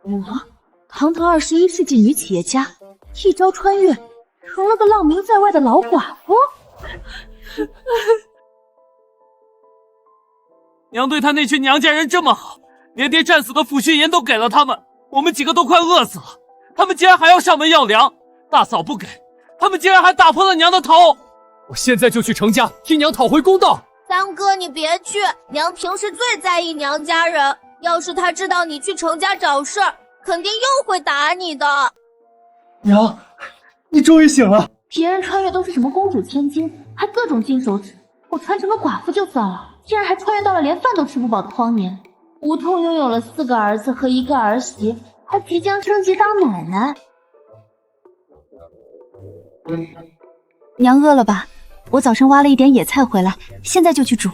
我，堂堂21世纪女企业家，一朝穿越，成了个浪名在外的老寡妇。娘对她那群娘家人这么好，连爹战死的抚恤银都给了他们，我们几个都快饿死了，他们竟然还要上门要粮，大嫂不给，他们竟然还打破了娘的头！我现在就去程家替娘讨回公道。三哥，你别去，娘平时最在意娘家人，要是她知道你去程家找事儿，肯定又会打你的。娘，你终于醒了。别人穿越都是什么公主千金，还各种金手指，我穿成个寡妇就算了，竟然还穿越到了连饭都吃不饱的荒年。无痛拥有了4个儿子和1个儿媳，还即将升级当奶奶。娘饿了吧？我早上挖了一点野菜回来，现在就去煮。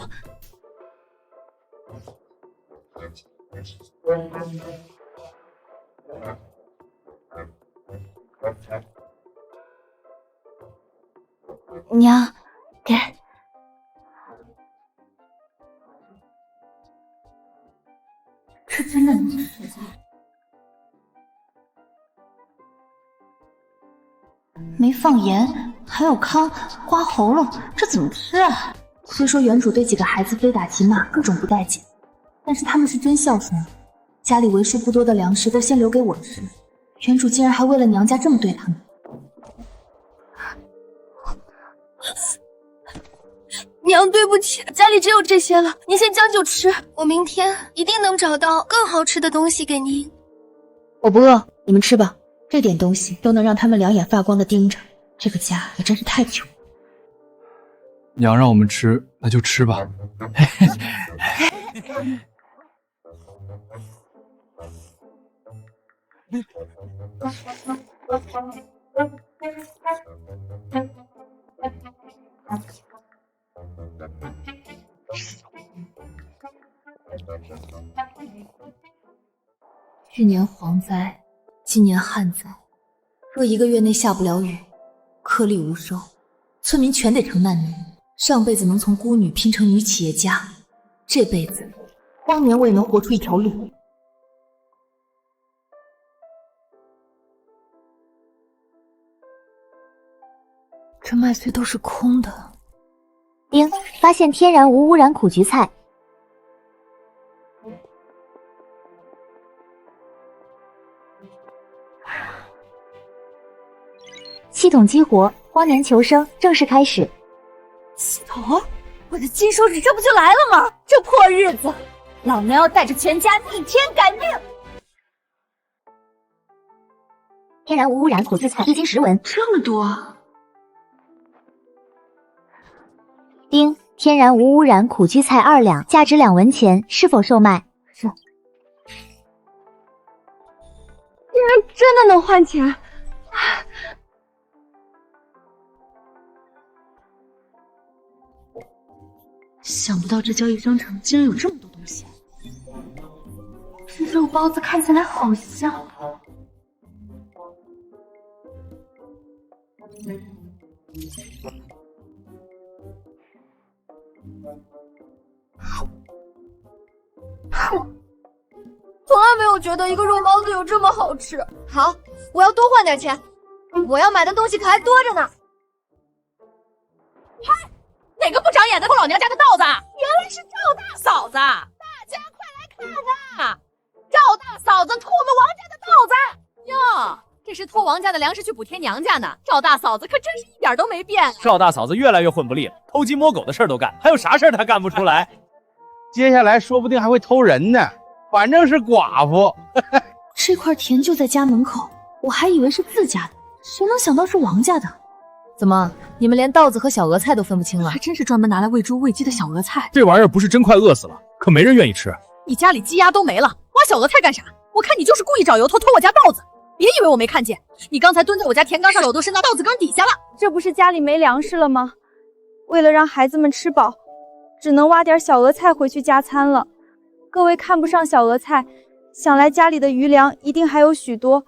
娘，给。这真的能吃菜？没放盐，还有糠，刮喉咙，这怎么吃啊？虽说原主对几个孩子非打即骂，各种不待见，但是他们是真孝顺，家里为数不多的粮食都先留给我吃，原主竟然还为了娘家这么对他们。娘，对不起，家里只有这些了，您先将就吃，我明天一定能找到更好吃的东西给您。我不饿，你们吃吧。这点东西都能让他们两眼发光的盯着，这个家也真是太穷。娘让我们吃，那就吃吧。去年蝗灾，今年旱灾，若1个月内下不了雨，颗粒无收，村民全得成难民。上辈子能从孤女拼成女企业家，这辈子荒年我也能活出一条路。这麦穗都是空的。丁，发现天然无污染苦菊菜。系统激活，荒年求生正式开始。系统，我的金手指这不就来了吗？这破日子，老娘要带着全家逆天改命！天然无污染苦菊菜，1斤10文。这么多。丁，天然无污染苦菊菜2两，价值2文钱，是否售卖？是。竟然真的能换钱！想不到这交易商场竟然有这么多东西。这肉包子看起来好香。从来没有觉得一个肉包子有这么好吃。好，我要多换点钱，我要买的东西可还多着呢。嗨，哪个不长眼的偷老娘家的稻子？原来是赵大嫂子！大家快来看啊！赵大嫂子偷我们王家的稻子哟！这是偷王家的粮食去补贴娘家呢。赵大嫂子可真是一点都没变。赵大嫂子越来越混不吝了，偷鸡摸狗的事儿都干，还有啥事儿她干不出来？接下来说不定还会偷人呢，反正是寡妇。这块田就在家门口，我还以为是自家的，谁能想到是王家的？怎么，你们连稻子和小额菜都分不清了？还真是专门拿来喂猪喂鸡的小额菜。这玩意儿不是真快饿死了，可没人愿意吃。你家里鸡鸭都没了，挖小额菜干啥？我看你就是故意找由头偷我家稻子。别以为我没看见，你刚才蹲在我家田缸上，手都伸到稻子缸底下了。这不是家里没粮食了吗？为了让孩子们吃饱，只能挖点小额菜回去加餐了。各位看不上小额菜，想来家里的余粮一定还有许多，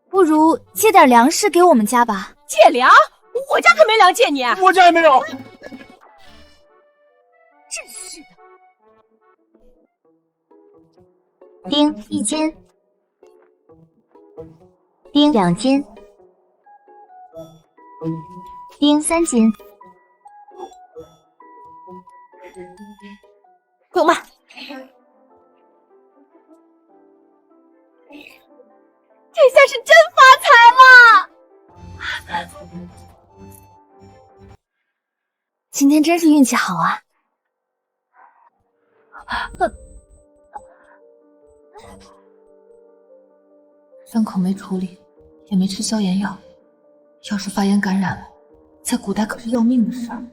不如借点粮食给我们家吧。借粮？我家可没粮借你。我家也没有。真是的。丁1斤。丁2斤，丁3斤。给我卖！这下是真发财了！今天真是运气好啊！伤口没处理，也没吃消炎药，要是发炎感染了，在古代可是要命的事儿。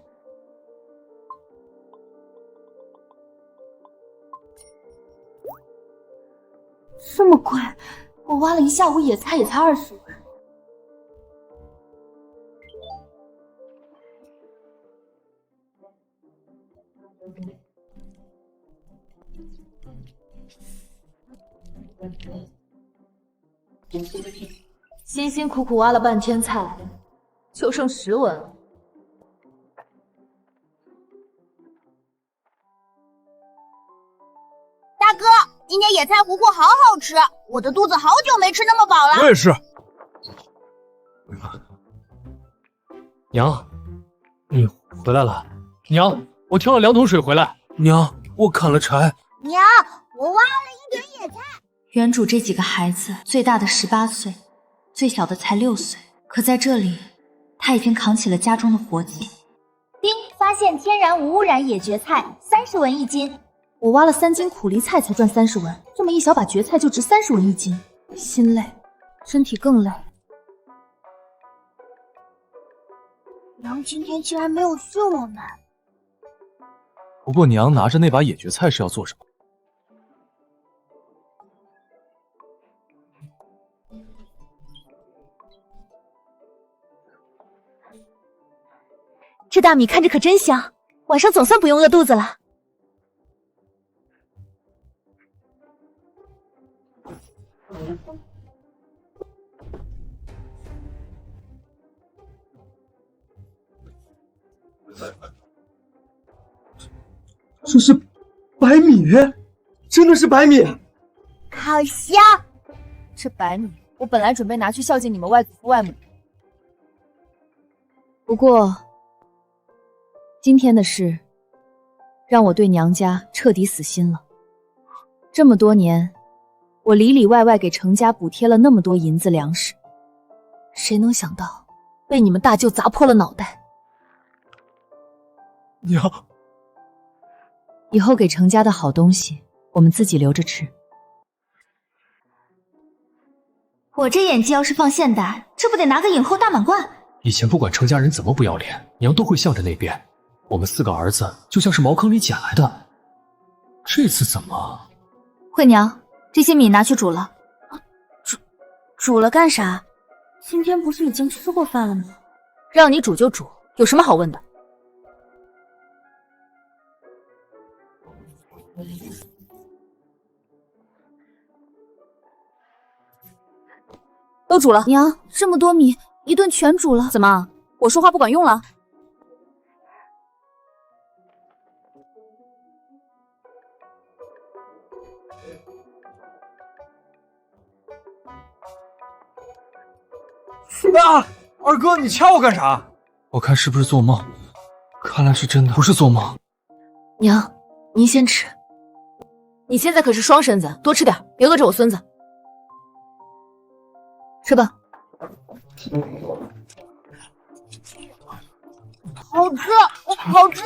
这么贵，我挖了一下午野菜也才20文。辛辛苦苦挖了半天菜，就剩10文了。大哥，今天野菜糊糊好好吃，我的肚子好久没吃那么饱了。我也是。娘，你回来了。娘，我挑了2桶水回来。娘，我砍了柴。娘，我挖了一点野菜。原主这几个孩子，最大的18岁，最小的才6岁，可在这里，他已经扛起了家中的活计。丁发现天然无污染野蕨菜，30文1斤。我挖了3斤苦梨菜才赚30文，这么一小把蕨菜就值30文1斤，心累，身体更累。娘今天竟然没有训我们。不过娘拿着那把野蕨菜是要做什么？这大米看着可真香，晚上总算不用饿肚子了。这是白米，真的是白米，好香！这白米，我本来准备拿去孝敬你们外祖父外母，不过今天的事让我对娘家彻底死心了。这么多年，我里里外外给程家补贴了那么多银子粮食，谁能想到被你们大舅砸破了脑袋。娘，以后给程家的好东西我们自己留着吃。我这演技要是放现代，这不得拿个影后大满贯？以前不管程家人怎么不要脸，娘都会向着那边。我们4个儿子就像是茅坑里捡来的，这次怎么？惠娘，这些米拿去煮了。煮了干啥？今天不是已经吃过饭了吗？让你煮就煮，有什么好问的？都煮了。娘，这么多米，一顿全煮了。怎么，我说话不管用了？啊！二哥，你掐我干啥？我看是不是做梦？看来是真的，不是做梦。娘，您先吃。你现在可是双身子，多吃点，别饿着我孙子。吃吧。好吃，好吃，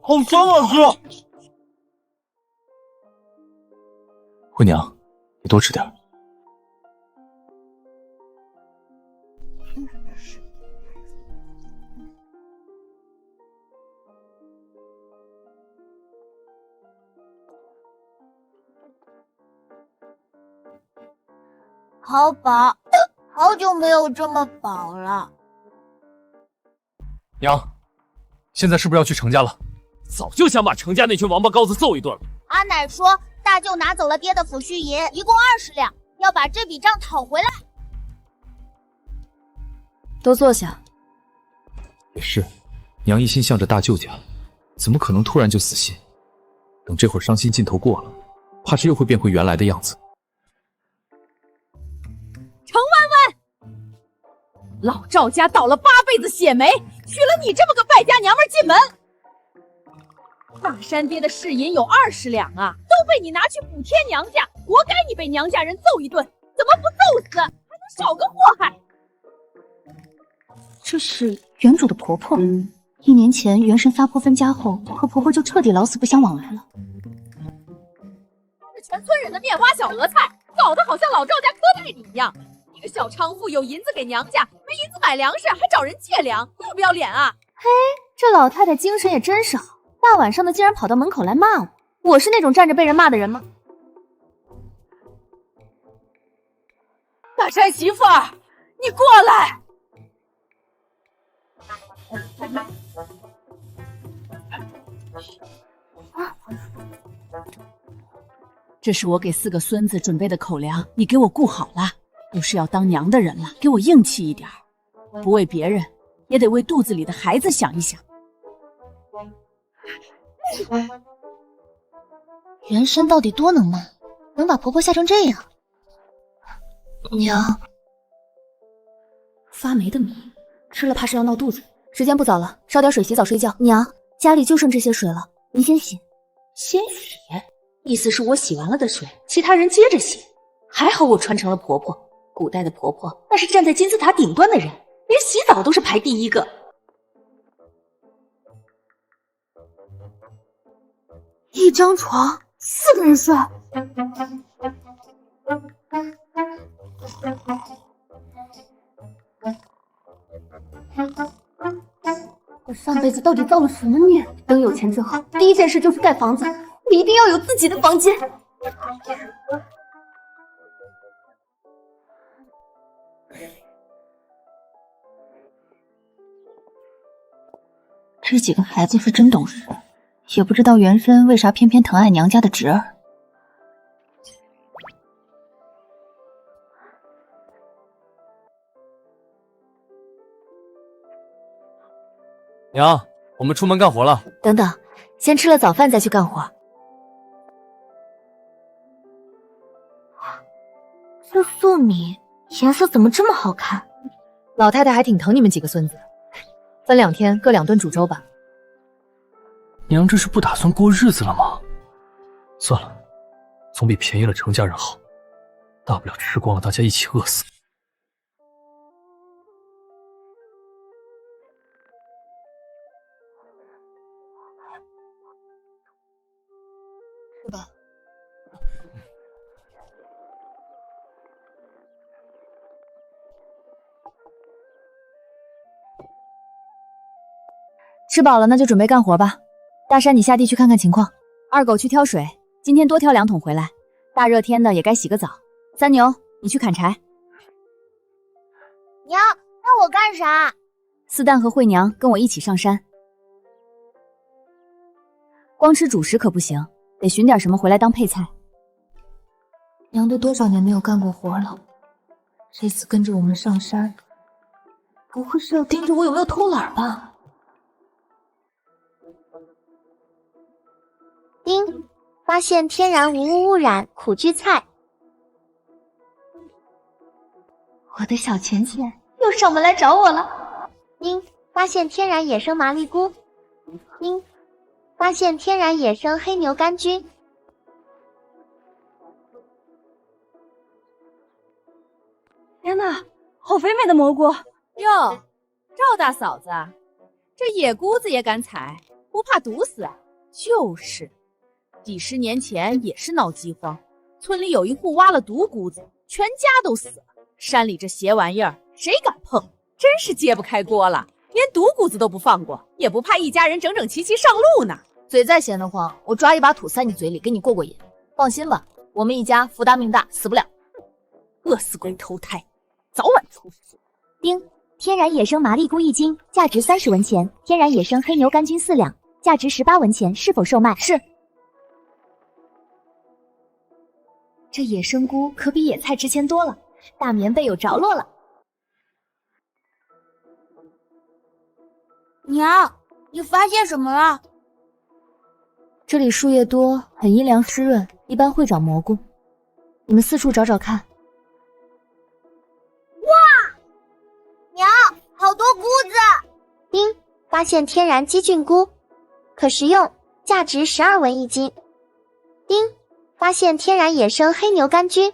好香啊！哥，惠娘，你多吃点。好饱，好久没有这么饱了。娘，现在是不是要去程家了？早就想把程家那群王八羔子揍一顿了。阿奶说，大舅拿走了爹的抚恤银，一共20两，要把这笔账讨回来。都坐下。也是，娘一心向着大舅家，怎么可能突然就死心？等这会儿伤心劲头过了，怕是又会变回原来的样子。程万老赵家倒了8辈子血霉，娶了你这么个败家娘们进门。大山爹的市银有20两啊，都被你拿去补贴娘家，活该你被娘家人揍一顿，怎么不揍死，还能少个祸害？这是原主的婆婆。1年前元神发婆分家后，和婆婆就彻底老死不相往来了。是全村人的面花小额菜，搞得好像老赵家磕代理一样。你个小娼妇，有银子给娘家，没银子买粮食，还找人借粮，要不要脸啊？嘿，这老太太精神也真是好，大晚上的竟然跑到门口来骂我。我是那种站着被人骂的人吗？大山媳妇儿，你过来。这是我给4个孙子准备的口粮，你给我顾好了。都是要当娘的人了，给我硬气一点，不为别人，也得为肚子里的孩子想一想。元神到底多能骂，能把婆婆吓成这样？娘，发霉的米吃了怕是要闹肚子。时间不早了，烧点水洗澡睡觉。娘，家里就剩这些水了，您先洗。先洗？意思是我洗完了的水，其他人接着洗。还好我传承了婆婆，古代的婆婆那是站在金字塔顶端的人，连洗澡都是排第1个。一张床4个人睡，我上辈子到底造了什么孽？等有钱之后，第一件事就是盖房子，我一定要有自己的房间。这几个孩子是真懂事，也不知道元神为啥偏偏疼爱娘家的侄儿。娘，我们出门干活了。等等，先吃了早饭再去干活。这粟米颜色怎么这么好看？老太太还挺疼你们几个孙子，分2天各2顿煮粥吧。娘这是不打算过日子了吗？算了，总比便宜了程家人好，大不了吃光了大家一起饿死。是吧？吃饱了那就准备干活吧。大山，你下地去看看情况。二狗去挑水，今天多挑2桶回来。大热天的也该洗个澡。三牛，你去砍柴。娘，那我干啥？四蛋和慧娘跟我一起上山。光吃主食可不行，得寻点什么回来当配菜。娘都多少年没有干过活了，这次跟着我们上山，不会是要盯着我有没有偷懒吧？丁，发现天然无污污染苦苣菜。我的小钱钱又上门来找我了。丁，发现天然野生麻栗菇。丁，发现天然野生黑牛肝菌。天哪，好肥美的蘑菇！哟，赵大嫂子，这野菇子也敢采，不怕毒死啊？就是，几10年前也是闹饥荒，村里有一户挖了毒菇子，全家都死了。山里这邪玩意儿，谁敢碰？真是揭不开锅了，连毒菇子都不放过，也不怕一家人整整齐齐上路呢。嘴再闲得慌，我抓一把土塞你嘴里，给你过过瘾。放心吧，我们一家福大命大，死不了。饿死鬼投胎，早晚出事。丁，天然野生麻栗菇1斤，价值30文钱；天然野生黑牛肝菌4两，价值18文钱，是否售卖？是。这野生菇可比野菜值钱多了，大棉被有着落了。娘，你发现什么了？这里树叶多，很阴凉湿润，一般会长蘑菇。你们四处找找看。哇，娘，发现天然鸡菌菇，可食用，价值12文1斤。丁，发现天然野生黑牛肝菌。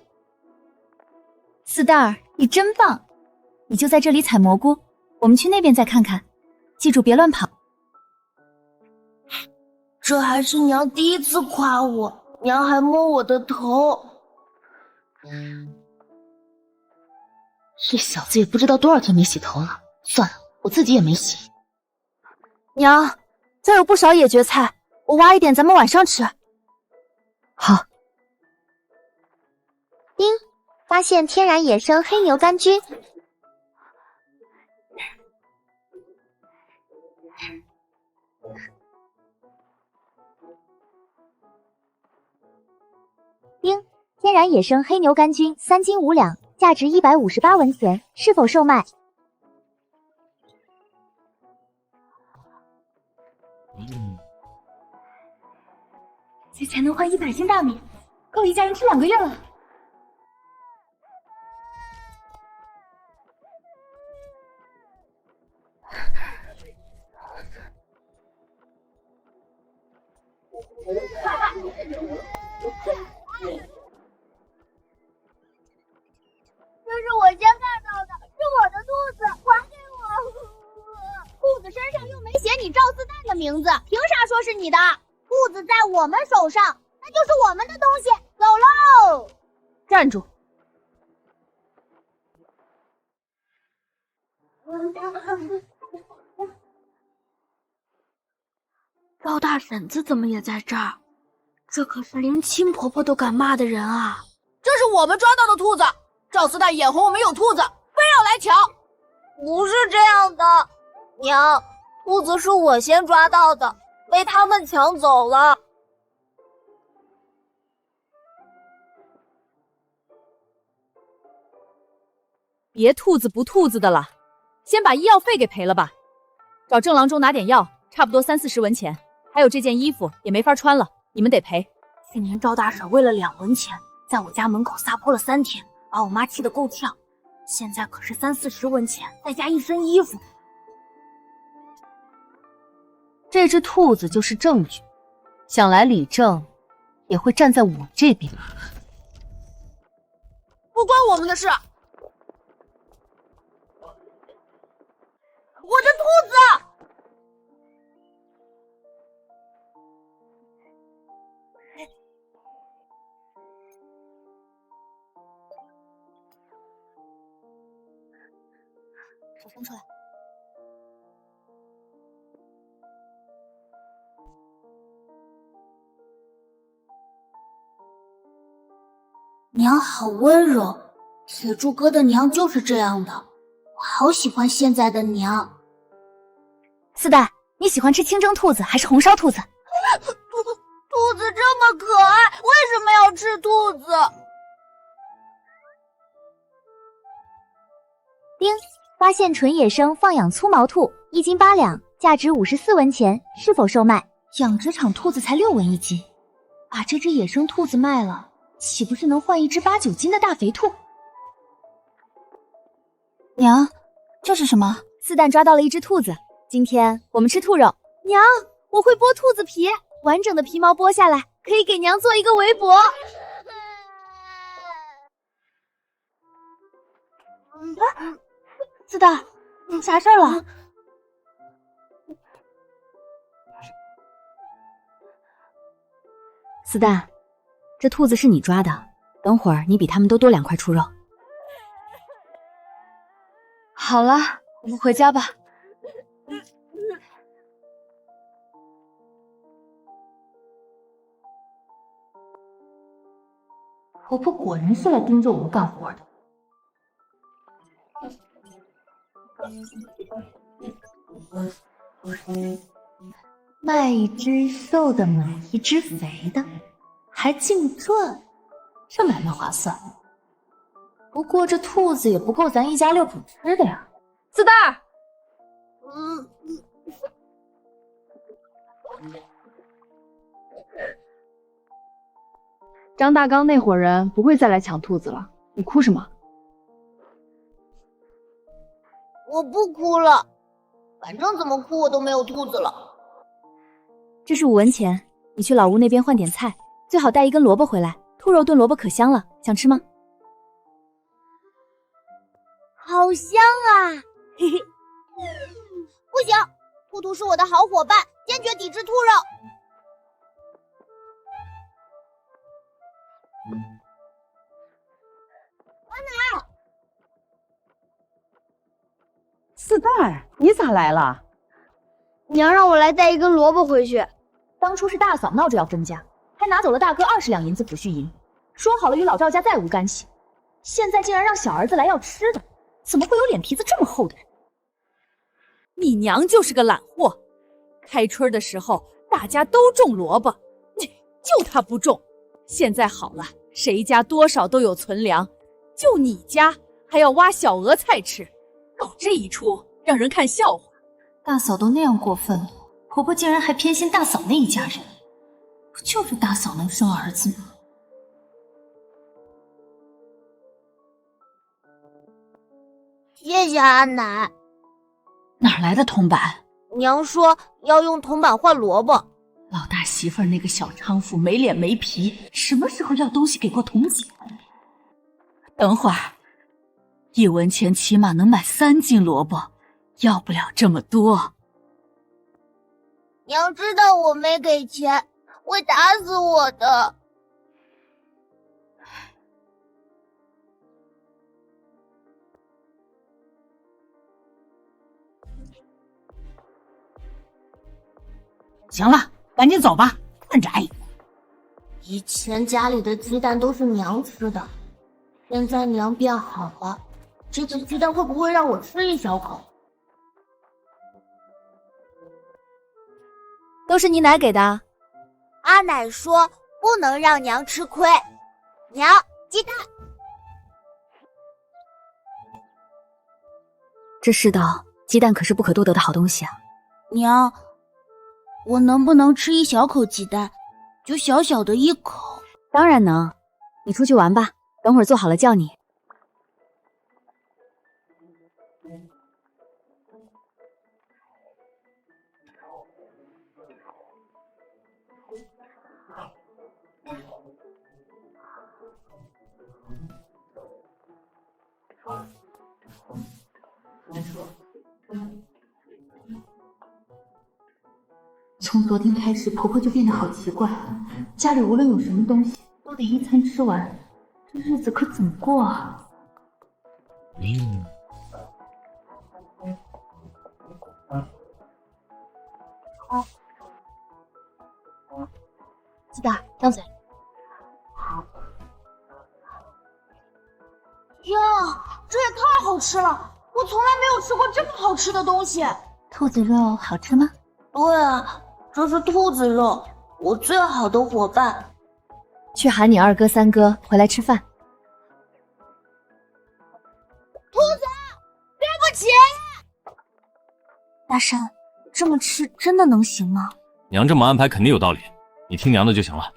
四蛋儿，你真棒！你就在这里采蘑菇，我们去那边再看看，记住别乱跑。这还是娘第一次夸我，娘还摸我的头。这小子也不知道多少天没洗头了，算了，我自己也没洗。娘，这有不少野蕨菜，我挖一点，咱们晚上吃。好。丁，发现天然野生黑牛肝菌。丁，天然野生黑牛肝菌3斤5两，价值158文钱，是否售卖？这才能换100斤大米，够一家人吃2个月了。这是我先看到的，是我的兔子，还给我！兔子身上又没写你赵四蛋的名字，凭啥说是你的？兔子在我们手上，那就是我们的东西。走喽！站住！赵大婶子怎么也在这儿？这可是连亲婆婆都敢骂的人啊！这是我们抓到的兔子，赵四蛋眼红我们有兔子，非要来抢。不是这样的，娘，兔子是我先抓到的，被他们抢走了。别兔子不兔子的了，先把医药费给赔了吧。找郑郎中拿点药，差不多30-40文钱。还有这件衣服也没法穿了，你们得赔。去年赵大婶为了2文钱，在我家门口撒泼了3天，把我妈气得够呛。现在可是30-40文钱，再加1身衣服。这只兔子就是证据，想来李正也会站在我这边。不关我们的事。我的兔子！手伸出来。娘好温柔，铁柱哥的娘就是这样的，我好喜欢现在的娘。四蛋，你喜欢吃清蒸兔子还是红烧兔子？兔子这么可爱，为什么要吃兔子？丁，发现纯野生放养粗毛兔，1斤8两，价值54文钱，是否售卖？养殖场兔子才6文1斤，把这只野生兔子卖了，岂不是能换一只8-9斤的大肥兔？娘，这是什么？四蛋抓到了一只兔子，今天我们吃兔肉。娘，我会剥兔子皮，完整的皮毛剥下来，可以给娘做一个围脖。四蛋，你啥事儿了？四蛋，这兔子是你抓的，等会儿你比他们都多2块兔肉。好了，我们回家吧。婆婆果然是来盯着我们干活的。卖一只瘦的，买一只肥的，还净赚，这买卖划算。不过这兔子也不够咱一家6口吃的呀。四蛋儿，张大刚那伙人不会再来抢兔子了，你哭什么？我不哭了，反正怎么哭我都没有兔子了。这是5文钱，你去老吴那边换点菜，最好带一根萝卜回来，兔肉炖萝卜可香了，想吃吗？好香啊！嘿嘿，不行，兔兔是我的好伙伴，坚决抵制兔肉。阿奶，四蛋儿，你咋来了？娘让我来带一根萝卜回去。当初是大嫂闹着要分家，还拿走了大哥20两银子抚恤银，说好了与老赵家再无干系，现在竟然让小儿子来要吃的，怎么会有脸皮子这么厚的人？你娘就是个懒货，开春的时候大家都种萝卜，就她不种。现在好了，谁家多少都有存粮，就你家还要挖小额菜吃，搞这一出让人看笑话。大嫂都那样过分了，婆婆竟然还偏心大嫂那一家人，不就是大嫂能生儿子吗？谢谢阿奶。哪来的铜板？娘说要用铜板换萝卜。老大媳妇儿那个小娼妇没脸没皮，什么时候要东西给过铜钱？等会儿，1文钱起码能买3斤萝卜，要不了这么多。娘知道我没给钱，会打死我的。行了，赶紧走吧，看着挨。以前家里的鸡蛋都是娘吃的，现在娘变好了，这个鸡蛋会不会让我吃一小口？都是你奶给的。阿奶说不能让娘吃亏。娘，鸡蛋。这世道，鸡蛋可是不可多得的好东西啊。娘，我能不能吃一小口鸡蛋？就小小的一口。当然能，你出去玩吧，等会儿做好了叫你。从昨天开始，婆婆就变得好奇怪，家里无论有什么东西，都得一餐吃完，这日子可怎么过啊？鸡蛋，张嘴。天啊，这也太好吃了！我从来没有吃过这么好吃的东西。兔子肉好吃吗？对啊，这是兔子肉，我最好的伙伴。去喊你2哥3哥回来吃饭。兔子，对不起。大山，这么吃真的能行吗？娘这么安排肯定有道理，你听娘的就行了。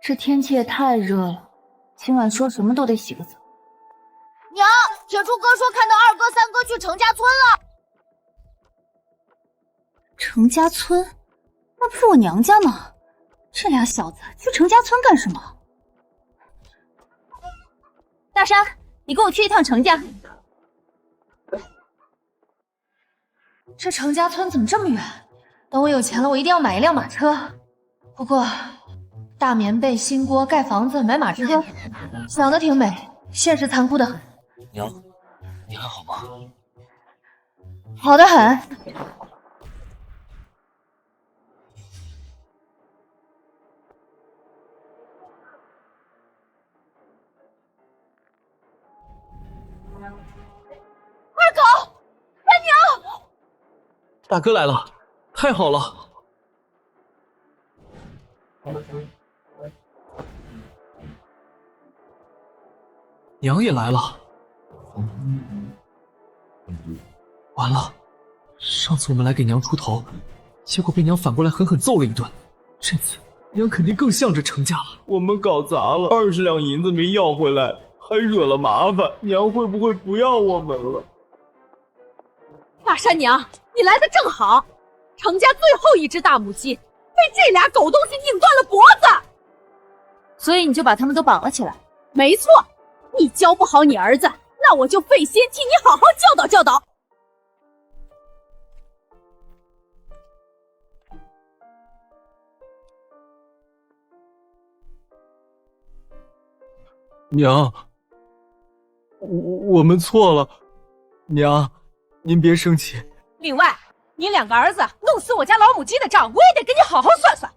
这天气也太热了，今晚说什么都得洗个澡。娘，铁柱哥说看到2哥3哥去程家村了。程家村？那不是我娘家吗？这俩小子去程家村干什么？大山，你跟我去一趟程家。这程家村怎么这么远？等我有钱了，我一定要买一辆马车。不过，大棉被、新锅、盖房子、买马车，想得挺美，现实残酷的很。娘，你还好吗？好的很。二狗，三娘，大哥来了，太好了！娘也来了。完了，上次我们来给娘出头，结果被娘反过来狠狠揍了一顿。这次娘肯定更向着程家了。我们搞砸了，20两银子没要回来，还惹了麻烦，娘会不会不要我们了？大山娘，你来的正好，程家最后一只大母鸡被这俩狗东西拧断了脖子，所以你就把他们都绑了起来。没错，你教不好你儿子，那我就费心替你好好教导教导。娘，我们错了，娘，您别生气。另外，你两个儿子弄死我家老母鸡的账，我也得跟你好好算算。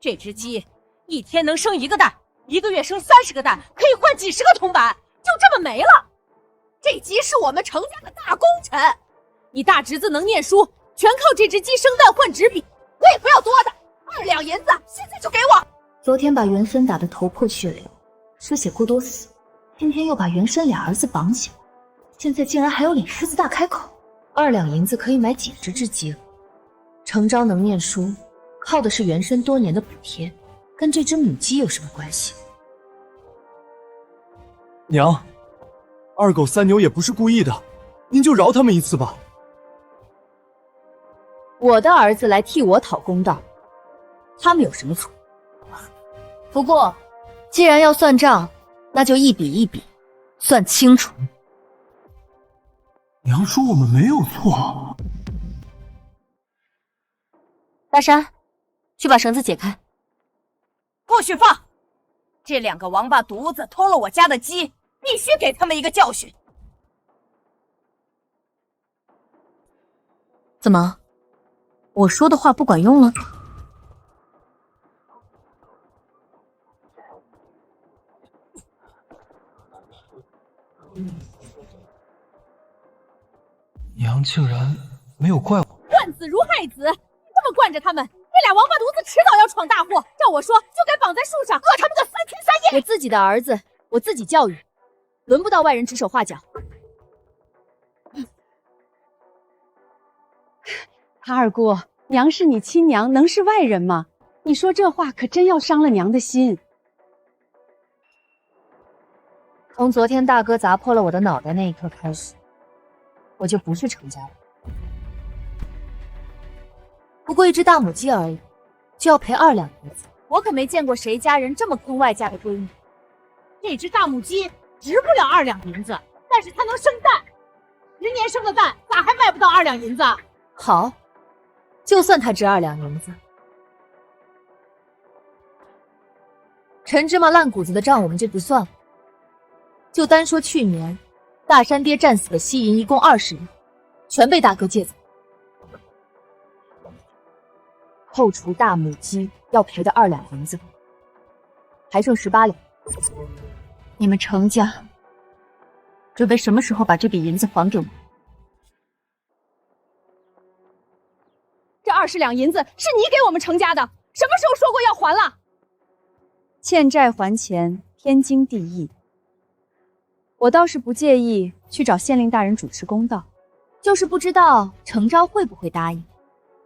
这只鸡一天能生1个蛋，1个月生30个蛋，可以换几十个铜板，就这么没了。这鸡是我们程家的大功臣，你大侄子能念书，全靠这只鸡生蛋换纸笔，我也不要多的，2两银子现在就给我。昨天把元生打得头破血流，失血过多死，今天又把元生俩儿子绑起来，现在竟然还有脸狮子大开口！2两银子可以买几十只鸡了。程昭能念书，靠的是元生多年的补贴，跟这只母鸡有什么关系？娘，2狗3牛也不是故意的，您就饶他们一次吧。我的儿子来替我讨公道，他们有什么错？不过，既然要算账，那就一笔一笔算清楚。娘说我们没有错。大山，去把绳子解开。不许放！这2个王八犊子偷了我家的鸡，必须给他们一个教训。怎么，我说的话不管用了？娘竟然没有怪我。惯子如害子，你这么惯着他们，这俩王八犊子迟早要闯大祸。照我说，就该绑在树上，饿他们个3天3夜。我自己的儿子，我自己教育，轮不到外人指手画脚。二姑，娘是你亲娘，能是外人吗？你说这话可真要伤了娘的心。从昨天大哥砸破了我的脑袋那一刻开始，我就不是程家人。不过一只大母鸡而已，就要赔2两银子，我可没见过谁家人这么坑外嫁的闺女。这只大母鸡值不了2两银子，但是它能生蛋，10年生的蛋咋还卖不到2两银子？好，就算它值2两银子。陈芝麻烂谷子的账我们就不算了，就单说去年大山爹战死的西银一共20两，全被大哥借走，扣除大母鸡要赔的2两银子，还剩18两。你们程家准备什么时候把这笔银子还给我？这20两银子是你给我们程家的，什么时候说过要还了？欠债还钱，天经地义。我倒是不介意去找县令大人主持公道，就是不知道程昭会不会答应。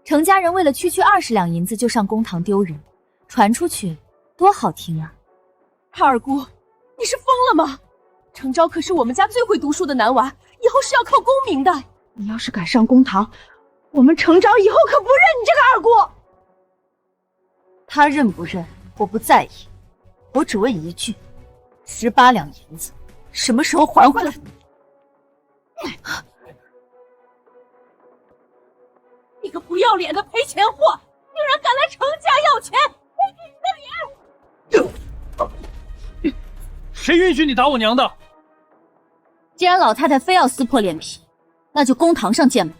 程家人为了区区20两银子就上公堂丢人，传出去多好听啊！二姑，你是疯了吗？程昭可是我们家最会读书的男娃，以后是要靠功名的。你要是敢上公堂，我们程昭以后可不认你这个二姑。他认不认我不在意，我只问一句：18两银子什么时候还回来？你个不要脸的赔钱货，竟然敢来程家要钱，赔给你的脸！谁允许你打我娘的？既然老太太非要撕破脸皮，那就公堂上见吧。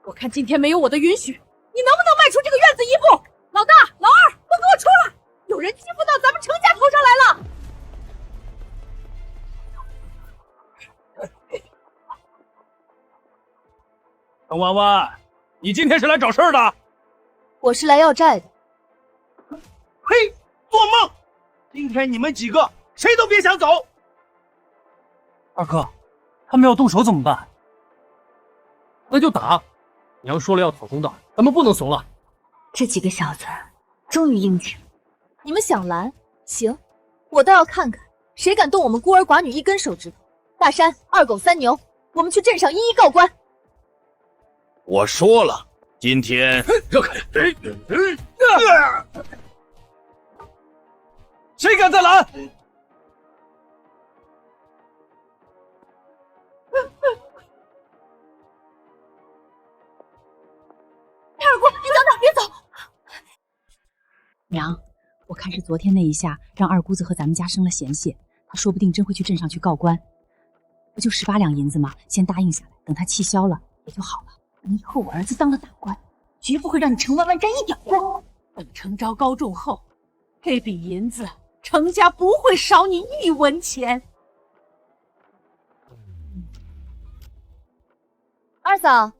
我看今天没有我的允许，你能不能迈出这个院子一步？老大、老二，都给我出来！有人欺负到咱们程家头上来了！程弯弯，你今天是来找事儿的？我是来要债的。嘿，做梦！今天你们几个谁都别想走！二哥，他们要动手怎么办？那就打！娘说了要讨公道，咱们不能怂了。这几个小子终于应景。你们想拦？行，我倒要看看谁敢动我们孤儿寡女一根手指头。大山、二狗、三牛，我们去镇上一一告官。我说了，今天让开！谁敢再拦？二姑，你等等，别走！娘，我看是昨天那一下让二姑子和咱们家生了嫌隙，她说不定真会去镇上去告官。不就18两银子吗？先答应下来，等她气消了也就好了。以后我儿子当了大官，绝不会让你程弯弯沾一点光。等程昭高中后，这笔银子程家不会少你一文钱。二嫂，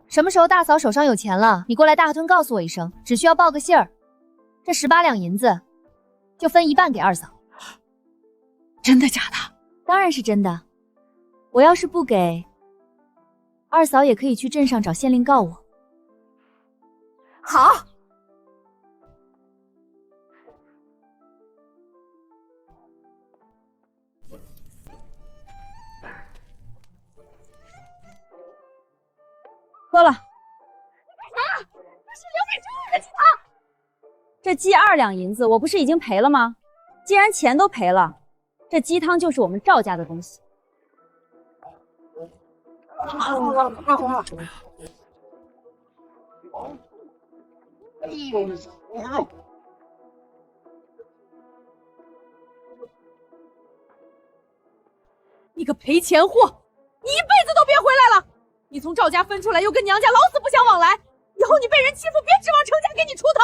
什么时候大嫂手上有钱了，你过来大河屯告诉我一声，只需要报个信儿。这18两银子，就分一半给二嫂。真的假的？当然是真的。我要是不给，二嫂也可以去镇上找县令告我。好。喝了。干啥？这是留给周二的鸡汤。这鸡2两银子，我不是已经赔了吗？既然钱都赔了，这鸡汤就是我们赵家的东西。你个赔钱货，你一辈子都别回来了！你从赵家分出来，又跟娘家老死不相往来，以后你被人欺负，别指望程家给你出头。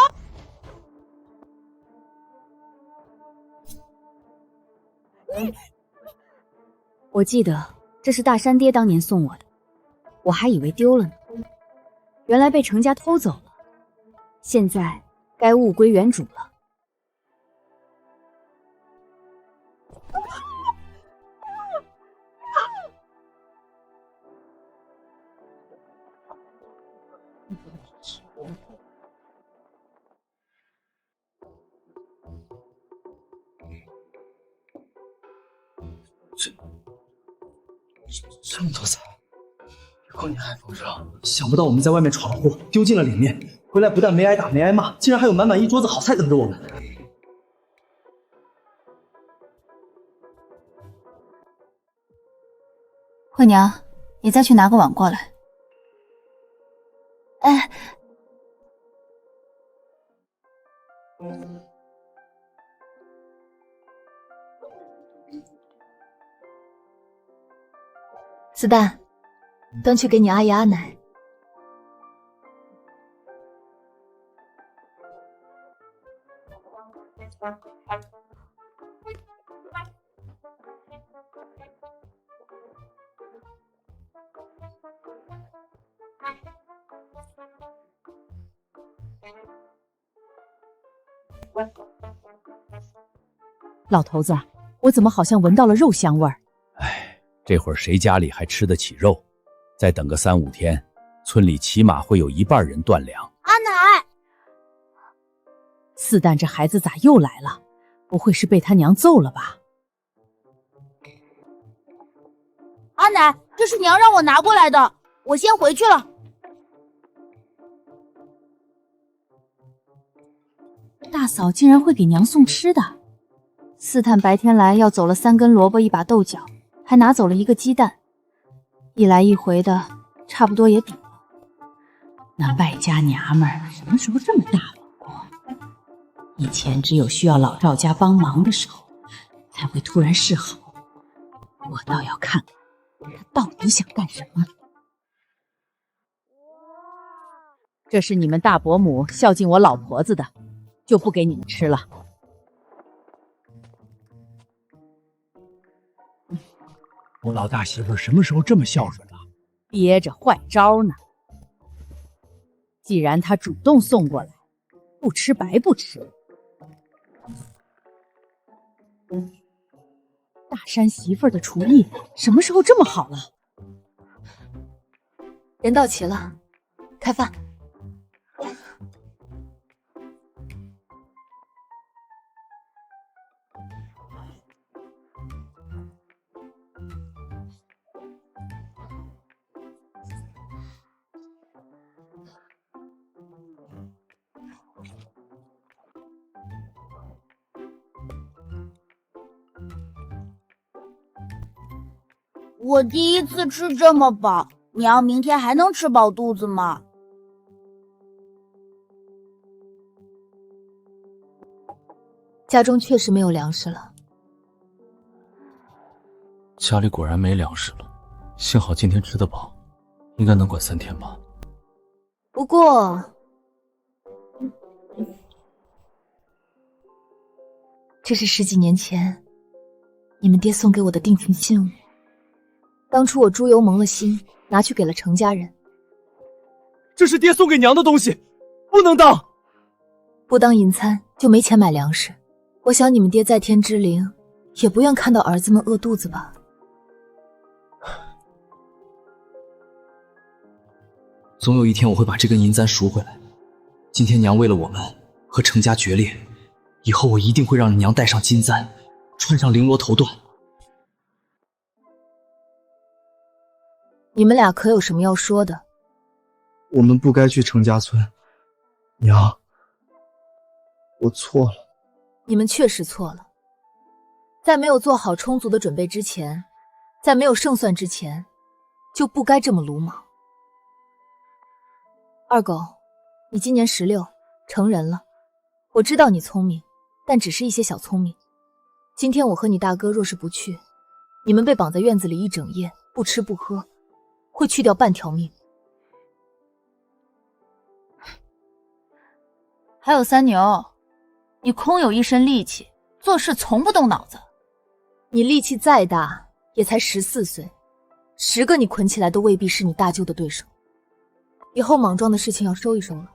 我记得这是大山爹当年送我的，我还以为丢了呢，原来被程家偷走了。现在该物归原主了。这么多财，以后你还丰盛。想不到我们在外面闯了祸，丢尽了脸面，回来不但没挨打没挨骂，竟然还有满满一桌子好菜等着我们。惠娘，你再去拿个碗过来。哎，子弹，端去给你阿姨阿奶。老头子，我怎么好像闻到了肉香味儿？这会儿谁家里还吃得起肉？再等个3、5天，村里起码会有一半人断粮。阿奶，四蛋这孩子咋又来了？不会是被他娘揍了吧？阿奶，这是娘让我拿过来的，我先回去了。大嫂竟然会给娘送吃的。四探白天来要走了3根萝卜1把豆角，还拿走了1个鸡蛋，一来一回的差不多也抵了。那外家娘们儿什么时候这么大方过？以前只有需要老赵家帮忙的时候才会突然示好，我倒要看看他到底想干什么。这是你们大伯母孝敬我老婆子的，就不给你们吃了。我老大媳妇什么时候这么孝顺了？憋着坏招呢。既然他主动送过来，不吃白不吃。大山媳妇儿的厨艺什么时候这么好了？人到齐了，开饭。我第一次吃这么饱，娘明天还能吃饱肚子吗？家中确实没有粮食了。家里果然没粮食了，幸好今天吃得饱，应该能管3天吧。不过，这是10几年前你们爹送给我的定情信物。当初我猪油蒙了心，拿去给了程家人。这是爹送给娘的东西，不能当。不当银餐就没钱买粮食。我想你们爹在天之灵，也不愿看到儿子们饿肚子吧。总有一天我会把这根银簪赎回来。今天娘为了我们和程家决裂，以后我一定会让娘戴上金簪，穿上绫罗头缎。你们俩可有什么要说的？我们不该去程家村，娘，我错了。你们确实错了。在没有做好充足的准备之前，在没有胜算之前，就不该这么鲁莽。二狗，你今年16，成人了。我知道你聪明，但只是一些小聪明。今天我和你大哥若是不去，你们被绑在院子里一整夜，不吃不喝，会去掉半条命。还有三牛，你空有一身力气，做事从不动脑子。你力气再大，也才14岁，10个你捆起来都未必是你大舅的对手。以后莽撞的事情要收一收了。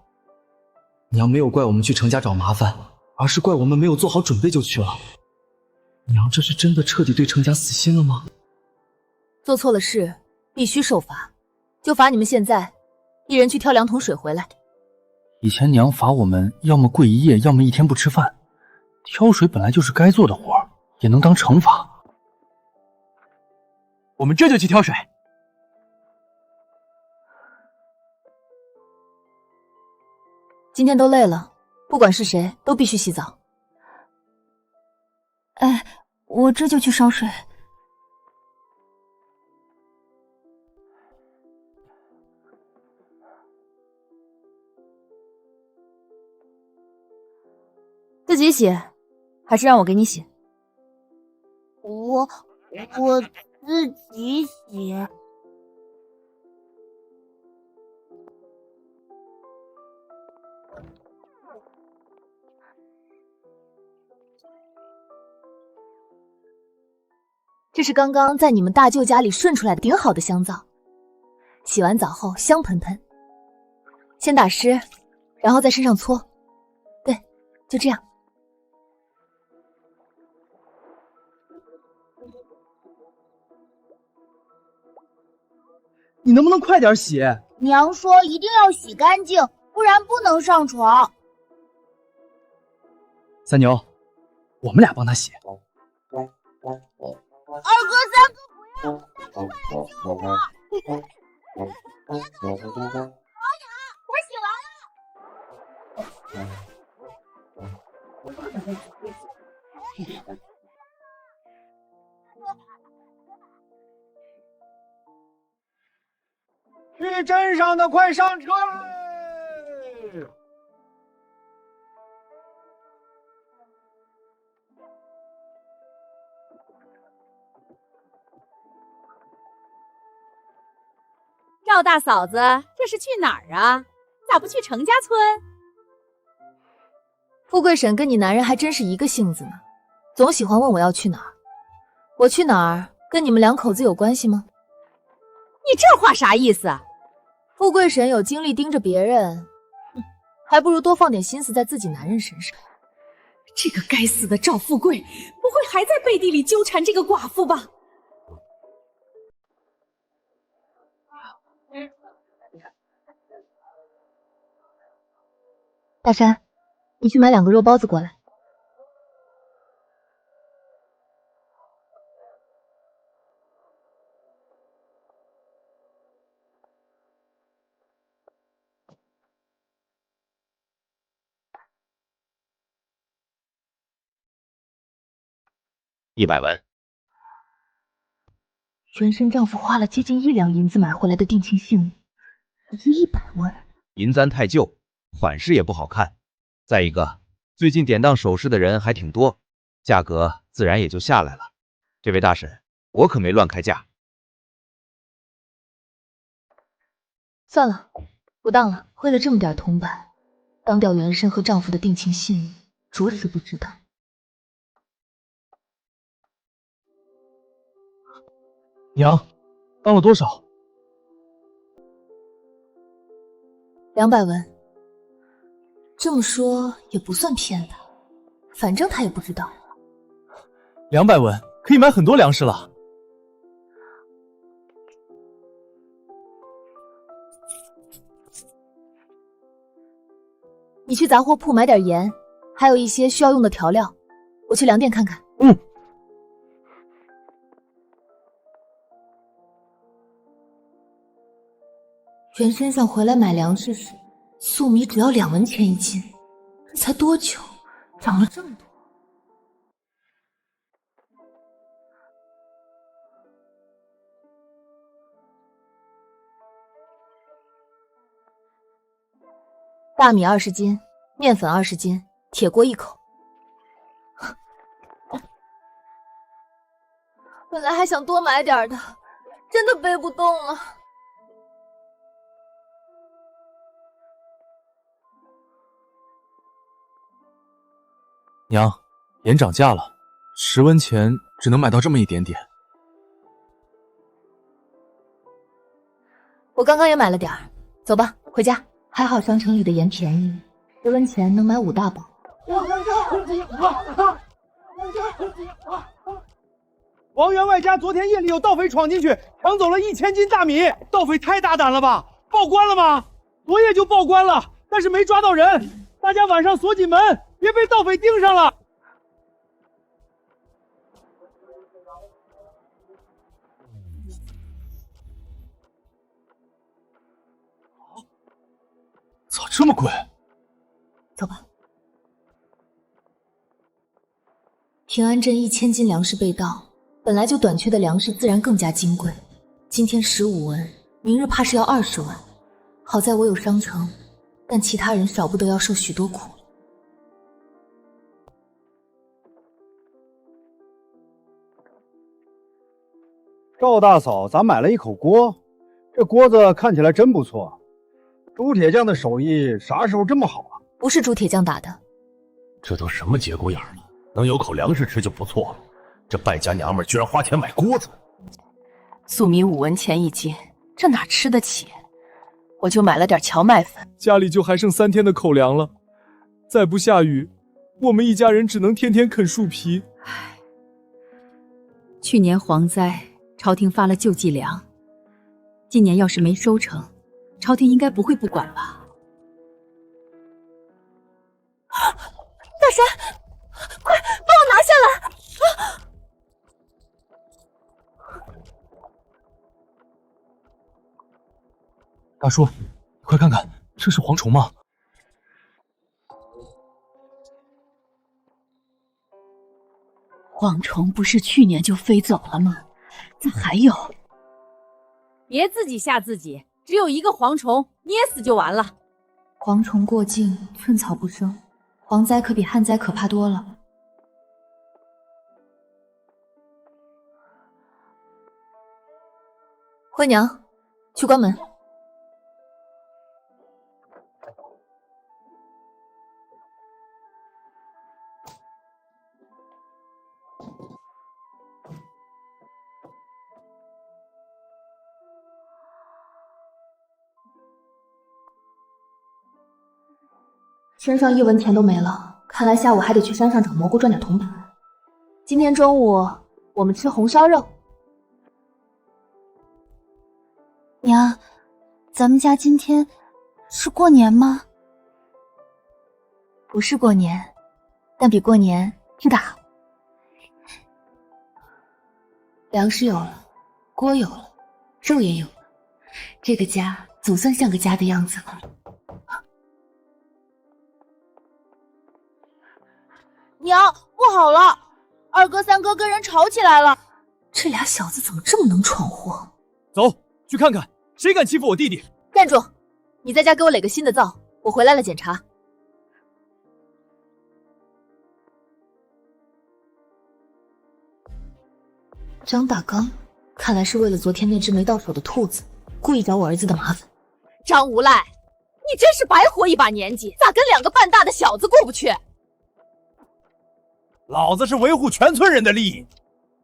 娘没有怪我们去程家找麻烦，而是怪我们没有做好准备就去了。娘这是真的彻底对程家死心了吗？做错了事必须受罚，就罚你们现在一人去挑2桶水回来。以前娘罚我们要么跪1夜，要么1天不吃饭。挑水本来就是该做的活，也能当惩罚。我们这就去挑水。今天都累了，不管是谁都必须洗澡。哎，我这就去烧水。自己洗，还是让我给你洗？我自己洗。这是刚刚在你们大舅家里顺出来的顶好的香皂，洗完澡后香喷喷。先打湿，然后在身上搓。对，就这样。你能不能快点洗？娘说一定要洗干净，不然不能上床。三牛，我们俩帮他洗。二哥、三哥不要，大哥快来救我！别搞这个，好痒，我洗完了。去镇上的快上车嘞！赵大嫂子，这是去哪儿啊？咋不去程家村？富贵婶跟你男人还真是一个性子呢，总喜欢问我要去哪儿。我去哪儿跟你们2口子有关系吗？你这话啥意思啊？富贵婶有精力盯着别人，还不如多放点心思在自己男人身上。这个该死的赵富贵，不会还在背地里纠缠这个寡妇吧？大山，你去买2个肉包子过来。100文。原生丈夫花了接近1两银子买回来的定情信物，值100万。银簪太旧，款式也不好看。再一个，最近典当首饰的人还挺多，价格自然也就下来了。这位大婶，我可没乱开价。算了，不当了。为了这么点铜板，当掉原生和丈夫的定情信物，着实不值当。娘，当了多少？200文。这么说也不算骗他，反正他也不知道。200文可以买很多粮食了。你去杂货铺买点盐，还有一些需要用的调料。我去粮店看看。原身上回来买粮食时，粟米只要2文钱1斤，这才多久，涨了这么多。大米20斤，面粉20斤，铁锅1口。本来还想多买点的，真的背不动了。娘，盐涨价了，10文钱只能买到这么一点点。我刚刚也买了点儿，走吧，回家。还好商城里的盐便宜，10文钱能买5大包。王员外家昨天夜里有盗匪闯进去，抢走了1000斤大米，盗匪太大胆了吧？报官了吗？昨夜就报官了，但是没抓到人。大家晚上锁紧门，别被盗匪盯上了。咋这么贵？走吧。平安镇1000斤粮食被盗，本来就短缺的粮食自然更加金贵。今天15文，明日怕是要20文。好在我有商城，但其他人少不得要受许多苦。赵大嫂，咱买了一口锅，这锅子看起来真不错。朱铁匠的手艺啥时候这么好啊？不是朱铁匠打的。这都什么节骨眼了，能有口粮食吃就不错了。这败家娘们居然花钱买锅子。粟米5文钱1斤，这哪吃得起？我就买了点荞麦粉。家里就还剩3天的口粮了，再不下雨，我们一家人只能天天啃树皮。去年蝗灾，朝廷发了救济粮，今年要是没收成，朝廷应该不会不管吧？大神，快帮我拿下来！大叔，快看看，这是蝗虫吗？蝗虫不是去年就飞走了吗？咋还有？别自己吓自己，只有一个蝗虫，捏死就完了。蝗虫过境，寸草不生，蝗灾可比旱灾可怕多了。惠娘，去关门。身上1文钱都没了，看来下午还得去山上找蘑菇赚点铜板。今天中午我们吃红烧肉。娘，咱们家今天是过年吗？不是过年，但比过年吃得好。粮食有了，锅有了，肉也有了，这个家总算像个家的样子了。娘，不好了！2哥、3哥跟人吵起来了。这俩小子怎么这么能闯祸？走去看看，谁敢欺负我弟弟？站住！你在家给我垒个新的灶，我回来了检查。张大刚，看来是为了昨天那只没到手的兔子，故意找我儿子的麻烦。张无赖，你真是白活一把年纪，咋跟2个半大的小子过不去？老子是维护全村人的利益。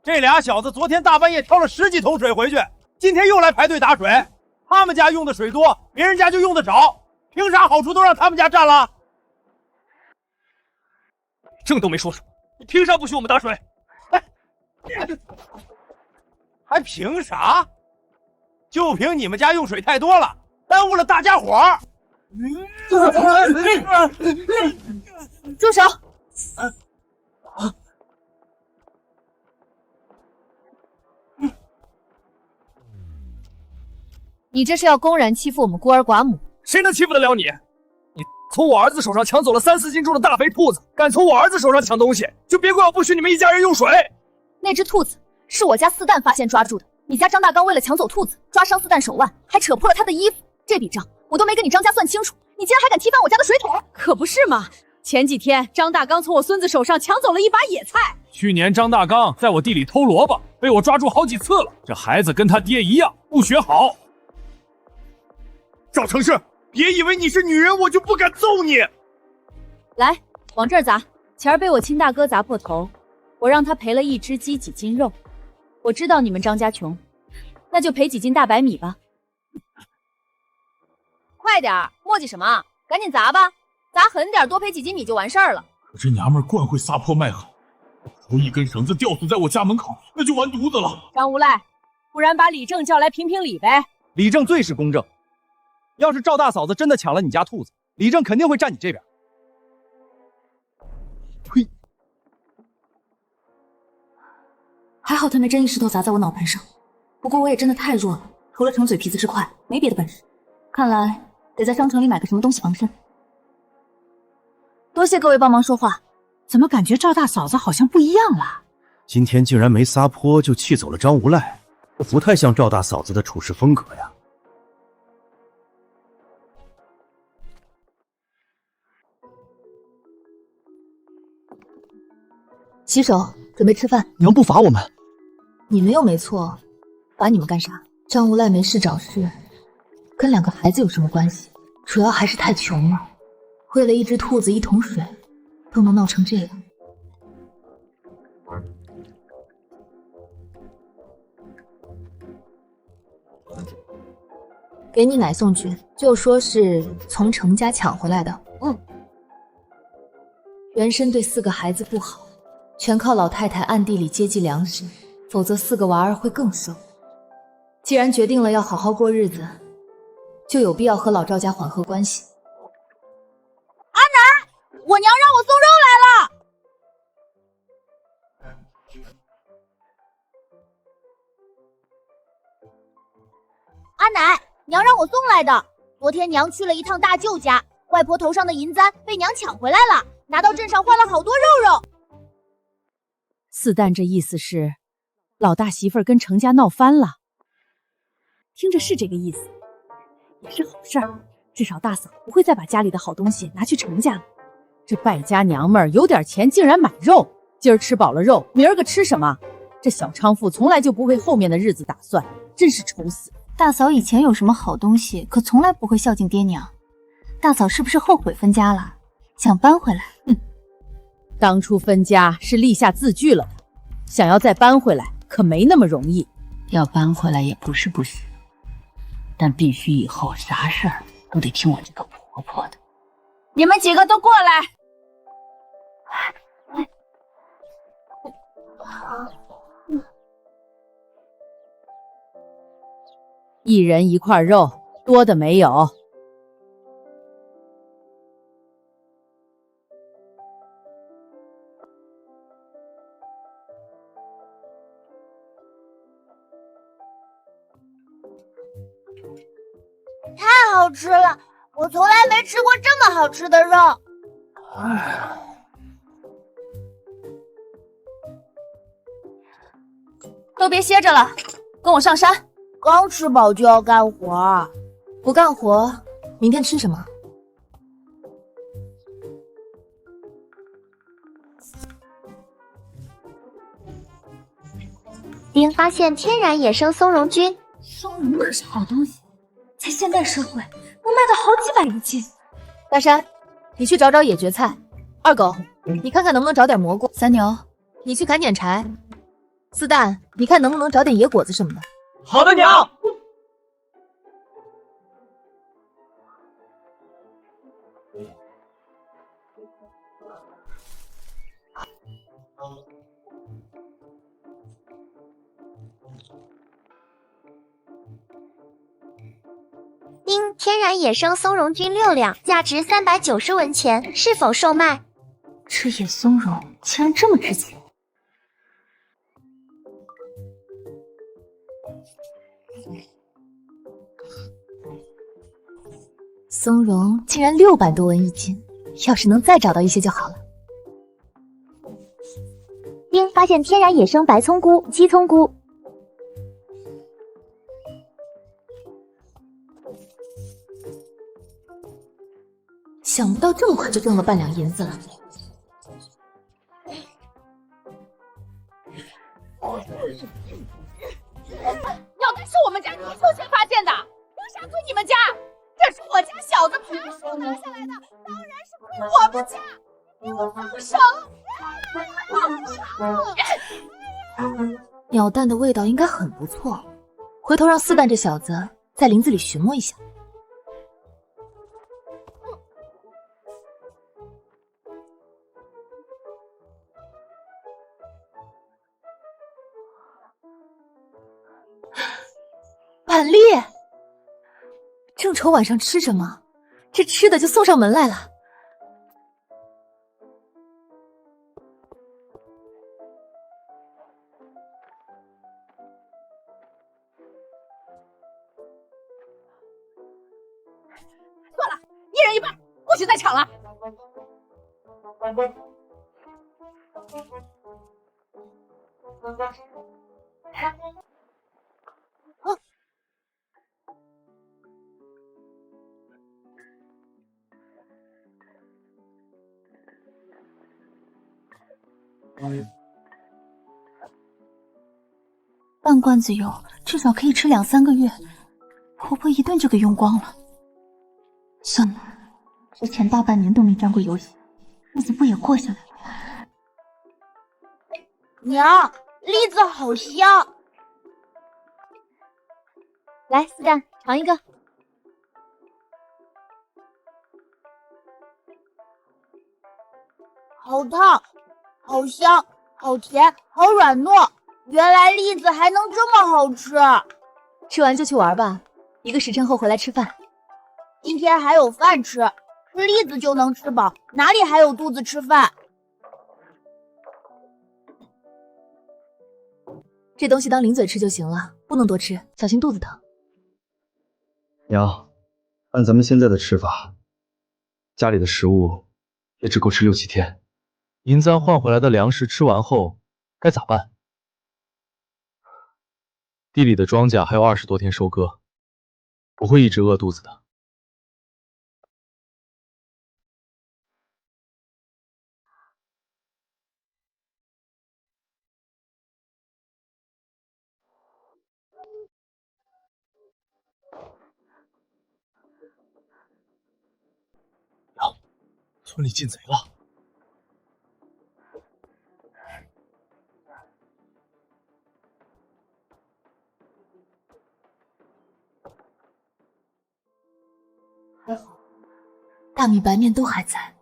这俩小子昨天大半夜挑了10几桶水回去，今天又来排队打水。他们家用的水多，别人家就用的少，凭啥好处都让他们家占了？正都没说出，你凭啥不许我们打水？还凭啥？就凭你们家用水太多了，耽误了大家伙儿。住手！你这是要公然欺负我们孤儿寡母？谁能欺负得了你？你从我儿子手上抢走了3、4斤重的大肥兔子，敢从我儿子手上抢东西，就别怪我不许你们一家人用水。那只兔子是我家四蛋发现抓住的，你家张大刚为了抢走兔子，抓伤四蛋手腕，还扯破了他的衣服，这笔账我都没跟你张家算清楚，你竟然还敢踢翻我家的水桶？可不是嘛！前几天张大刚从我孙子手上抢走了一把野菜，去年张大刚在我地里偷萝卜，被我抓住好几次了。这孩子跟他爹一样，不学好。赵成胜，别以为你是女人，我就不敢揍你。来，往这儿砸！前儿被我亲大哥砸破头，我让他赔了1只鸡几斤肉。我知道你们张家穷，那就赔几斤大白米吧。快点儿，磨叽什么？赶紧砸吧！砸狠点，多赔几斤米就完事儿了。可这娘们儿惯会撒泼卖狠，头一根绳子吊死在我家门口，那就完犊子了。张无赖，不然把李正叫来评评理呗。李正最是公正。要是赵大嫂子真的抢了你家兔子，李正肯定会站你这边。呸！还好他没真一石头砸在我脑盆上，不过我也真的太弱了，除了逞嘴皮子之快，没别的本事。看来得在商城里买个什么东西防身。多谢各位帮忙说话。怎么感觉赵大嫂子好像不一样了？今天竟然没撒泼就气走了张无赖，这不太像赵大嫂子的处事风格呀。洗手，准备吃饭。娘不罚我们？你们又没错，罚你们干啥？张无赖没事找事，跟2个孩子有什么关系？主要还是太穷了，为了1只兔子1桶水，都能闹成这样。给你奶送去，就说是从程家抢回来的。原身对4个孩子不好，全靠老太太暗地里接济粮食，否则4个娃儿会更瘦。既然决定了要好好过日子，就有必要和老赵家缓和关系。阿奶，我娘让我送肉来了。阿奶，娘让我送来的。昨天娘去了一趟大舅家，外婆头上的银簪被娘抢回来了，拿到镇上换了好多肉肉。四蛋这意思是，老大媳妇儿跟程家闹翻了。听着是这个意思，也是好事儿，至少大嫂不会再把家里的好东西拿去程家了。这败家娘们儿有点钱竟然买肉，今儿吃饱了肉，明儿个吃什么？这小娼妇从来就不为后面的日子打算，真是愁死。大嫂以前有什么好东西，可从来不会孝敬爹娘。大嫂是不是后悔分家了，想搬回来？当初分家是立下字据了的，想要再搬回来可没那么容易。要搬回来也不是不行，但必须以后啥事儿都得听我这个婆婆的。你们几个都过来。一人一块肉，多的没有。太好吃了，我从来没吃过这么好吃的肉。都别歇着了，跟我上山。刚吃饱就要干活，不干活，明天吃什么？丁发现天然野生松茸菌，松茸可是好东西，在现代社会能卖到好几百一斤。大山，你去找找野蕨菜。二狗，你看看能不能找点蘑菇。三牛，你去砍点柴。四蛋，你看能不能找点野果子什么的。好的，娘。丁天然野生松茸菌6两，价值390文钱，是否售卖？吃野松茸竟然这么值钱！松茸竟然600多文一斤，要是能再找到一些就好了。丁发现天然野生白葱菇、鸡葱菇。想不到这么快就挣了半两银子了。药袋是我们家泥鳅先发现的，为啥归你们家？这是我家小子爬树拿下来的，当然是归我们家。给我放手！鸟蛋的味道应该很不错，回头让四蛋这小子在林子里寻摸一下。板栗，正愁晚上吃什么，这吃的就送上门来了。算了，一人一半，不许再抢了。半罐子油至少可以吃2、3个月，婆婆一顿就给用光了。算了，之前大半年都没沾过油血，日子不也过下来了？娘，栗子好香！来，四蛋尝一个。好烫，好香，好甜，好软糯。原来栗子还能这么好吃！吃完就去玩吧，1个时辰后回来吃饭。今天还有饭吃，吃栗子就能吃饱，哪里还有肚子吃饭？这东西当零嘴吃就行了，不能多吃，小心肚子疼。娘，按咱们现在的吃法，家里的食物也只够吃6、7天。银簪换回来的粮食吃完后该咋办？地里的庄稼还有20多天收割，不会一直饿肚子的。娘，村里进贼了！还好，大米白面都还在。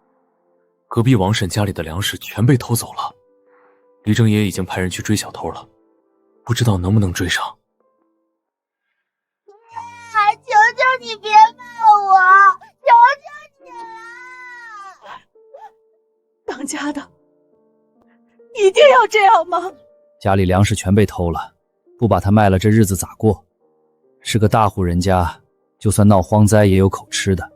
隔壁王婶家里的粮食全被偷走了，李正也已经派人去追小偷了，不知道能不能追上。求求你别骂我，求求你了！当家的一定要这样吗？家里粮食全被偷了，不把它卖了，这日子咋过？是个大户人家，就算闹荒灾也有口吃的。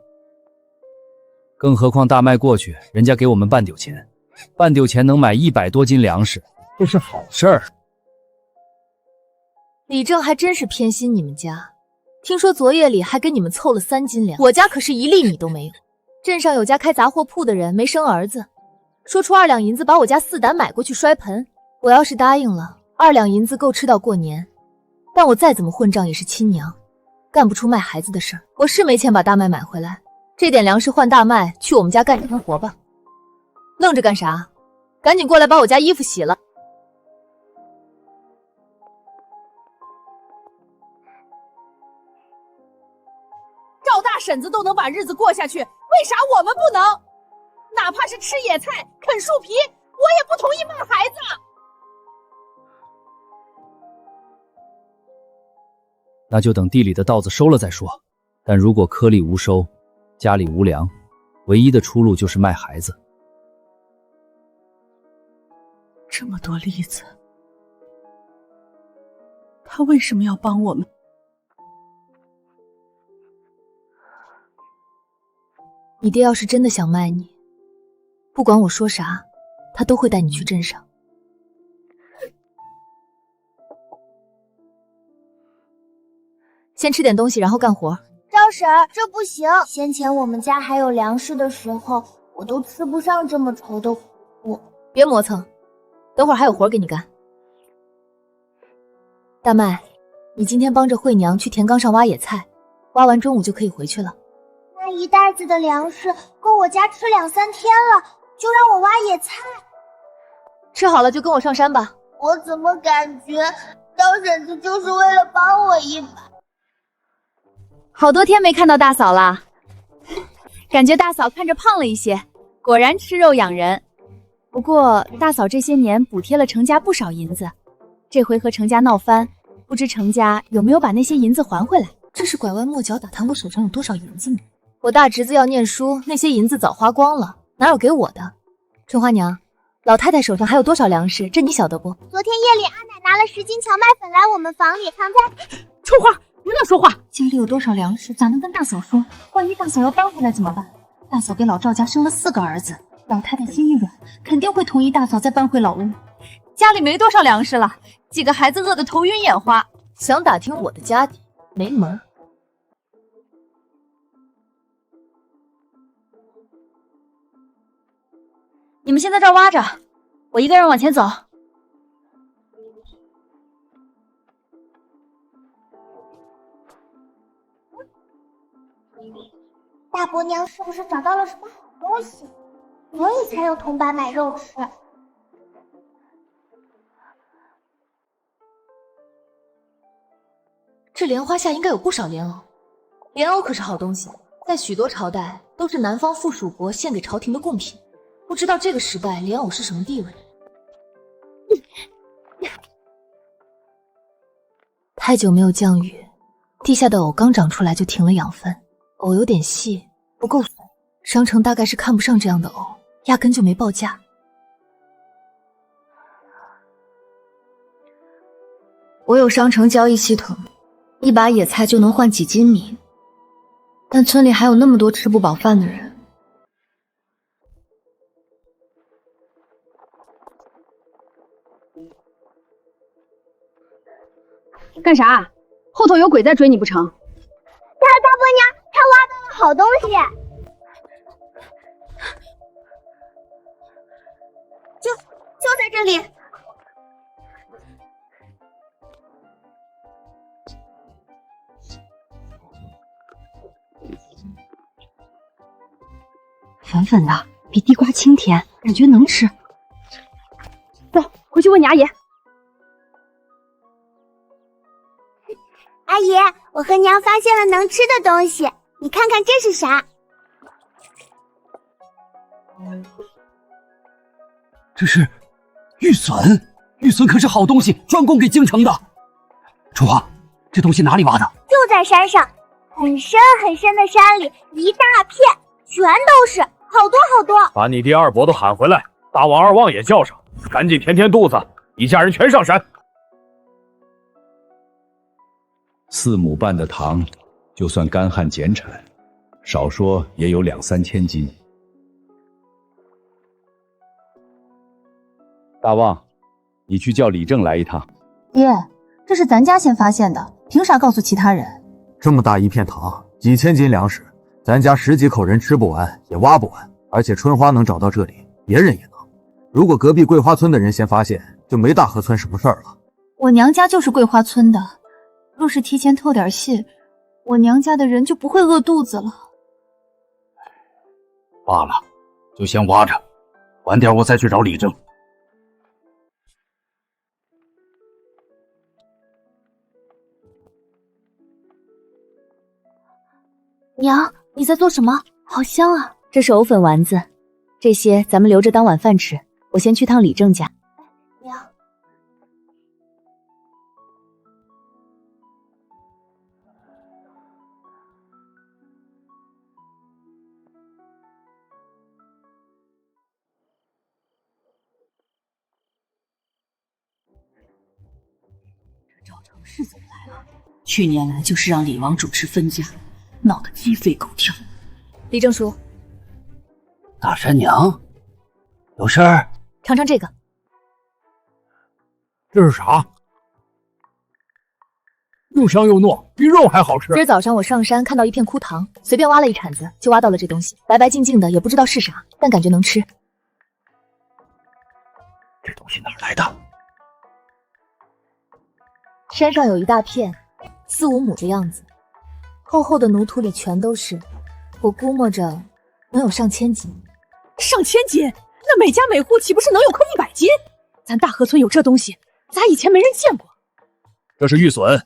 更何况大卖过去，人家给我们半丢钱，半丢钱能买100多斤粮食，这是好事儿。李正还真是偏心你们家，听说昨夜里还给你们凑了3斤粮，我家可是1粒米都没有。镇上有家开杂货铺的人没生儿子，说出2两银子把我家4胆买过去摔盆。我要是答应了，2两银子够吃到过年，但我再怎么混账也是亲娘，干不出卖孩子的事儿。我是没钱把大麦买回来，这点粮食换大麦，去我们家干干活吧。愣着干啥？赶紧过来把我家衣服洗了。赵大婶子都能把日子过下去，为啥我们不能？哪怕是吃野菜、啃树皮，我也不同意骂孩子。那就等地里的稻子收了再说。但如果颗粒无收，家里无粮，唯一的出路就是卖孩子。这么多例子，他为什么要帮我们？你爹要是真的想卖你，不管我说啥，他都会带你去镇上。先吃点东西，然后干活。赵婶，这不行。先前我们家还有粮食的时候，我都吃不上这么稠的苦。别磨蹭，等会儿还有活给你干。大麦，你今天帮着惠娘去田岗上挖野菜，挖完中午就可以回去了。那一袋子的粮食够我家吃2、3天了，就让我挖野菜。吃好了就跟我上山吧。我怎么感觉赵婶子就是为了帮我一把？好多天没看到大嫂了，感觉大嫂看着胖了一些，果然吃肉养人。不过大嫂这些年补贴了程家不少银子，这回和程家闹翻，不知程家有没有把那些银子还回来？这是拐弯抹角打探我手上有多少银子呢？我大侄子要念书，那些银子早花光了，哪有给我的？春花娘，老太太手上还有多少粮食？这你晓得不？昨天夜里阿奶拿了10斤荞麦粉来我们房里，藏在……春花，别乱说话！家里有多少粮食，咋能跟大嫂说？万一大嫂要搬回来怎么办？大嫂给老赵家生了4个儿子，老太太心一软，肯定会同意大嫂再搬回老屋。家里没多少粮食了，几个孩子饿得头晕眼花，想打听我的家底，没门。你们先在这儿挖着，我一个人往前走。大伯娘是不是找到了什么好东西，所以才用铜板买肉吃？这莲花下应该有不少莲藕，莲藕可是好东西，在许多朝代都是南方附属国献给朝廷的贡品。不知道这个时代莲藕是什么地位？太久没有降雨，地下的藕刚长出来就停了养分，藕有点细，不够粉。商城大概是看不上这样的藕，压根就没报价。我有商城交易系统，一把野菜就能换几斤米，但村里还有那么多吃不饱饭的人。干啥？后头有鬼在追你不成？大伯娘，她挖到了好东西，就在这里。粉粉的，比地瓜清甜，感觉能吃。走，回去问你阿爷。阿爷，我和娘发现了能吃的东西，你看看这是啥？这是玉笋，玉笋可是好东西，专供给京城的。春花，这东西哪里挖的？就在山上，很深很深的山里，一大片，全都是，好多好多。把你爹二伯都喊回来，大王二旺也叫上，赶紧填填肚子，一家人全上山。4亩半的糖，就算干旱减产，少说也有2、3千斤。大旺，你去叫李正来一趟。爹，这是咱家先发现的，凭啥告诉其他人？这么大一片塘，几千斤粮食，咱家10几口人吃不完也挖不完，而且春花能找到这里，别人也能。如果隔壁桂花村的人先发现，就没大河村什么事儿了。我娘家就是桂花村的，若是提前透点信，我娘家的人就不会饿肚子了。罢了，就先挖着，晚点我再去找李正。娘，你在做什么？好香啊！这是藕粉丸子，这些咱们留着当晚饭吃。我先去趟李正家。娘，赵成是怎么来了？去年来就是让李王主持分家，闹得鸡飞狗跳。李正叔，大山娘，有事儿？尝尝这个。这是啥？又香又糯，比肉还好吃。今儿早上我上山看到一片枯塘，随便挖了一铲子就挖到了这东西，白白净净的，也不知道是啥，但感觉能吃。这东西哪来的？山上有一大片，4、5亩的样子，厚厚的泥土里全都是，我估摸着能有上千斤。上千斤？那每家每户岂不是能有颗100斤？咱大河村有这东西，咋以前没人见过？这是玉笋，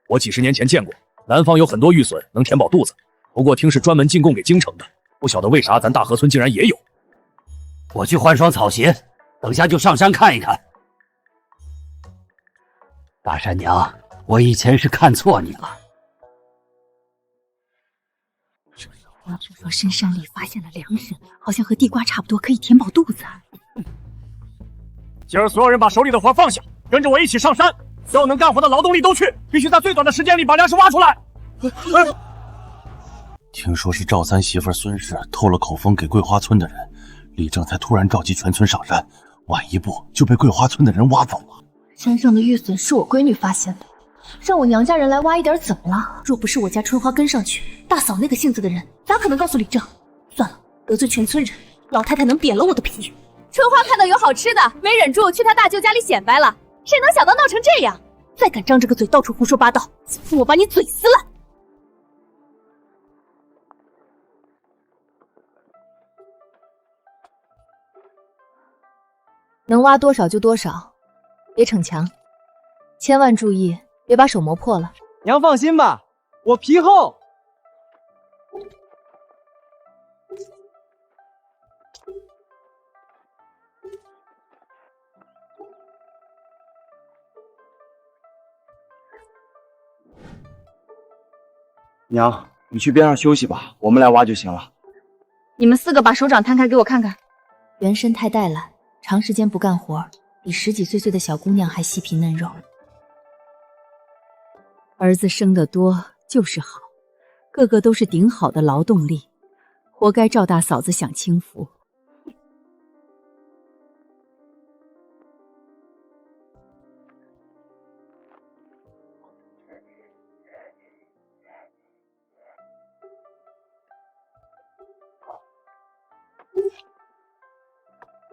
我几10年前见过，南方有很多玉笋能填饱肚子，不过听是专门进贡给京城的，不晓得为啥咱大河村竟然也有。我去换双草鞋，等下就上山看一看。大山娘，我以前是看错你了。我听说深山里发现了粮食，好像和地瓜差不多，可以填饱肚子。今儿所有人把手里的活放下，跟着我一起上山。所有能干活的劳动力都去，必须在最短的时间里把粮食挖出来。听说是赵三媳妇孙氏透了口风给桂花村的人，李正才突然召集全村上山，晚一步就被桂花村的人挖走了。山上的玉笋是我闺女发现的，让我娘家人来挖一点怎么了？若不是我家春花跟上去，大嫂那个性子的人咋可能告诉李正？算了，得罪全村人，老太太能扁了我的皮。春花看到有好吃的，没忍住去她大舅家里显摆了，谁能想到闹成这样？再敢张这个嘴到处胡说八道，今天我把你嘴撕烂！能挖多少就多少，别逞强，千万注意别把手磨破了。娘放心吧，我皮厚。娘，你去边上休息吧，我们来挖就行了。你们4个把手掌摊开给我看看。原身太带懒，长时间不干活，比10几岁的小姑娘还细皮嫩肉。儿子生得多就是好，个个都是顶好的劳动力，活该赵大嫂子享清福。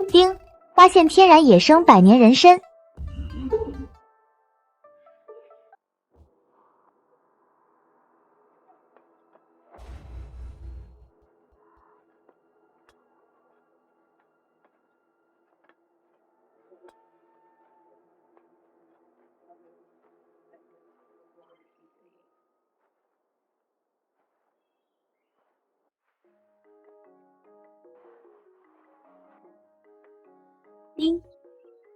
丁，发现天然野生百年人参。丁，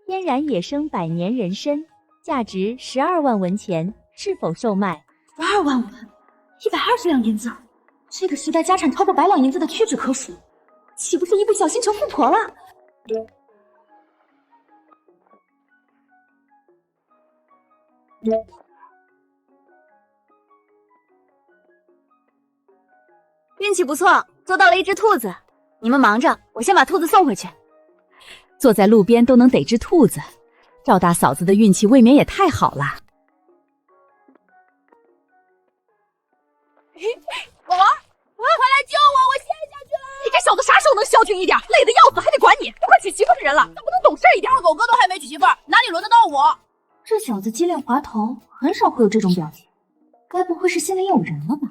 天然野生百年人参，价值12万文钱，是否售卖？12万文，120两银子。这个时代家产超过100两银子的屈指可数，岂不是一不小心成富婆了？运气不错，捉到了一只兔子。你们忙着，我先把兔子送回去。坐在路边都能逮只兔子，赵大嫂子的运气未免也太好了。人了，怎么不能懂事一点？二狗哥都还没娶媳妇儿，哪里轮得到我？这小子机灵滑头，很少会有这种表情，该不会是心里有人了吧？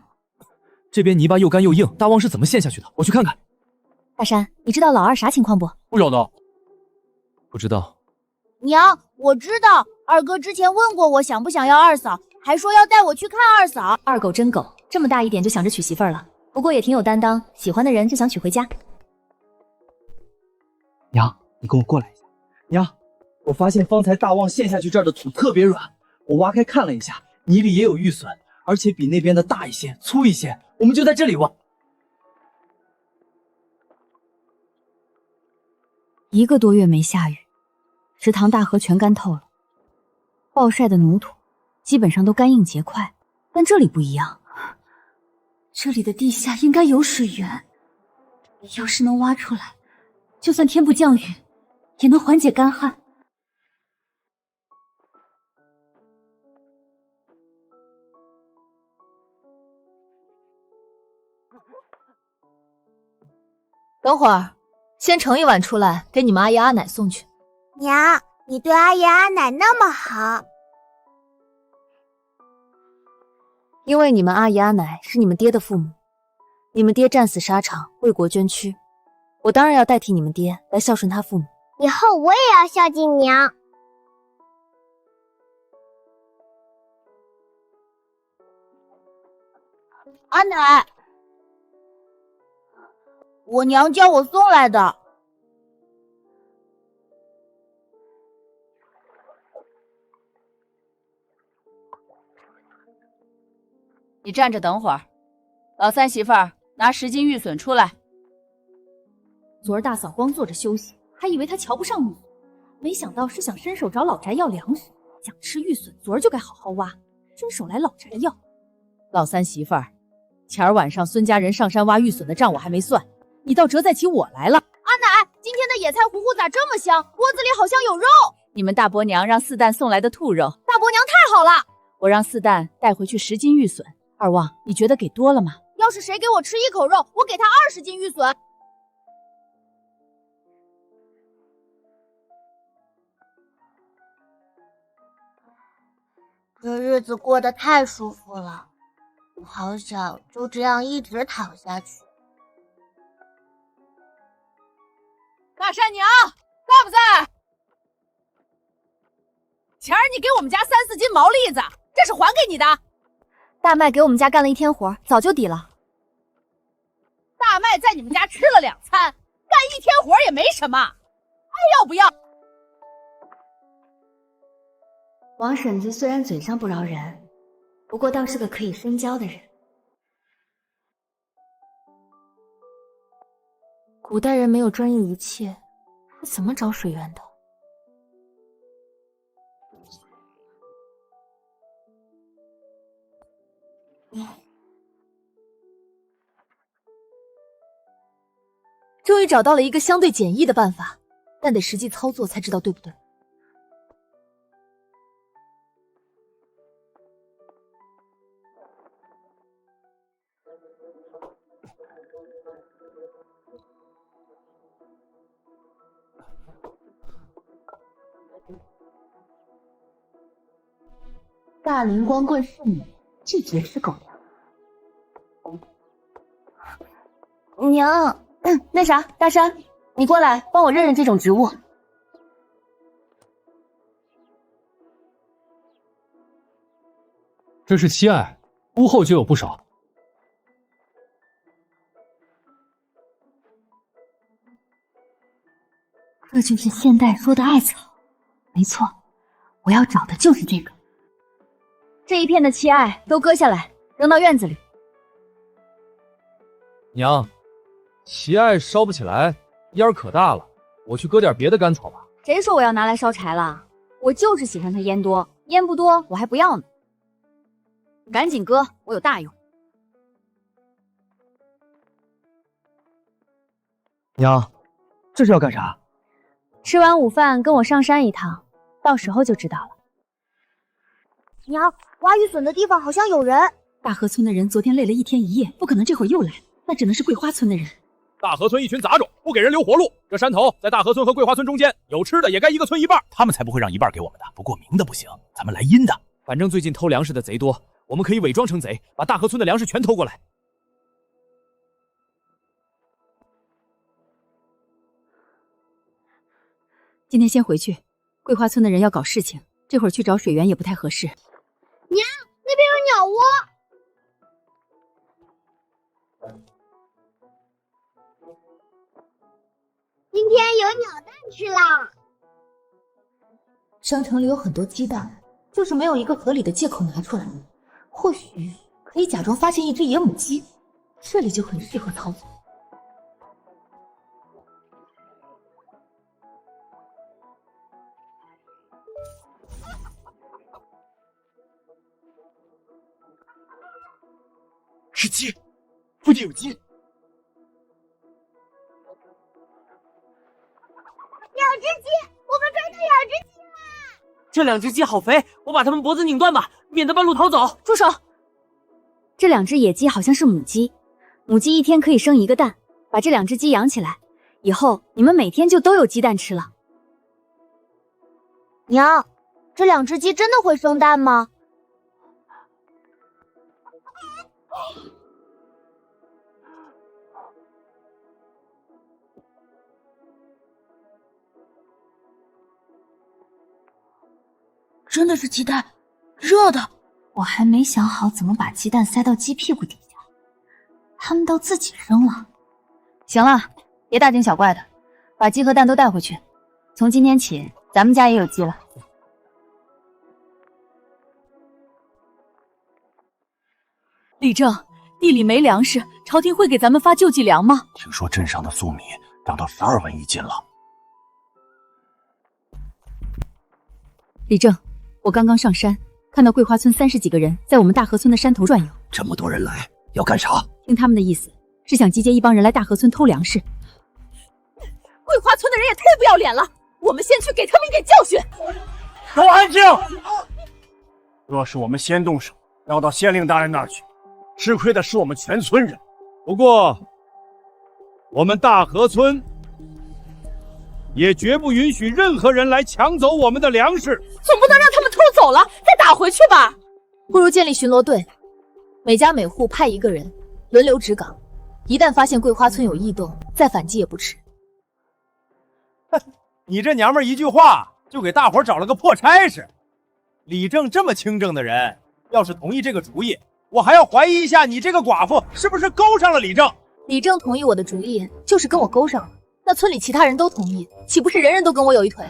这边泥巴又干又硬，大旺是怎么陷下去的？我去看看。大山，你知道老二啥情况不？不晓得。不知道。娘，我知道，二哥之前问过我想不想要二嫂，还说要带我去看二嫂。二狗真狗，这么大一点就想着娶媳妇儿了，不过也挺有担当，喜欢的人就想娶回家。娘，你跟我过来一下。娘，我发现方才大旺陷下去这儿的土特别软，我挖开看了一下，泥里也有玉笋，而且比那边的大一些、粗一些。我们就在这里挖。1个多月没下雨，池塘大河全干透了，暴晒的泥土基本上都干硬结块，但这里不一样，这里的地下应该有水源，要是能挖出来，就算天不降雨，也能缓解干旱。等会儿，先盛一碗出来，给你们阿姨阿奶送去。娘，你对阿姨阿奶那么好，因为你们阿姨阿奶是你们爹的父母，你们爹战死沙场，为国捐躯，我当然要代替你们爹来孝顺他父母。以后我也要孝敬娘。阿奶，我娘叫我送来的。你站着等会儿，老三媳妇儿拿10斤玉笋出来。昨儿大嫂光坐着休息，还以为她瞧不上你，没想到是想伸手找老宅要粮食，想吃玉笋，昨儿就该好好挖，伸手来老宅要。老三媳妇儿，前儿晚上孙家人上山挖玉笋的账我还没算，你倒折在起我来了。阿奶，今天的野菜糊糊咋这么香？锅子里好像有肉。你们大伯娘让四蛋送来的兔肉，大伯娘太好了，我让四蛋带回去10斤玉笋。二旺，你觉得给多了吗？要是谁给我吃1口肉，我给他20斤玉笋。这日子过得太舒服了，我好想就这样一直躺下去。大山娘在不在？前儿你给我们家3、4斤毛栗子，这是还给你的。大麦给我们家干了1天活，早就抵了。大麦在你们家吃了2餐，干1天活也没什么，还要不要？王婶子虽然嘴上不饶人，不过倒是个可以深交的人。古代人没有专业仪器，是怎么找水源的？终于找到了一个相对简易的办法，但得实际操作才知道对不对。大灵光棍是你，这绝吃狗粮。娘，那啥，大山，你过来帮我认认这种植物。这是七艾，屋后就有不少。这就是现代说的艾草，没错，我要找的就是这个。这一片的七艾都割下来，扔到院子里。娘，奇艾烧不起来，烟儿可大了，我去割点别的干草吧。谁说我要拿来烧柴了？我就是喜欢它烟多，烟不多我还不要呢。赶紧割，我有大用。娘，这是要干啥？吃完午饭跟我上山一趟，到时候就知道了。娘，挖玉笋的地方好像有人。大河村的人昨天累了1天1夜，不可能这会儿又来，那只能是桂花村的人。大河村一群杂种，不给人留活路。这山头在大河村和桂花村中间，有吃的也该一个村一半，他们才不会让一半给我们的。不过明的不行，咱们来阴的。反正最近偷粮食的贼多，我们可以伪装成贼，把大河村的粮食全偷过来。今天先回去，桂花村的人要搞事情，这会儿去找水源也不太合适。娘，那边有鸟窝。今天有鸟蛋吃啦！商城里有很多鸡蛋，就是没有一个合理的借口拿出来。或许可以假装发现一只野母鸡，这里就很适合操作。是鸡，附近有鸡。两只鸡，我们抓到两只鸡了！这2只鸡好肥，我把它们脖子拧断吧，免得半路逃走。住手！这2只野鸡好像是母鸡，母鸡一天可以生1个蛋，把这2只鸡养起来，以后你们每天就都有鸡蛋吃了。娘，这2只鸡真的会生蛋吗？真的是鸡蛋，热的。我还没想好怎么把鸡蛋塞到鸡屁股底下，它们都自己生了。行了，别大惊小怪的，把鸡和蛋都带回去。从今天起，咱们家也有鸡了。李正，地里没粮食，朝廷会给咱们发救济粮吗？听说镇上的粟米涨到12文一斤了。李正，我刚刚上山，看到桂花村30几个人在我们大河村的山头转悠。这么多人来，要干啥？听他们的意思，是想集结一帮人来大河村偷粮食。桂花村的人也太不要脸了，我们先去给他们一点教训。都安静！若是我们先动手，要到县令大人那儿去，吃亏的是我们全村人。不过，我们大河村也绝不允许任何人来抢走我们的粮食。总不能让他们偷走了再打回去吧？不如建立巡逻队，每家每户派1个人，轮流值岗。一旦发现桂花村有异动，再反击也不迟。你这娘们一句话就给大伙找了个破差事。李正这么清正的人，要是同意这个主意，我还要怀疑一下你这个寡妇是不是勾上了李正。李正同意我的主意，就是跟我勾上了。那村里其他人都同意，岂不是人人都跟我有一腿？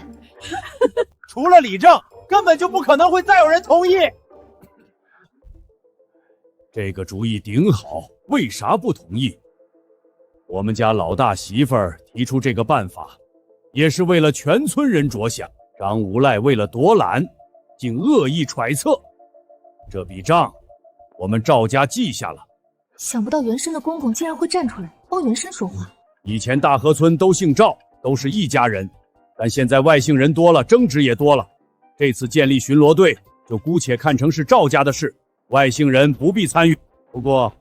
除了李正，根本就不可能会再有人同意。这个主意顶好，为啥不同意？我们家老大媳妇儿提出这个办法，也是为了全村人着想。张无赖为了夺揽，竟恶意揣测，这笔账我们赵家记下了。想不到原生的公公竟然会站出来帮原生说话。以前大河村都姓赵，都是一家人，但现在外姓人多了，争执也多了。这次建立巡逻队，就姑且看成是赵家的事，外姓人不必参与。不过，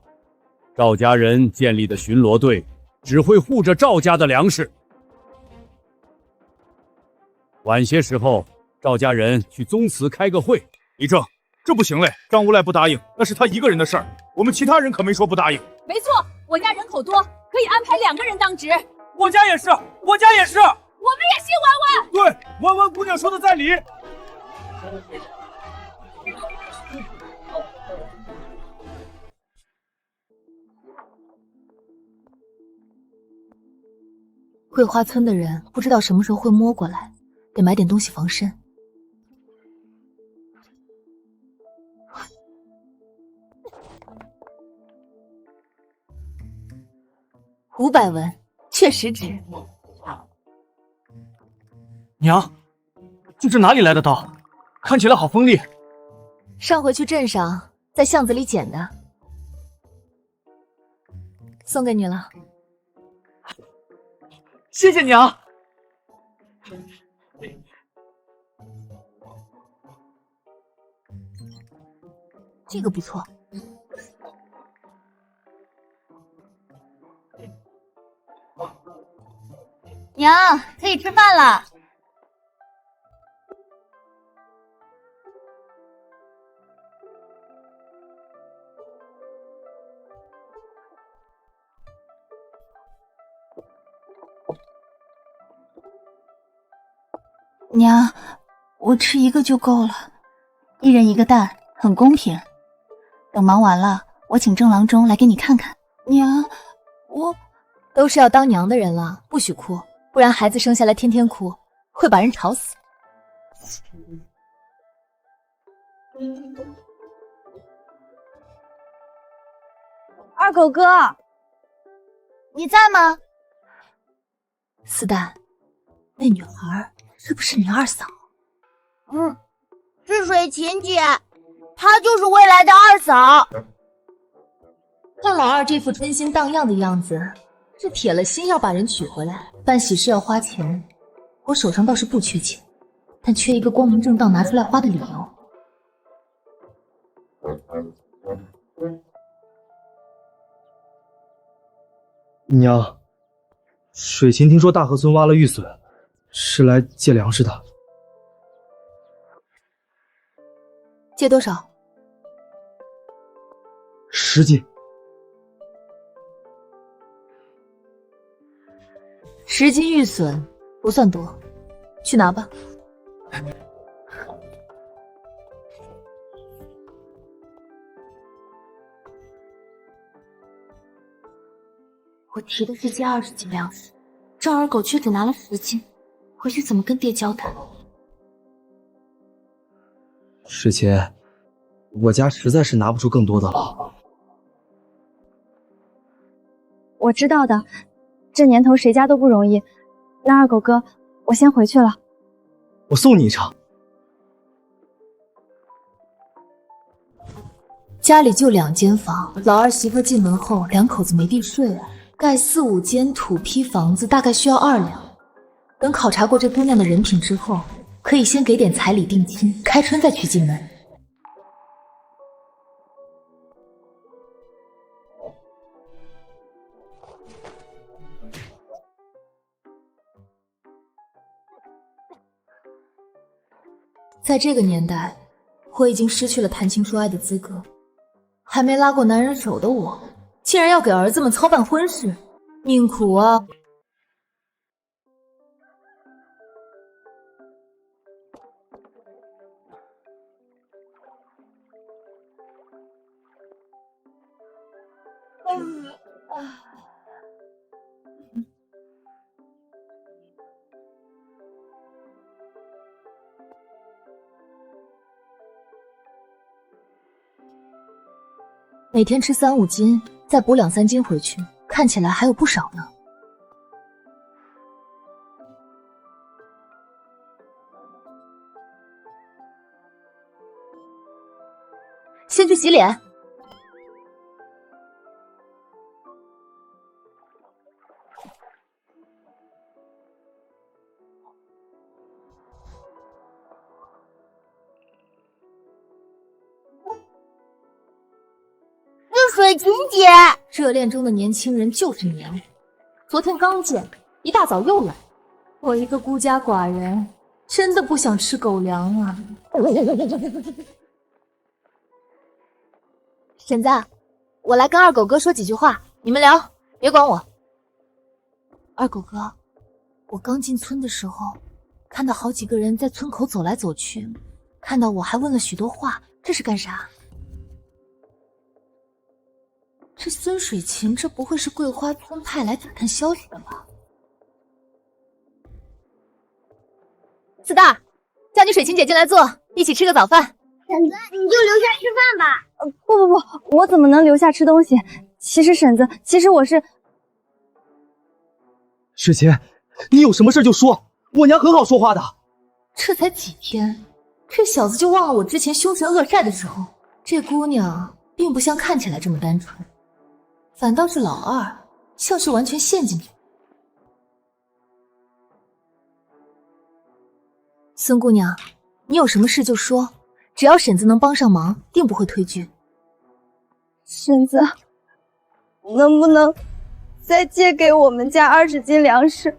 赵家人建立的巡逻队只会护着赵家的粮食。晚些时候，赵家人去宗祠开个会。李正，这不行嘞，张无赖不答应，那是他一个人的事儿，我们其他人可没说不答应。没错，我家人口多，可以安排2个人当值。我家也是，我家也是。我们也姓婉婉。对，婉婉姑娘说的在理。桂花村的人不知道什么时候会摸过来，得买点东西防身。500文，确实值。娘，这是哪里来的刀？看起来好锋利。上回去镇上，在巷子里捡的，送给你了。谢谢娘。这个不错。娘，可以吃饭了。娘，我吃一个就够了，一人一个蛋，很公平。等忙完了，我请郑郎中来给你看看。娘，我都是要当娘的人了，不许哭，不然孩子生下来天天哭，会把人吵死。二狗哥，你在吗？四蛋，那女孩是不是你二嫂？是水琴姐，她就是未来的二嫂。看老二这副春心荡漾的样子，是铁了心要把人娶回来。办喜事要花钱，我手上倒是不缺钱，但缺一个光明正大拿出来花的理由。娘，水琴听说大河村挖了玉笋，是来借粮食的。借多少？10斤。10斤玉笋不算多，去拿吧。我提的是借20斤粮食，赵二狗却只拿了10斤，回去怎么跟爹交代？水琴，我家实在是拿不出更多的了。我知道的，这年头谁家都不容易。那二狗哥，我先回去了。我送你一程。家里就2间房，老二媳妇进门后，2口子没地睡了。盖4、5间土坯房子大概需要2两。等考察过这姑娘的人品之后，可以先给点彩礼定亲，开春再娶进门。在这个年代，我已经失去了谈情说爱的资格。还没拉过男人手的我，竟然要给儿子们操办婚事，命苦啊！每天吃3、5斤，再补2、3斤回去，看起来还有不少呢。先去洗脸。水琴姐，热恋中的年轻人就是黏。昨天刚见，一大早又来。我一个孤家寡人，真的不想吃狗粮啊。婶子，我来跟二狗哥说几句话，你们聊，别管我。二狗哥，我刚进村的时候，看到好几个人在村口走来走去，看到我还问了许多话，这是干啥？这孙水琴，这不会是桂花村派来打探消息的吧？四大，叫你水琴姐进来坐，一起吃个早饭。婶子，你就留下吃饭吧。不，我怎么能留下吃东西？其实婶子，我是……水琴，你有什么事就说，我娘很好说话的。这才几天，这小子就忘了我之前凶神恶煞的时候。这姑娘并不像看起来这么单纯。反倒是老二，像是完全陷进去。孙姑娘，你有什么事就说，只要婶子能帮上忙，定不会推拒。婶子，能不能再借给我们家20斤粮食？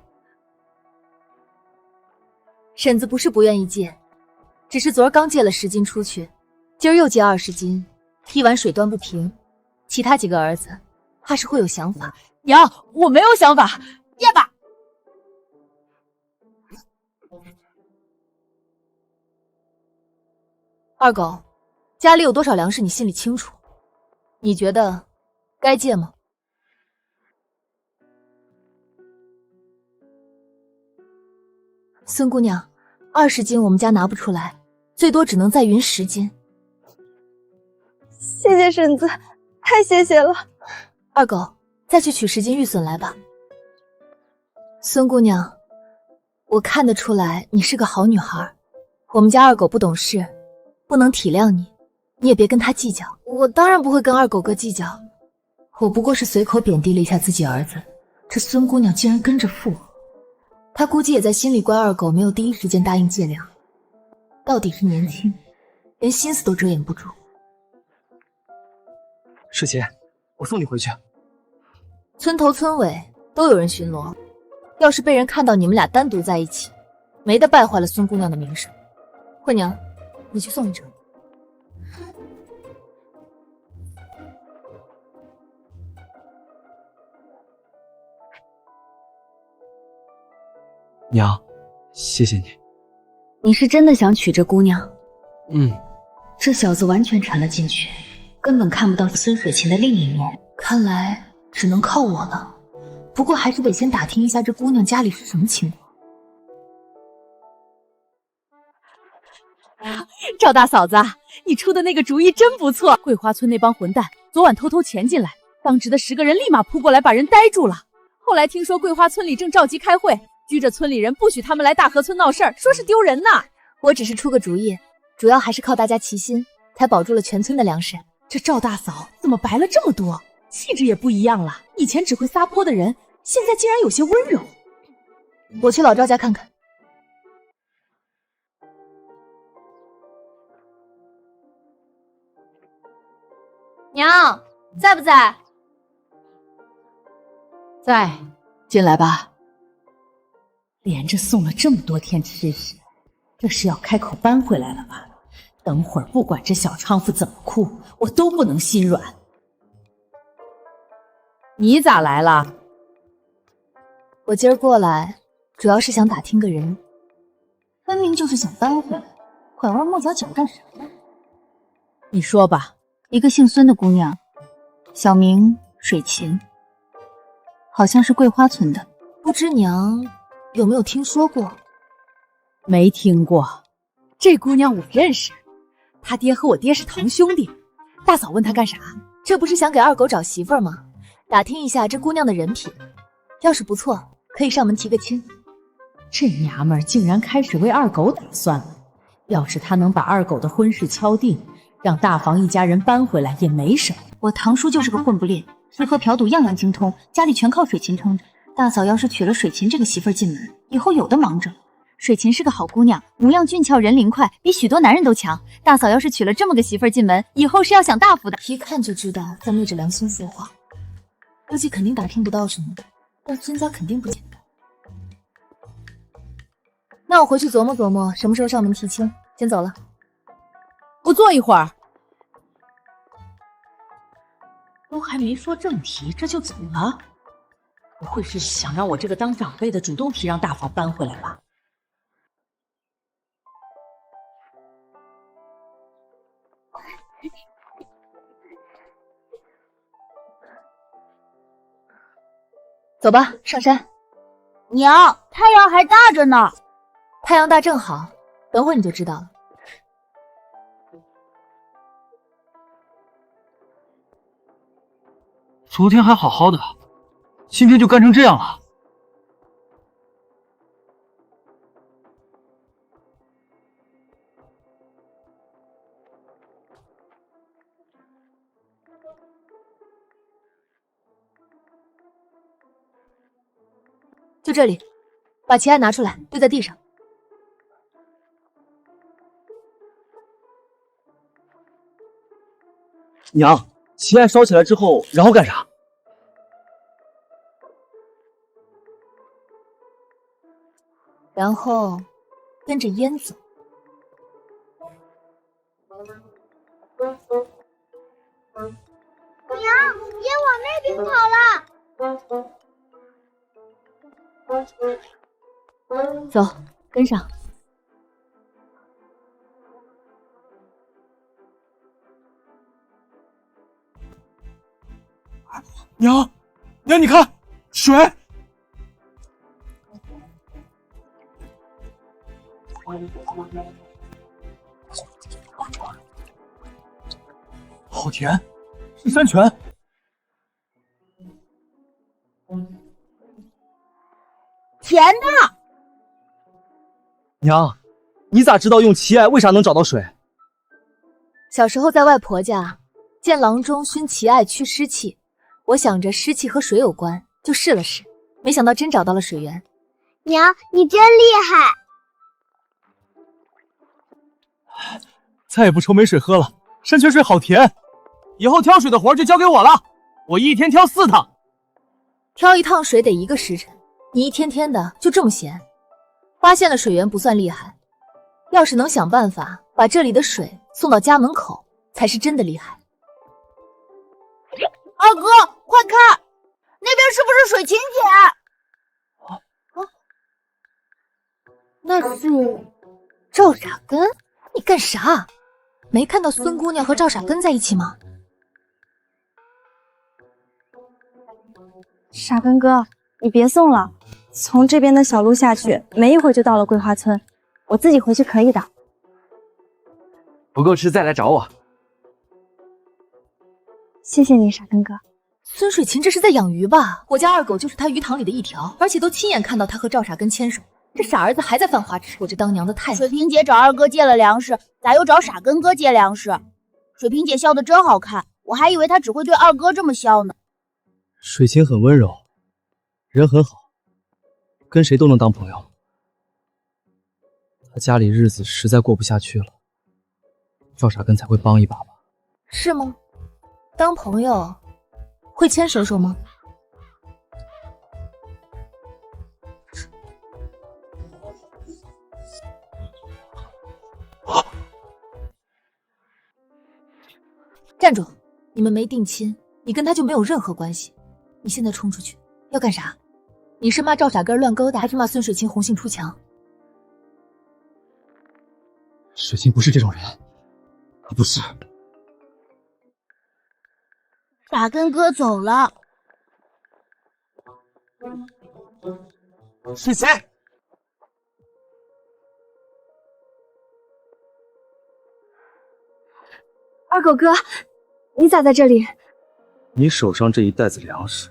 婶子不是不愿意借，只是昨儿刚借了10斤出去，今儿又借20斤，一碗水端不平。其他几个儿子怕是会有想法。娘，我没有想法，借吧。二狗，家里有多少粮食你心里清楚，你觉得该借吗？孙姑娘，20斤我们家拿不出来，最多只能再匀10斤。谢谢婶子，太谢谢了。二狗，再去取10斤玉笋来吧。孙姑娘，我看得出来你是个好女孩，我们家二狗不懂事，不能体谅你，你也别跟他计较。我当然不会跟二狗哥计较，我不过是随口贬低了一下自己儿子，这孙姑娘竟然跟着附和，她估计也在心里怪二狗没有第一时间答应借粮，到底是年轻，连心思都遮掩不住。世杰，我送你回去。村头村尾都有人巡逻，要是被人看到你们俩单独在一起，没得败坏了孙姑娘的名声。慧娘，你去送一程。娘，谢谢你。你是真的想娶这姑娘？这小子完全沉了进去，根本看不到孙水琴的另一面。看来只能靠我了，不过还是得先打听一下这姑娘家里是什么情况。赵大嫂子，你出的那个主意真不错。桂花村那帮混蛋昨晚偷偷潜进来，当值的10个人立马扑过来把人逮住了。后来听说桂花村里正召集开会，拘着村里人不许他们来大河村闹事儿，说是丢人呢。我只是出个主意，主要还是靠大家齐心，才保住了全村的粮食。这赵大嫂怎么白了这么多，气质也不一样了。以前只会撒泼的人，现在竟然有些温柔。我去老赵家看看。娘，在不在？在，进来吧。连着送了这么多天吃食，这是要开口搬回来了吧？等会儿不管这小娼妇怎么哭，我都不能心软。你咋来了？我今儿过来，主要是想打听个人。分明就是想搬回来，拐弯抹角讲干什么？你说吧。一个姓孙的姑娘，小名水琴，好像是桂花村的。不知娘有没有听说过？没听过。这姑娘我认识，她爹和我爹是堂兄弟。大嫂问她干啥？这不是想给二狗找媳妇儿吗？打听一下这姑娘的人品，要是不错，可以上门提个亲。这娘们儿竟然开始为二狗打算了。要是她能把二狗的婚事敲定，让大房一家人搬回来也没什么。我堂叔就是个混不吝，吃喝嫖赌样样精通，家里全靠水琴撑着。大嫂要是娶了水琴这个媳妇儿进门，以后有的忙着。水琴是个好姑娘，模样俊俏，人灵快，比许多男人都强。大嫂要是娶了这么个媳妇儿进门，以后是要享大福的。一看就知道在昧着良心说话，估计肯定打听不到什么，但孙家肯定不简单。那我回去琢磨琢磨，什么时候上门提亲。先走了。不坐一会儿。都还没说正题，这就走了？不会是想让我这个当长辈的主动提让大房搬回来吧？走吧，上山。娘，太阳还大着呢。太阳大正好，等会儿你就知道了。昨天还好好的，今天就干成这样了。就这里，把旗案拿出来，丢在地上。娘，旗案烧起来之后，然后干啥？然后跟着烟走。娘，烟往那边跑了。走，跟上。娘，娘，你看，水！好甜，是山泉。甜的。娘，你咋知道用奇艾为啥能找到水？小时候在外婆家见郎中熏奇艾去湿气，我想着湿气和水有关，就试了试，没想到真找到了水源。娘，你真厉害！再也不愁没水喝了，山泉水好甜。以后挑水的活就交给我了，我一天挑4趟。挑一趟水得1个时辰，你一天天的就这么闲？发现了水源不算厉害，要是能想办法把这里的水送到家门口，才是真的厉害。二哥，快看，那边是不是水芹姐？那是赵傻根？你干啥？没看到孙姑娘和赵傻根在一起吗？傻根哥，你别送了，从这边的小路下去，没一会儿就到了桂花村，我自己回去可以的。不够吃再来找我。谢谢你，傻根哥。孙水芹这是在养鱼吧？我家二狗就是他鱼塘里的一条，而且都亲眼看到他和赵傻根牵手。这傻儿子还在犯花痴，我这当娘的太……水萍姐找二哥借了粮食，咋又找傻根哥借粮食？水萍姐笑得真好看，我还以为她只会对二哥这么笑呢。水芹很温柔，人很好，跟谁都能当朋友。他家里日子实在过不下去了，赵傻根才会帮一把吧？是吗？当朋友会牵手手吗？站住！你们没定亲，你跟他就没有任何关系。你现在冲出去要干啥？你是骂赵傻根乱勾搭，还是骂孙水芹红杏出墙？水芹不是这种人，他不是。傻根哥走了。水芹，二狗哥，你咋在这里？你手上这一袋子粮食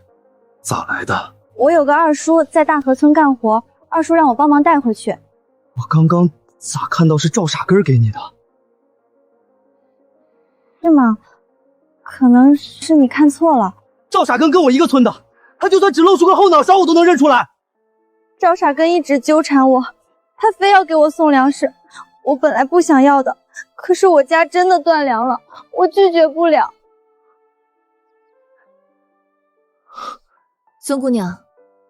咋来的？我有个二叔在大河村干活，二叔让我帮忙带回去。我刚刚咋看到是赵傻根给你的？是吗？可能是你看错了。赵傻根跟我一个村的，他就算只露出个后脑勺我都能认出来。赵傻根一直纠缠我，他非要给我送粮食，我本来不想要的，可是我家真的断粮了，我拒绝不了。孙姑娘，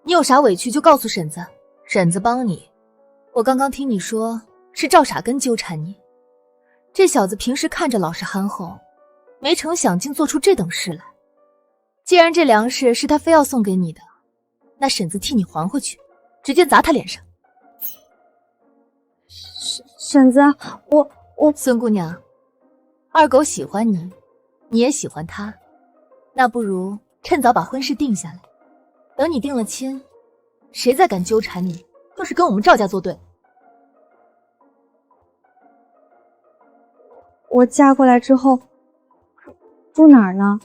你有啥委屈就告诉婶子，婶子帮你。我刚刚听你说是赵傻根纠缠你，这小子平时看着老实憨厚，没成想竟做出这等事来。既然这粮食是他非要送给你的，那婶子替你还回去，直接砸他脸上。婶子，我孙姑娘，二狗喜欢你，你也喜欢他，那不如趁早把婚事定下来。等你定了亲，谁再敢纠缠你，就是跟我们赵家作对。我嫁过来之后住哪儿呢？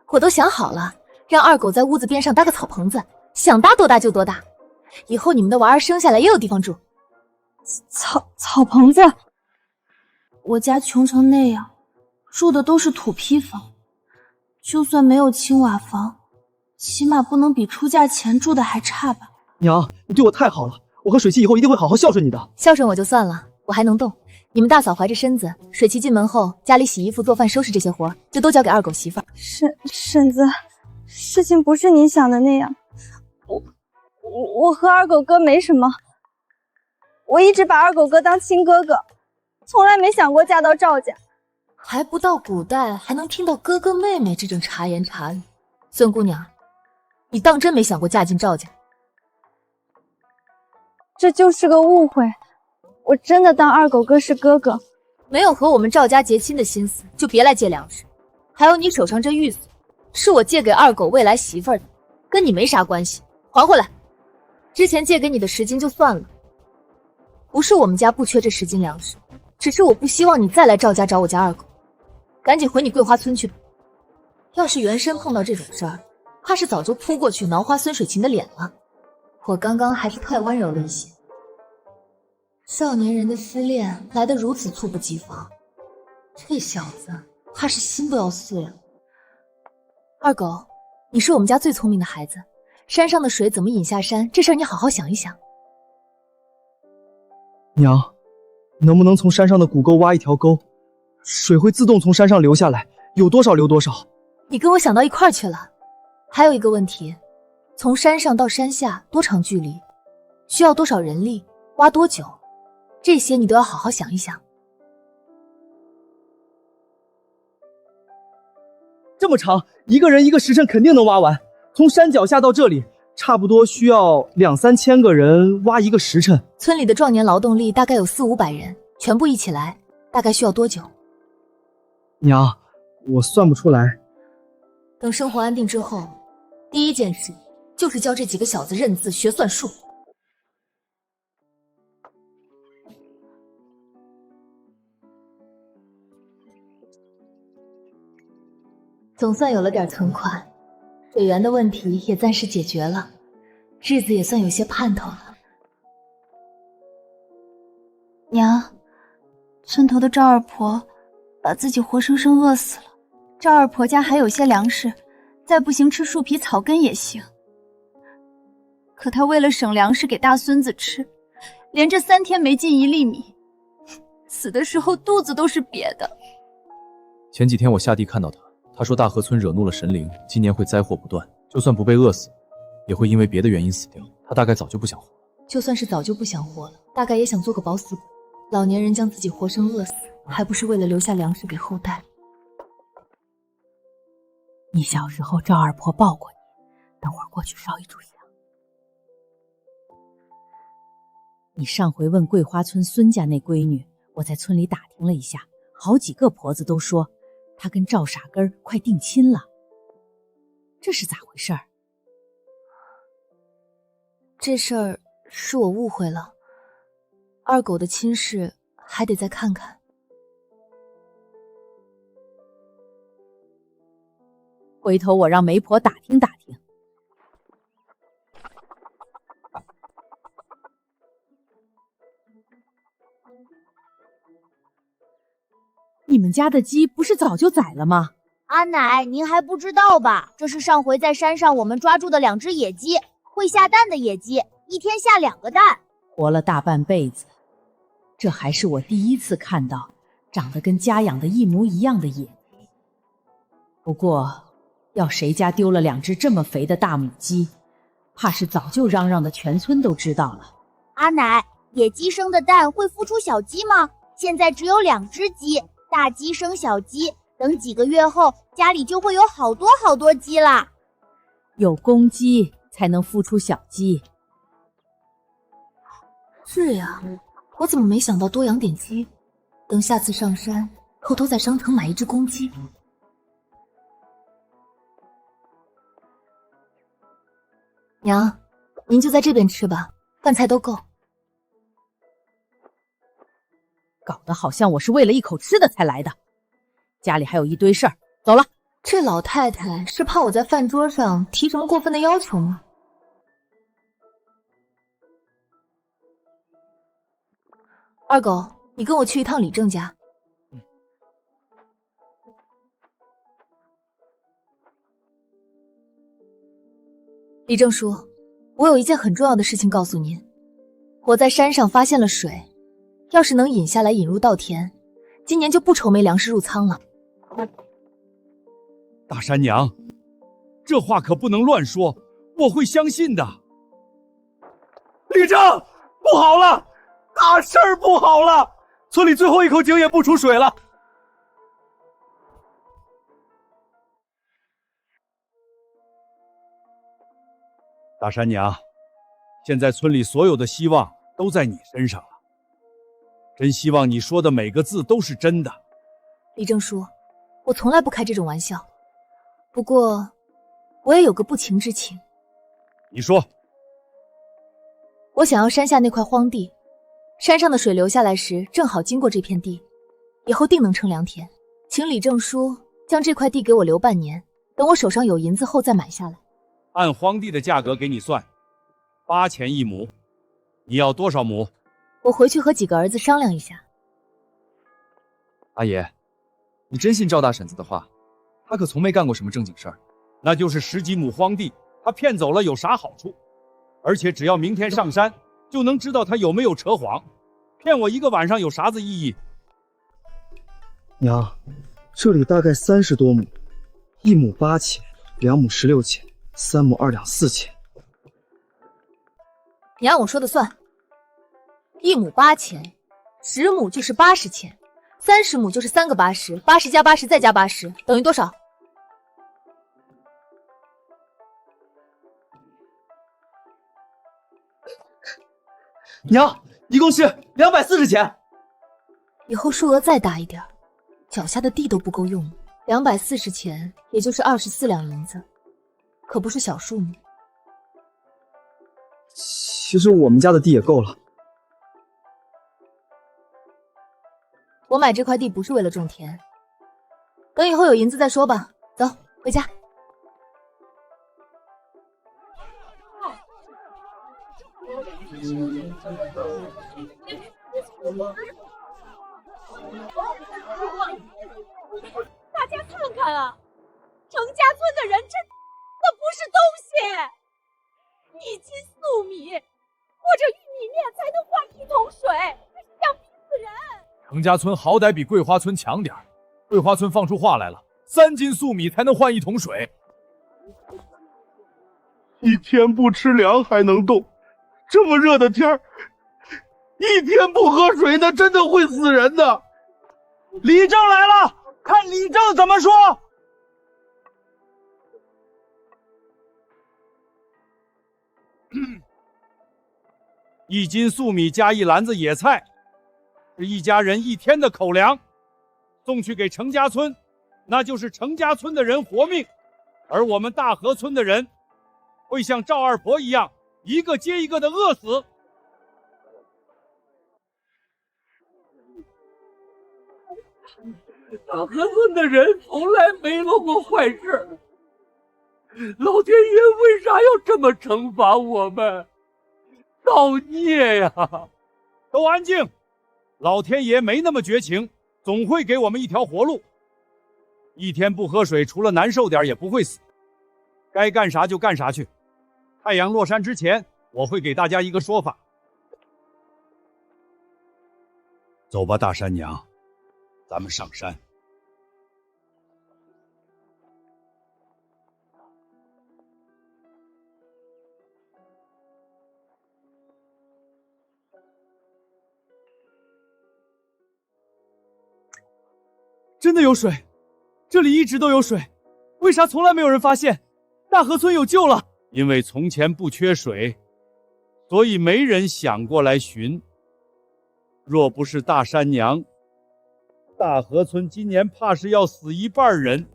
我都想好了，让二狗在屋子边上搭个草棚子，想搭多大就多大。以后你们的娃儿生下来也有地方住。草棚子？我家穷成那样，住的都是土坯房，就算没有青瓦房，起码不能比出嫁前住的还差吧。娘，你对我太好了，我和水芹以后一定会好好孝顺你的。孝顺我就算了，我还能动。你们大嫂怀着身子，水芹进门后，家里洗衣服、做饭、收拾这些活就都交给二狗媳妇儿。婶子，事情不是你想的那样，我和二狗哥没什么，我一直把二狗哥当亲哥哥，从来没想过嫁到赵家。还不到古代，还能听到哥哥妹妹这种茶言茶语。孙姑娘，你当真没想过嫁进赵家？这就是个误会，我真的当二狗哥是哥哥。没有和我们赵家结亲的心思，就别来借粮食。还有你手上这玉锁，是我借给二狗未来媳妇儿的，跟你没啥关系，还回来。之前借给你的10斤就算了，不是我们家不缺这10斤粮食，只是我不希望你再来赵家找我家二狗。赶紧回你桂花村去吧。要是原身碰到这种事儿，怕是早就扑过去挠花孙水琴的脸了。我刚刚还是太温柔了一些。少年人的失恋来得如此猝不及防，这小子怕是心都要碎了。二狗，你是我们家最聪明的孩子，山上的水怎么引下山，这事儿你好好想一想。娘，能不能从山上的谷沟挖一条沟，水会自动从山上流下来，有多少流多少？你跟我想到一块儿去了。还有一个问题，从山上到山下多长距离，需要多少人力，挖多久，这些你都要好好想一想。这么长，一个人1个时辰肯定能挖完。从山脚下到这里，差不多需要2、3千个人挖1个时辰。村里的壮年劳动力大概有400、500人，全部一起来，大概需要多久？娘，我算不出来。等生活安定之后，第一件事就是教这几个小子认字学算术。总算有了点存款，水源的问题也暂时解决了，日子也算有些盼头了。娘，村头的赵二婆把自己活生生饿死了。赵二婆家还有些粮食，再不行吃树皮草根也行。可她为了省粮食给大孙子吃，连着3天没进1粒米，死的时候肚子都是瘪的。前几天我下地看到他说大河村惹怒了神灵，今年会灾祸不断，就算不被饿死，也会因为别的原因死掉。他大概早就不想活了。就算是早就不想活了，大概也想做个饱死鬼。老年人将自己活生饿死，还不是为了留下粮食给后代？你小时候赵二婆抱过你，等会儿过去烧一炷香。你上回问桂花村孙家那闺女，我在村里打听了一下，好几个婆子都说她跟赵傻根儿快定亲了，这是咋回事儿？这事儿是我误会了，二狗的亲事还得再看看。回头我让媒婆打听打听。你们家的鸡不是早就宰了吗？阿奶，您还不知道吧？这是上回在山上我们抓住的2只野鸡，会下蛋的野鸡，一天下2个蛋。活了大半辈子，这还是我第一次看到长得跟家养的一模一样的野鸡。不过，要谁家丢了2只这么肥的大母鸡，怕是早就嚷嚷的全村都知道了。阿奶，野鸡生的蛋会孵出小鸡吗？现在只有2只鸡，大鸡生小鸡，等几个月后，家里就会有好多好多鸡啦。有公鸡才能孵出小鸡。是呀，我怎么没想到多养点鸡？等下次上山，偷偷在商城买1只公鸡。娘，您就在这边吃吧，饭菜都够。搞得好像我是为了一口吃的才来的，家里还有一堆事儿，走了。这老太太是怕我在饭桌上提什么过分的要求吗？二狗，你跟我去一趟李正家。李正叔，我有一件很重要的事情告诉您。我在山上发现了水，要是能引下来引入稻田，今年就不愁没粮食入仓了。大山娘，这话可不能乱说，我会相信的。李正，不好了，大事儿不好了！村里最后一口井也不出水了。大山娘，现在村里所有的希望都在你身上了，真希望你说的每个字都是真的。李正叔，我从来不开这种玩笑，不过我也有个不情之请。你说。我想要山下那块荒地，山上的水流下来时正好经过这片地，以后定能乘良田。请李正叔将这块地给我留半年，等我手上有银子后再买下来。按荒地的价格给你算，8钱1亩。你要多少亩？我回去和几个儿子商量一下。阿爷，你真信赵大婶子的话？她可从没干过什么正经事儿。那就是10几亩荒地，她骗走了有啥好处？而且只要明天上山，就能知道她有没有扯谎。骗我1个晚上有啥子意义？娘，这里大概30多亩，1亩8钱，2亩16钱，3亩2两4钱。你按我说的算，1亩8钱，10亩就是80钱，30亩就是3个80，80加80再加80，等于多少？娘，一共是240钱。以后数额再大一点，脚下的地都不够用了。240钱，也就是24两银子，可不是小数目。其实我们家的地也够了。我买这块地不是为了种田，等以后有银子再说吧。走，回家。大家看看啊，程家村的人那不是东西，1斤粟米或者玉米面才能换1桶水，这是想逼死人。程家村好歹比桂花村强点儿，桂花村放出话来了，3斤粟米才能换1桶水。1天不吃粮还能动，这么热的天儿，1天不喝水那真的会死人的。李正来了，看李正怎么说。1斤粟米加1篮子野菜，是一家人1天的口粮，送去给程家村，那就是程家村的人活命，而我们大河村的人会像赵二婆一样，一个接一个的饿死。大河村的人从来没做过坏事，老天爷为啥要这么惩罚我们？造孽呀！都安静！老天爷没那么绝情，总会给我们一条活路。1天不喝水，除了难受点也不会死。该干啥就干啥去。太阳落山之前，我会给大家一个说法。走吧，大山娘，咱们上山。真的有水，这里一直都有水，为啥从来没有人发现？大河村有救了。因为从前不缺水，所以没人想过来寻。若不是大山娘，大河村今年怕是要死1半人。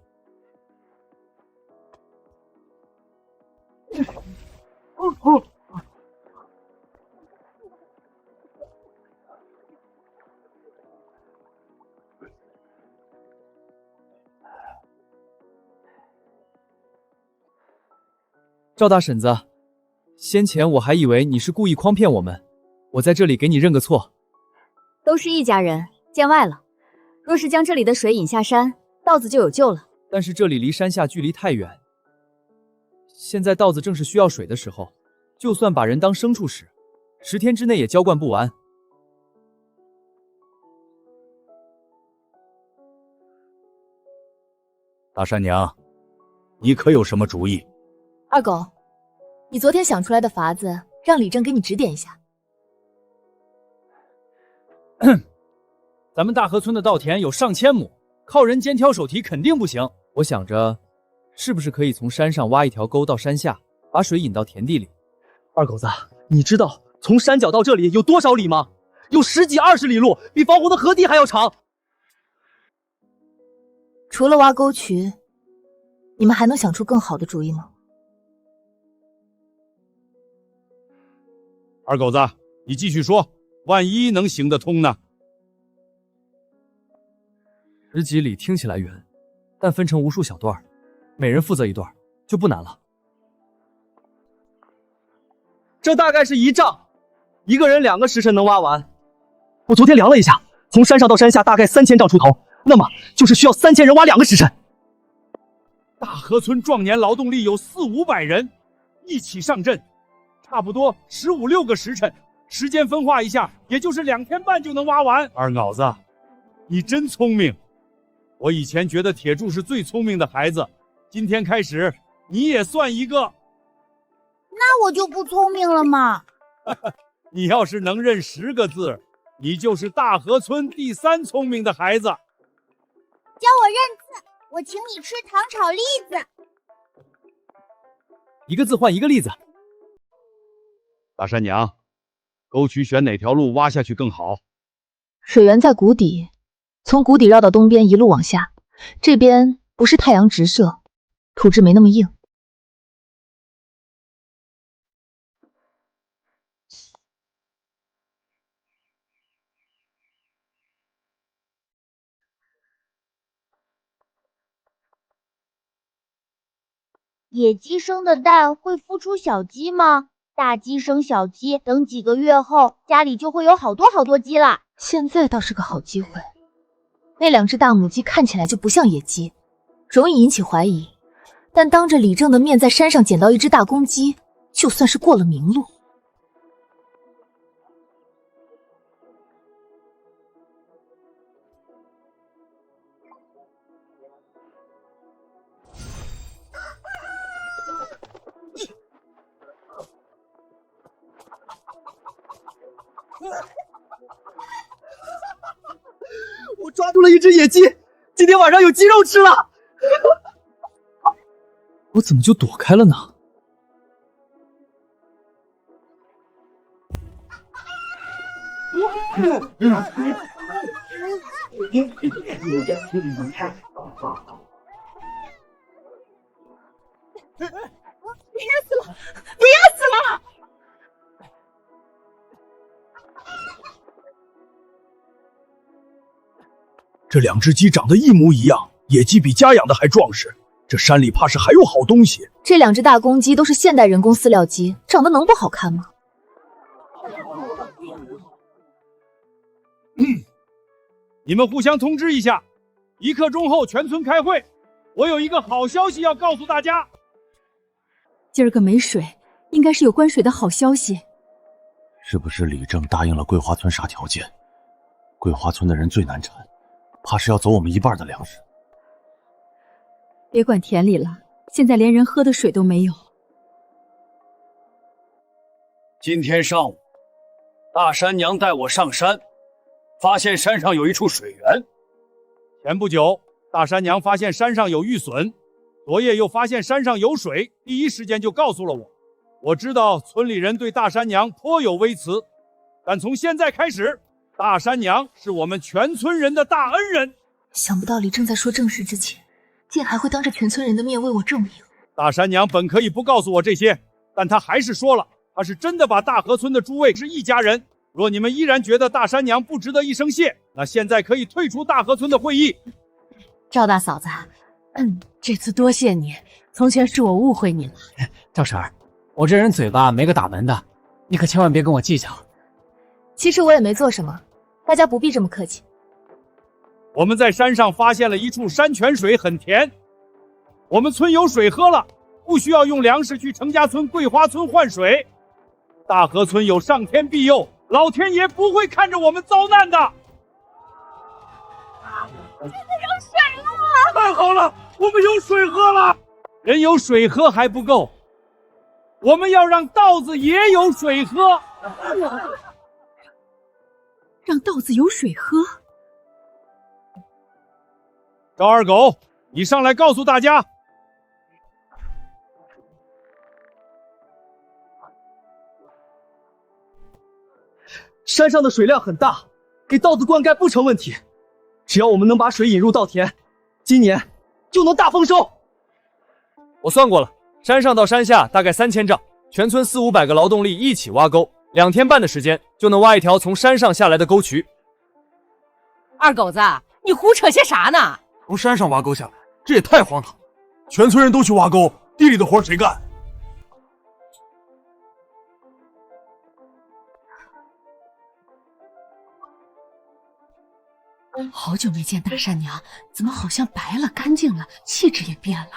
赵大婶子，先前我还以为你是故意诓骗我们，我在这里给你认个错。都是一家人，见外了。若是将这里的水引下山，稻子就有救了。但是这里离山下距离太远，现在稻子正是需要水的时候，就算把人当牲畜使，10天之内也浇灌不完。大山娘，你可有什么主意？二狗，你昨天想出来的法子，让李正给你指点一下。咱们大河村的稻田有上千亩，靠人肩挑手提肯定不行。我想着，是不是可以从山上挖一条沟到山下，把水引到田地里？二狗子，你知道从山脚到这里有多少里吗？有10几20里路，比防洪的河堤还要长。除了挖沟渠，你们还能想出更好的主意吗？二狗子，你继续说，万一能行得通呢？10几里听起来远，但分成无数小段，每人负责一段，就不难了。这大概是1丈，一个人2个时辰能挖完。我昨天量了一下，从山上到山下大概3000丈出头，那么就是需要3000人挖2个时辰。大河村壮年劳动力有400-500人，一起上阵，差不多15、16个时辰，时间分化一下，也就是2天半就能挖完。二鏊子，你真聪明！我以前觉得铁柱是最聪明的孩子，今天开始你也算一个。那我就不聪明了嘛。你要是能认10个字，你就是大河村第3聪明的孩子。教我认字，我请你吃糖炒栗子。一个字换一个栗子。大山娘，沟渠选哪条路挖下去更好？水源在谷底，从谷底绕到东边一路往下，这边不是太阳直射，土质没那么硬。野鸡生的蛋会孵出小鸡吗？大鸡生小鸡，等几个月后，家里就会有好多好多鸡了。现在倒是个好机会。那2只大母鸡看起来就不像野鸡，容易引起怀疑。但当着李正的面在山上捡到一只大公鸡，就算是过了明路。我抓住了一只野鸡，今天晚上有鸡肉吃了。我怎么就躲开了呢？憋死了，憋死了！这2只鸡长得一模一样，野鸡比家养的还壮实。这山里怕是还有好东西。这2只大公鸡都是现代人工饲料鸡，长得能不好看吗？你们互相通知一下，1刻钟后全村开会。我有一个好消息要告诉大家。今儿个没水，应该是有关水的好消息。是不是李正答应了桂花村啥条件？桂花村的人最难缠，怕是要走我们1半的粮食。别管田里了，现在连人喝的水都没有。今天上午，大山娘带我上山，发现山上有一处水源。前不久，大山娘发现山上有玉笋，昨夜又发现山上有水，第一时间就告诉了我。我知道村里人对大山娘颇有微词，但从现在开始，大山娘是我们全村人的大恩人。想不到李正在说正事之前，竟还会当着全村人的面为我证明。大山娘本可以不告诉我这些，但她还是说了，她是真的把大河村的诸位是一家人。若你们依然觉得大山娘不值得一声谢，那现在可以退出大河村的会议。赵大嫂子，这次多谢你，从前是我误会你了。赵婶儿，我这人嘴巴没个打门的，你可千万别跟我计较。其实我也没做什么，大家不必这么客气。我们在山上发现了一处山泉水，很甜，我们村有水喝了，不需要用粮食去程家村、桂花村换水。大河村有上天庇佑，老天爷不会看着我们遭难的。现在有水了！太好了，我们有水喝了。人有水喝还不够，我们要让稻子也有水喝。让稻子有水喝。赵二狗，你上来告诉大家，山上的水量很大，给稻子灌溉不成问题。只要我们能把水引入稻田，今年就能大丰收。我算过了，山上到山下大概3000丈，全村400-500个劳动力一起挖沟，2天半的时间就能挖一条从山上下来的沟渠。二狗子，你胡扯些啥呢？从山上挖沟下来，这也太荒唐了！全村人都去挖沟，地里的活谁干？好久没见大善娘，怎么好像白了、干净了，气质也变了？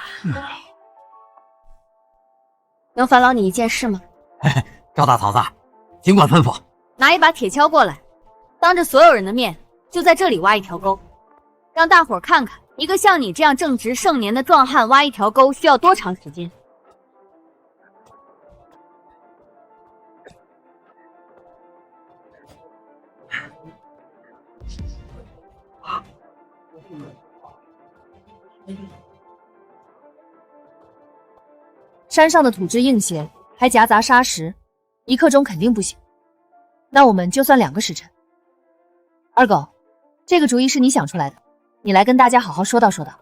能烦劳你一件事吗？嘿嘿，赵大嫂子，尽管吩咐。拿一把铁锹过来，当着所有人的面，就在这里挖一条沟，让大伙儿看看，一个像你这样正值盛年的壮汉挖一条沟需要多长时间。山上的土质硬些，还夹杂沙石，1刻钟肯定不行。那我们就算2个时辰。二狗，这个主意是你想出来的，你来跟大家好好说道说道。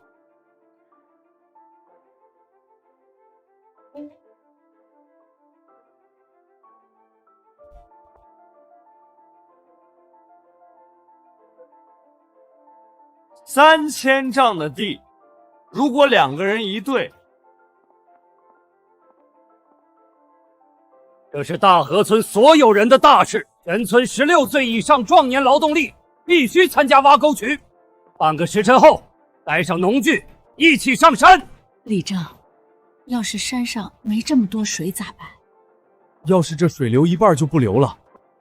3000丈的地，如果2个人一队，这是大河村所有人的大事，全村16岁以上壮年劳动力必须参加挖沟渠。半个时辰后，带上农具一起上山。李正，要是山上没这么多水咋办？要是这水流一半就不流了，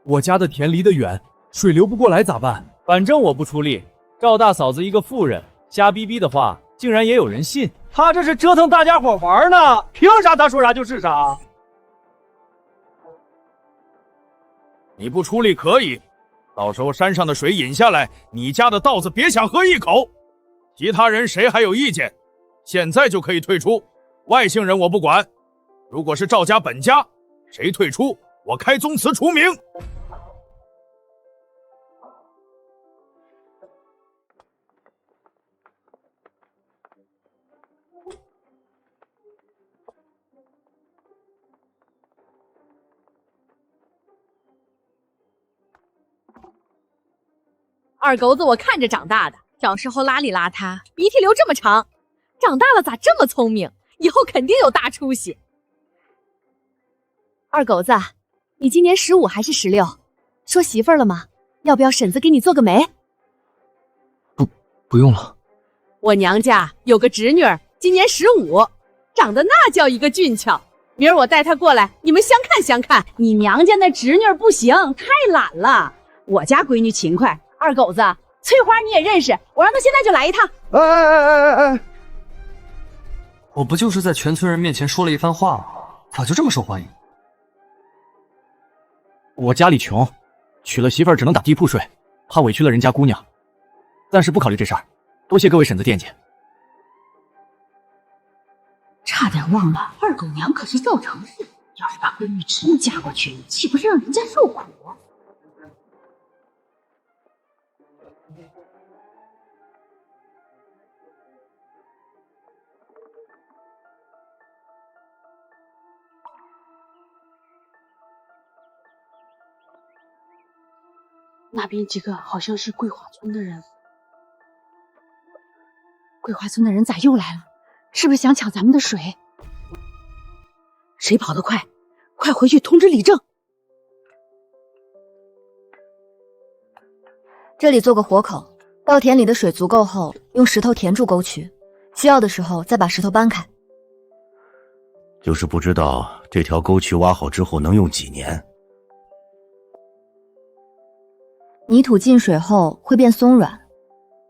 我家的田离得远，水流不过来咋办？反正我不出力，赵大嫂子一个妇人，瞎逼逼的话竟然也有人信。他这是折腾大家伙玩呢，凭啥他说啥就是啥？你不出力可以，到时候山上的水引下来，你家的稻子别想喝一口。其他人谁还有意见，现在就可以退出。外姓人我不管，如果是赵家本家，谁退出，我开宗祠除名。二狗子我看着长大的，小时候邋里邋遢，鼻涕流这么长，长大了咋这么聪明？以后肯定有大出息。二狗子，你今年15还是16？说媳妇儿了吗？要不要婶子给你做个媒？不用了。我娘家有个侄女儿，今年15，长得那叫一个俊俏。明儿我带她过来，你们相看相看。你娘家那侄女儿不行，太懒了。我家闺女勤快。二狗子，翠花你也认识，我让她现在就来一趟。哎！我不就是在全村人面前说了一番话吗？咋就这么受欢迎？我家里穷，娶了媳妇儿只能打地铺睡，怕委屈了人家姑娘，暂时不考虑这事儿。多谢各位婶子惦记。差点忘了，二狗娘可是赵成氏，要是把闺女真嫁过去，岂不是让人家受苦？那边几个好像是桂花村的人。桂花村的人咋又来了？是不是想抢咱们的水？谁跑得快，快回去通知李正。这里做个活口，稻田里的水足够后，用石头填住沟渠，需要的时候再把石头搬开。就是不知道这条沟渠挖好之后能用几年。泥土进水后会变松软，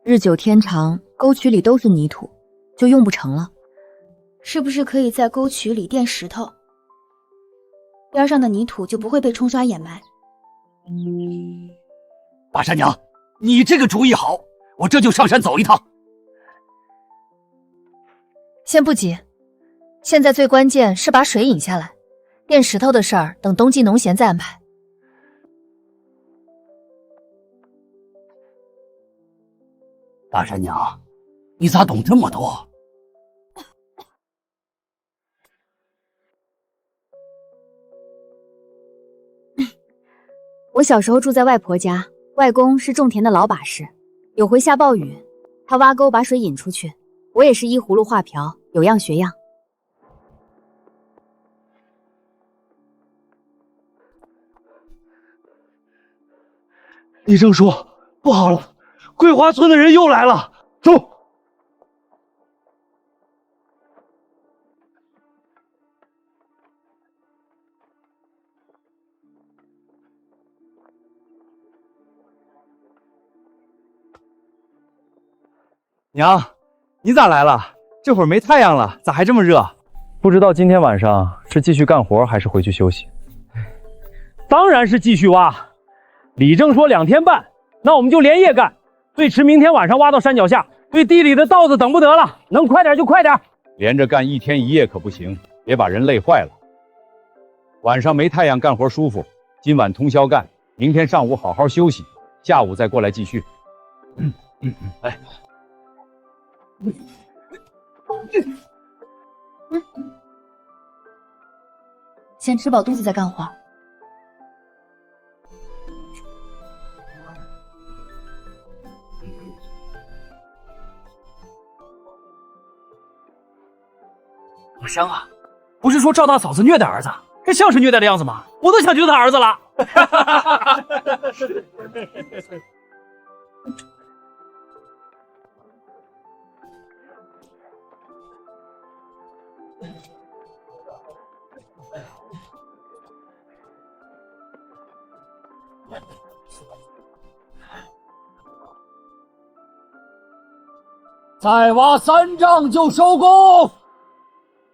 日久天长，沟渠里都是泥土，就用不成了。是不是可以在沟渠里垫石头，边上的泥土就不会被冲刷掩埋？大山娘，你这个主意好，我这就上山走一趟。先不急，现在最关键是把水引下来，垫石头的事儿等冬季农闲再安排。大山娘，你咋懂这么多？我小时候住在外婆家，外公是种田的老把式。有回下暴雨，他挖沟把水引出去，我也是依葫芦画瓢，有样学样。李正叔，不好了，桂花村的人又来了！走。娘，你咋来了？这会儿没太阳了，咋还这么热？不知道今天晚上是继续干活还是回去休息？当然是继续挖。李正说2天半，那我们就连夜干，最迟明天晚上挖到山脚下。对地里的稻子等不得了，能快点就快点。连着干1天1夜可不行，别把人累坏了。晚上没太阳干活舒服，今晚通宵干，明天上午好好休息，下午再过来继续。来。先吃饱肚子再干活。好香啊！不是说赵大嫂子虐待儿子，这像是虐待的样子吗？我都想救他儿子了。再挖3丈就收工，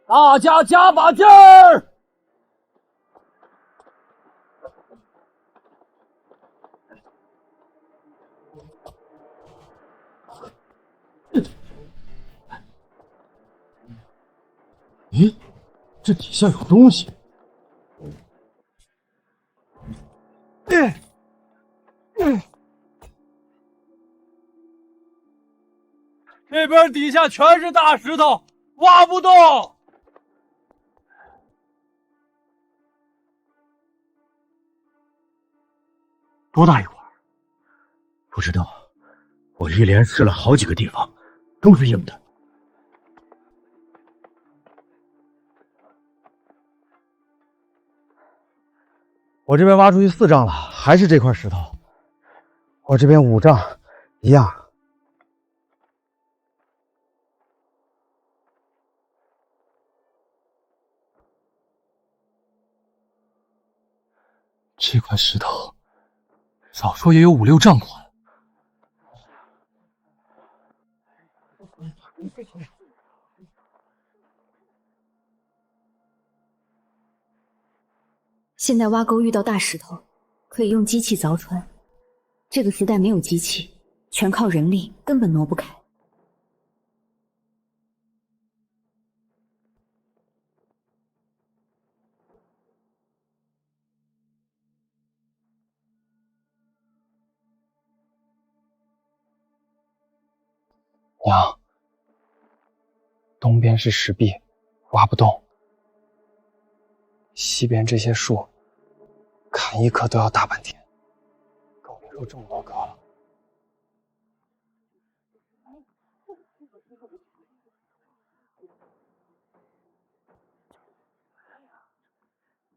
大家加把劲儿！咦，这底下有东西。这边底下全是大石头，挖不动。多大一块？不知道，我一连试了好几个地方，都是硬的。我这边挖出去4丈了，还是这块石头。我这边5丈，一样。这块石头，少说也有5、6丈宽。现在挖沟遇到大石头，可以用机器凿穿。这个时代没有机器，全靠人力，根本挪不开。娘，东边是石壁，挖不动。西边这些树，砍一棵都要大半天，更别说这么多棵了。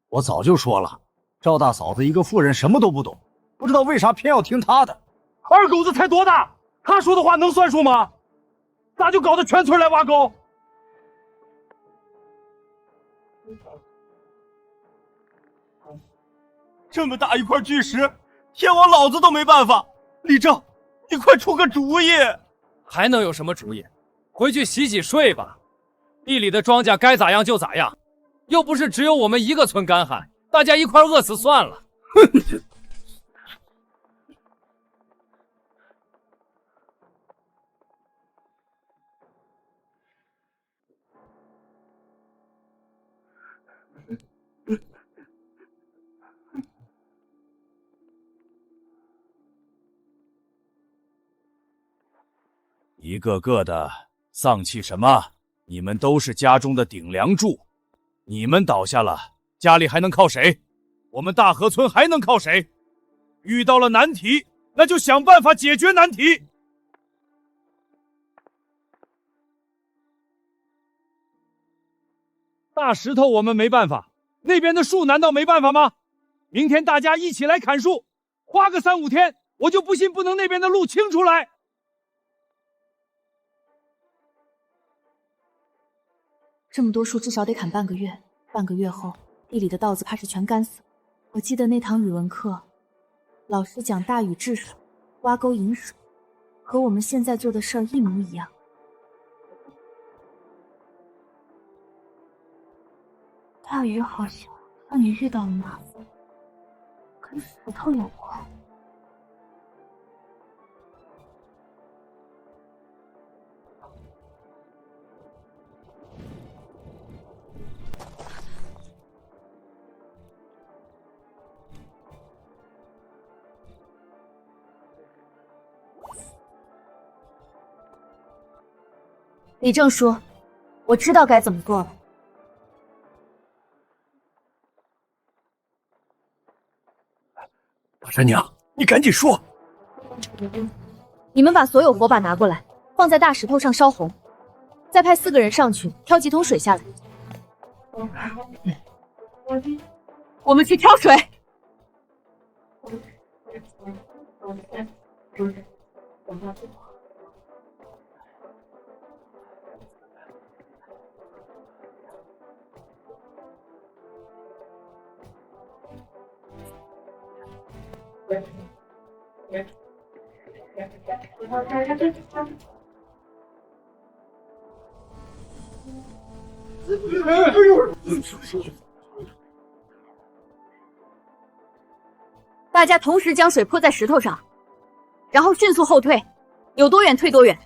我早就说了，赵大嫂子一个妇人什么都不懂，不知道为啥偏要听她的。二狗子才多大，他说的话能算数吗？咋就搞得全村来挖沟？这么大一块巨石，天王老子都没办法。李正，你快出个主意！还能有什么主意？回去洗洗睡吧。地里的庄稼该咋样就咋样，又不是只有我们一个村干旱，大家一块饿死算了。一个个的丧气什么？你们都是家中的顶梁柱，你们倒下了，家里还能靠谁？我们大河村还能靠谁？遇到了难题，那就想办法解决难题。大石头我们没办法，那边的树难道没办法吗？明天大家一起来砍树，花个3、5天，我就不信不能那边的路清出来。这么多树至少得砍半个月，半个月后地里的稻子怕是全干死了。我记得那堂语文课，老师讲大禹治水、挖沟引水，和我们现在做的事儿一模一样。大禹好像让你遇到了麻烦，跟石头有关。李正叔，我知道该怎么做了。大山娘，你赶紧说！你们把所有火把拿过来，放在大石头上烧红，再派4个人上去挑几桶水下来。我们去挑水。大家同时将水泼在石头上，然后迅速后退，有多远退多远。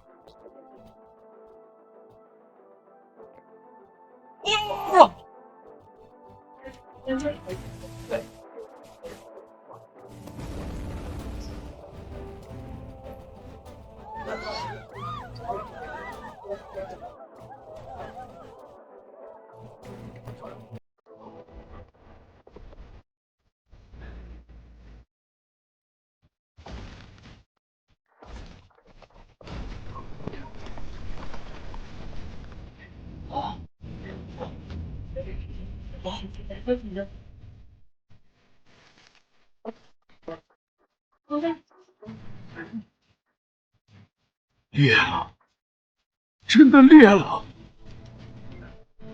裂了，真的裂了！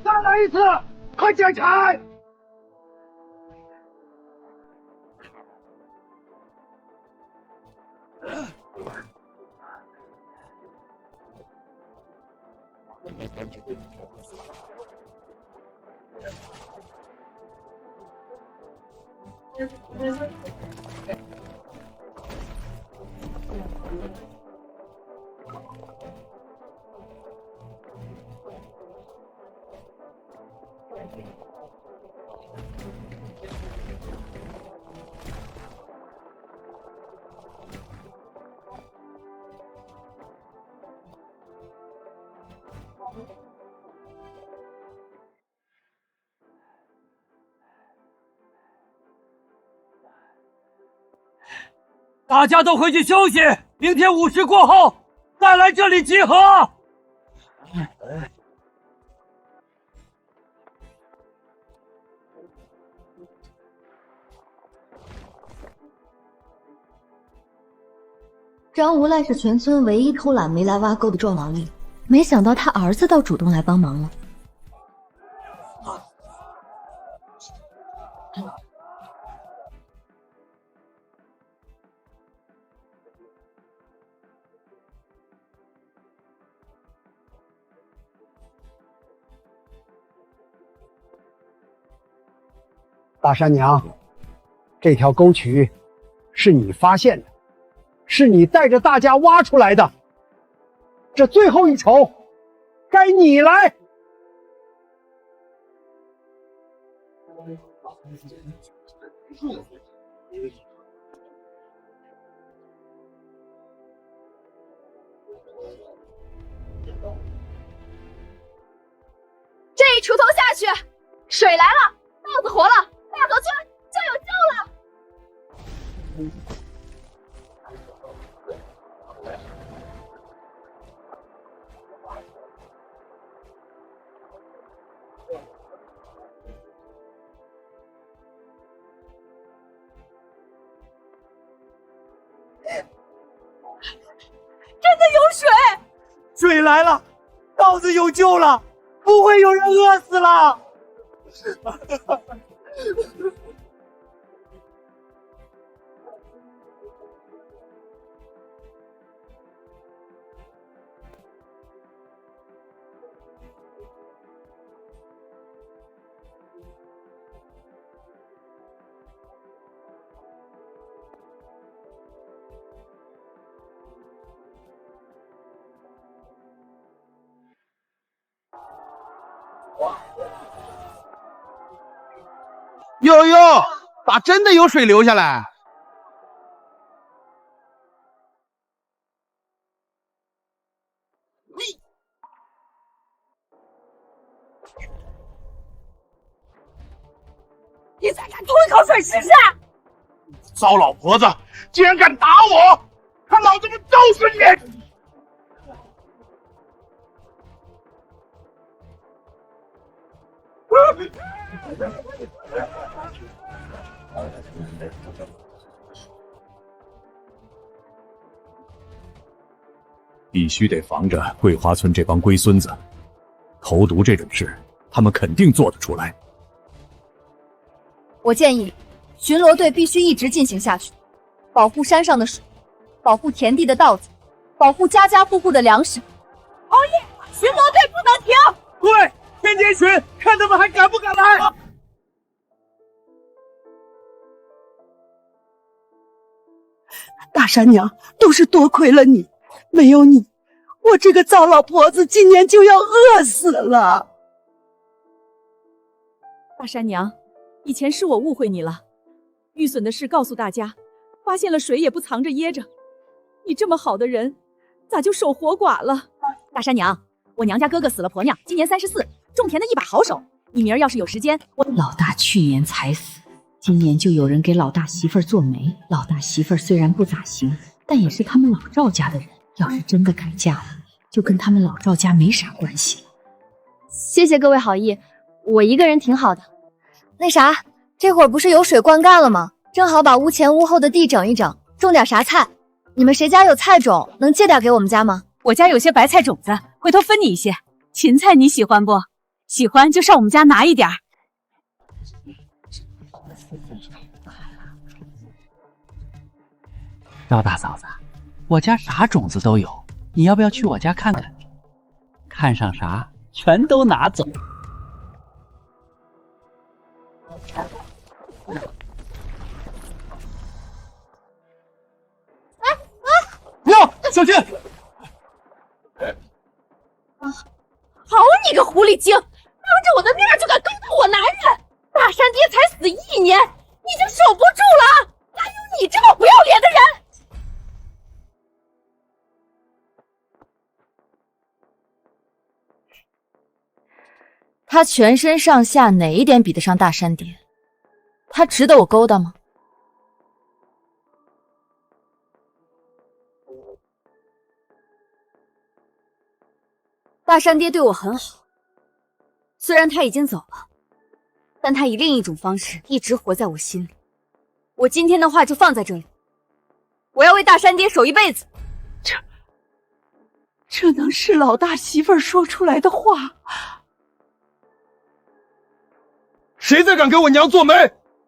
再来一次，快捡柴！大家都回去休息，明天午时过后再来这里集合。张无赖是全村唯一偷懒没来挖沟的壮劳力，没想到他儿子倒主动来帮忙了。大山娘，这条沟渠是你发现的，是你带着大家挖出来的，这最后一筹该你来。去！水来了，豆子活了，大河村就有救了！真的有水！水来了，豆子有救了，不会有人饿死了。哟哟，咋真的有水流下来？你再敢吐一口水试试！糟老婆子，竟然敢打我！看老子们揍死你！必须得防着桂花村这帮龟孙子，投毒这种事，他们肯定做得出来。我建议，巡逻队必须一直进行下去，保护山上的水，保护田地的稻子，保护家家户户的粮食。熬夜，巡逻队不能停！对，天天巡，看他们还敢不敢来！大山娘，都是多亏了你，没有你，我这个糟老婆子今年就要饿死了。大山娘，以前是我误会你了，玉笋的事告诉大家，发现了水也不藏着掖着。你这么好的人，咋就守活寡了？大山娘，我娘家哥哥死了婆娘，今年34，种田的一把好手。你明儿要是有时间，老大去年才死，今年就有人给老大媳妇儿做媒。老大媳妇儿虽然不咋行，但也是他们老赵家的人，要是真的改嫁了，就跟他们老赵家没啥关系了。谢谢各位好意，我一个人挺好的。那啥，这会儿不是有水灌溉了吗？正好把屋前屋后的地整一整，种点啥菜。你们谁家有菜种，能借点给我们家吗？我家有些白菜种子，回头分你一些。芹菜你喜欢不？喜欢就上我们家拿一点。赵大嫂子，我家啥种子都有，你要不要去我家看看？看上啥全都拿走。哟，小心！好你个狐狸精，当着我的面就敢勾搭我男人！大山爹才死1年，已经守不住了，哪有你这么不要脸的人？他全身上下哪一点比得上大山爹？他值得我勾搭吗？大山爹对我很好，虽然他已经走了，但他以另一种方式一直活在我心里。我今天的话就放在这里，我要为大山爹守一辈子。这能是老大媳妇儿说出来的话？谁再敢给我娘做媒，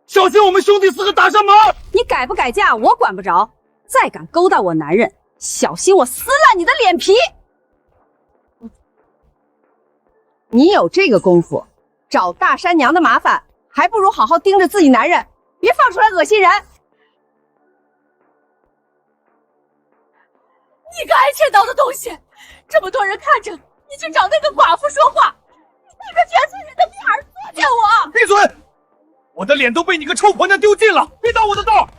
小心我们兄弟4个打上门！你改不改嫁我管不着，再敢勾搭我男人，小心我撕烂你的脸皮！你有这个功夫，找大山娘的麻烦，还不如好好盯着自己男人，别放出来恶心人！你个爱趁刀的东西，这么多人看着，你去找那个寡妇说话，你当着全村人的面儿作践我！闭嘴！我的脸都被你个臭婆娘丢尽了，别挡我的道！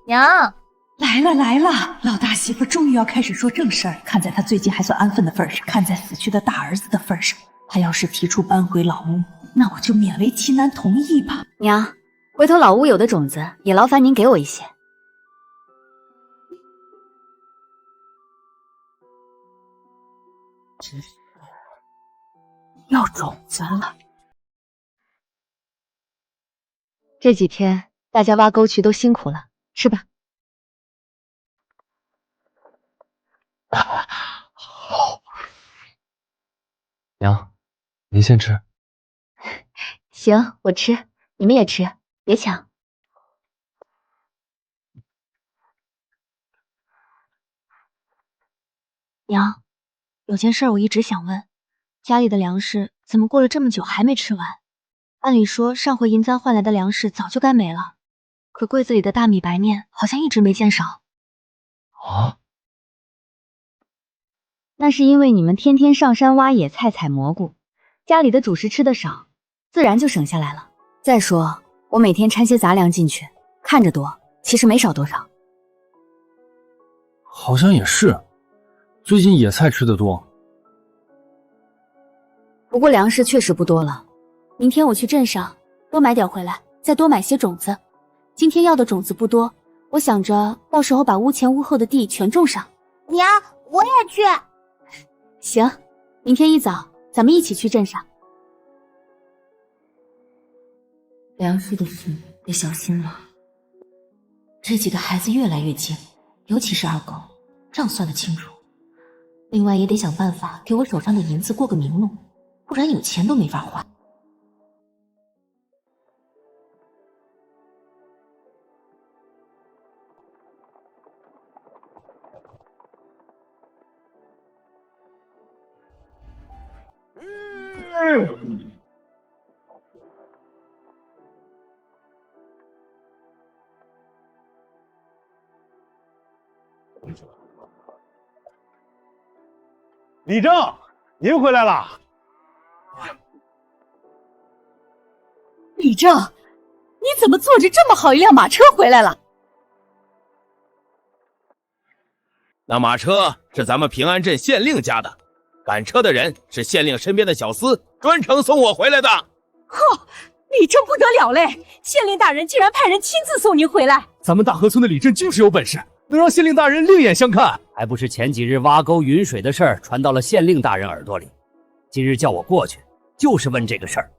娘，来来了来了，老大媳妇终于要开始说正事儿。看在他最近还算安分的份上，看在死去的大儿子的份上，他要是提出搬回老屋，那我就勉为其难同意吧。娘，回头老屋有的种子也劳烦您给我一些。要种子了。这几天大家挖沟渠都辛苦了，吃吧。娘，您先吃。行，我吃，你们也吃，别抢。娘，有件事我一直想问，家里的粮食怎么过了这么久还没吃完？按理说上回银簪换来的粮食早就该没了，可柜子里的大米白面好像一直没见少。啊？那是因为你们天天上山挖野菜采蘑菇，家里的主食吃的少，自然就省下来了。再说我每天掺些杂粮进去，看着多，其实没少多少。好像也是，最近野菜吃的多。不过粮食确实不多了，明天我去镇上多买点回来，再多买些种子。今天要的种子不多，我想着到时候把屋前屋后的地全种上。娘，我也去。行，明天一早咱们一起去镇上。粮食的事得小心了。这几个孩子越来越精，尤其是二狗，账算得清楚。另外也得想办法给我手上的银子过个明路，不然有钱都没法花。李正，您回来了。李正，你怎么坐着这么好一辆马车回来了？那马车是咱们平安镇县令家的，赶车的人是县令身边的小厮，专程送我回来的。呵，李正不得了嘞！县令大人竟然派人亲自送您回来。咱们大河村的李正就是有本事，能让县令大人另眼相看。还不是前几日挖沟云水的事儿传到了县令大人耳朵里，今日叫我过去，就是问这个事儿。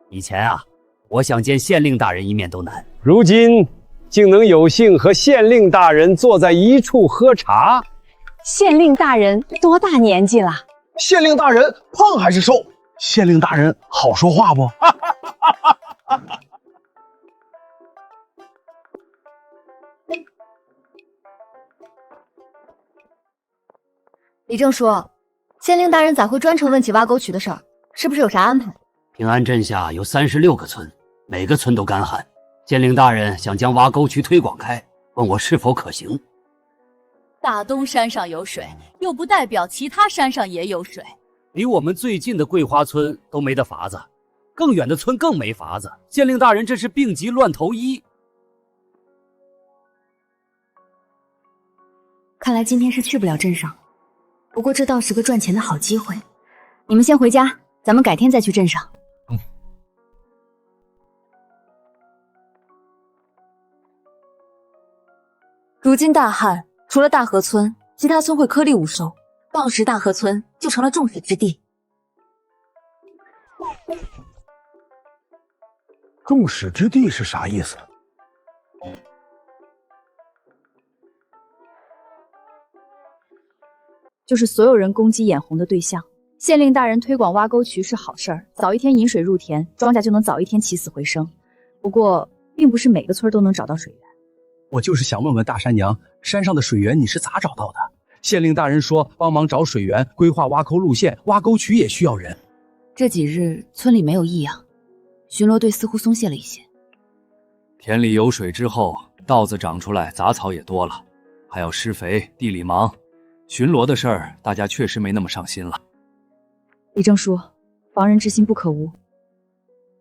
以前啊，我想见县令大人一面都难，如今竟能有幸和县令大人坐在一处喝茶。县令大人多大年纪了？县令大人胖还是瘦？县令大人好说话不？李正说，县令大人咋会专程问起挖沟渠的事儿？是不是有啥安排？平安镇下有36个村，每个村都干旱。县令大人想将挖沟渠推广开，问我是否可行。大东山上有水，又不代表其他山上也有水。离我们最近的桂花村都没得法子，更远的村更没法子。县令大人这是病急乱投医。看来今天是去不了镇上，不过这倒是个赚钱的好机会。你们先回家，咱们改天再去镇上。如今大旱，除了大河村，其他村会颗粒无收，到时大河村就成了众矢之的。众矢之的是啥意思？就是所有人攻击眼红的对象。县令大人推广挖沟渠是好事儿，早一天引水入田，庄稼就能早一天起死回生。不过，并不是每个村都能找到水源。我就是想问问大山娘，山上的水源你是咋找到的？县令大人说帮忙找水源，规划挖沟路线，挖沟渠也需要人。这几日村里没有异样，巡逻队似乎松懈了一些。田里有水之后，稻子长出来，杂草也多了，还要施肥，地里忙，巡逻的事儿大家确实没那么上心了。李正说，防人之心不可无。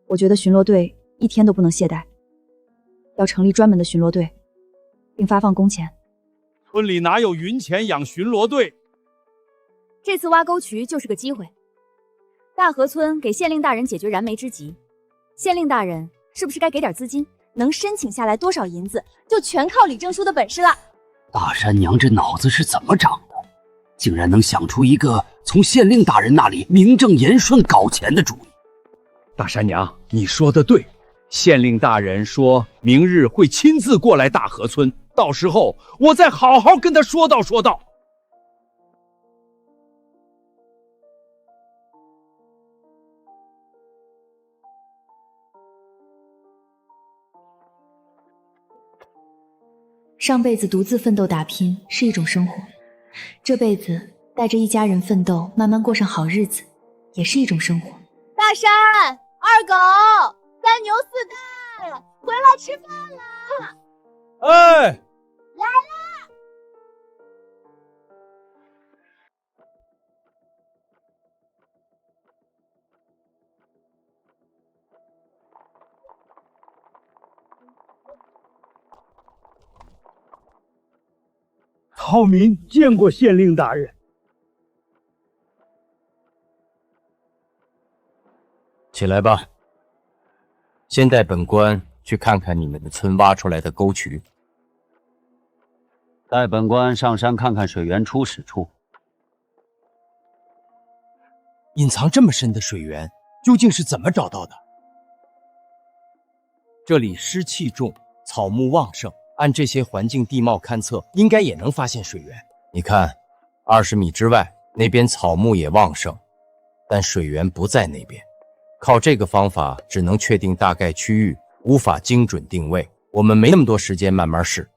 我觉得巡逻队一天都不能懈怠，要成立专门的巡逻队，并发放工钱，村里哪有云钱养巡逻队？这次挖沟渠就是个机会。大河村给县令大人解决燃眉之急，县令大人是不是该给点资金？能申请下来多少银子，就全靠李正书的本事了。大山娘这脑子是怎么长的？竟然能想出一个从县令大人那里名正言顺搞钱的主意。大山娘，你说的对，县令大人说明日会亲自过来大河村，到时候我再好好跟他说道说道。上辈子独自奋斗打拼是一种生活，这辈子带着一家人奋斗，慢慢过上好日子，也是一种生活。大山、二狗、三牛四蛋，回来吃饭了！哎，来啦！草民见过县令大人。起来吧，先带本官去看看你们的村挖出来的沟渠。带本官上山看看水源初始处。隐藏这么深的水源，究竟是怎么找到的？这里湿气重，草木旺盛，按这些环境地貌勘测，应该也能发现水源。你看，20米之外，那边草木也旺盛，但水源不在那边。靠这个方法，只能确定大概区域，无法精准定位。我们没那么多时间慢慢试。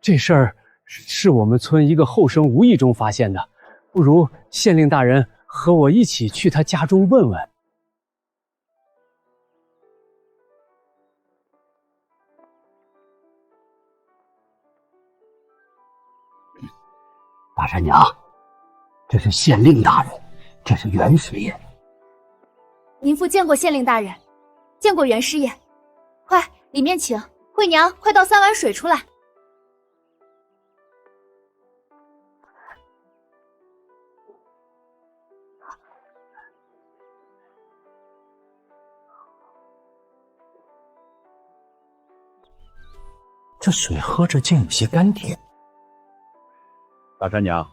这事儿是我们村一个后生无意中发现的，不如县令大人和我一起去他家中问问。大山娘，这是县令大人，这是袁师爷。您父见过县令大人，见过袁师爷，快里面请。惠娘，快倒3碗水出来。这水喝着竟有些甘甜。大山娘，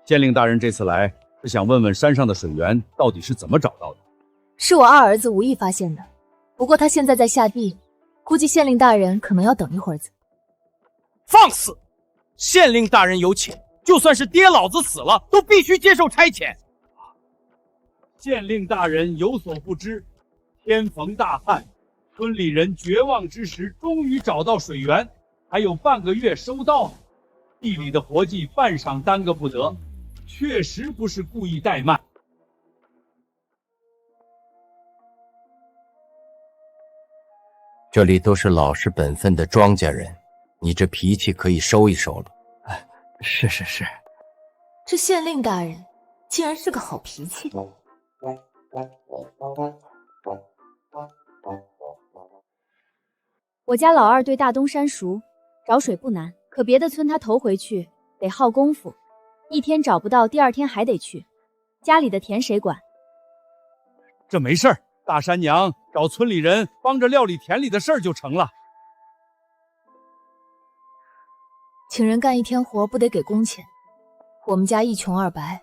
县令大人这次来是想问问山上的水源到底是怎么找到的。是我二儿子无意发现的，不过他现在在下地，估计县令大人可能要等一会儿子。放肆！县令大人有请，就算是爹老子死了，都必须接受差遣。县令大人有所不知，天逢大旱，村里人绝望之时，终于找到水源，还有半个月收稻，地里的活计半晌耽搁不得，确实不是故意怠慢。这里都是老实本分的庄稼人，你这脾气可以收一收了。是。这县令大人竟然是个好脾气的。我家老二对大东山熟，找水不难，可别的村他头回去得耗功夫，一天找不到，第2天还得去。家里的田谁管？这没事儿，大山娘找村里人帮着料理田里的事儿就成了。请人干一天活不得给工钱，我们家一穷二白，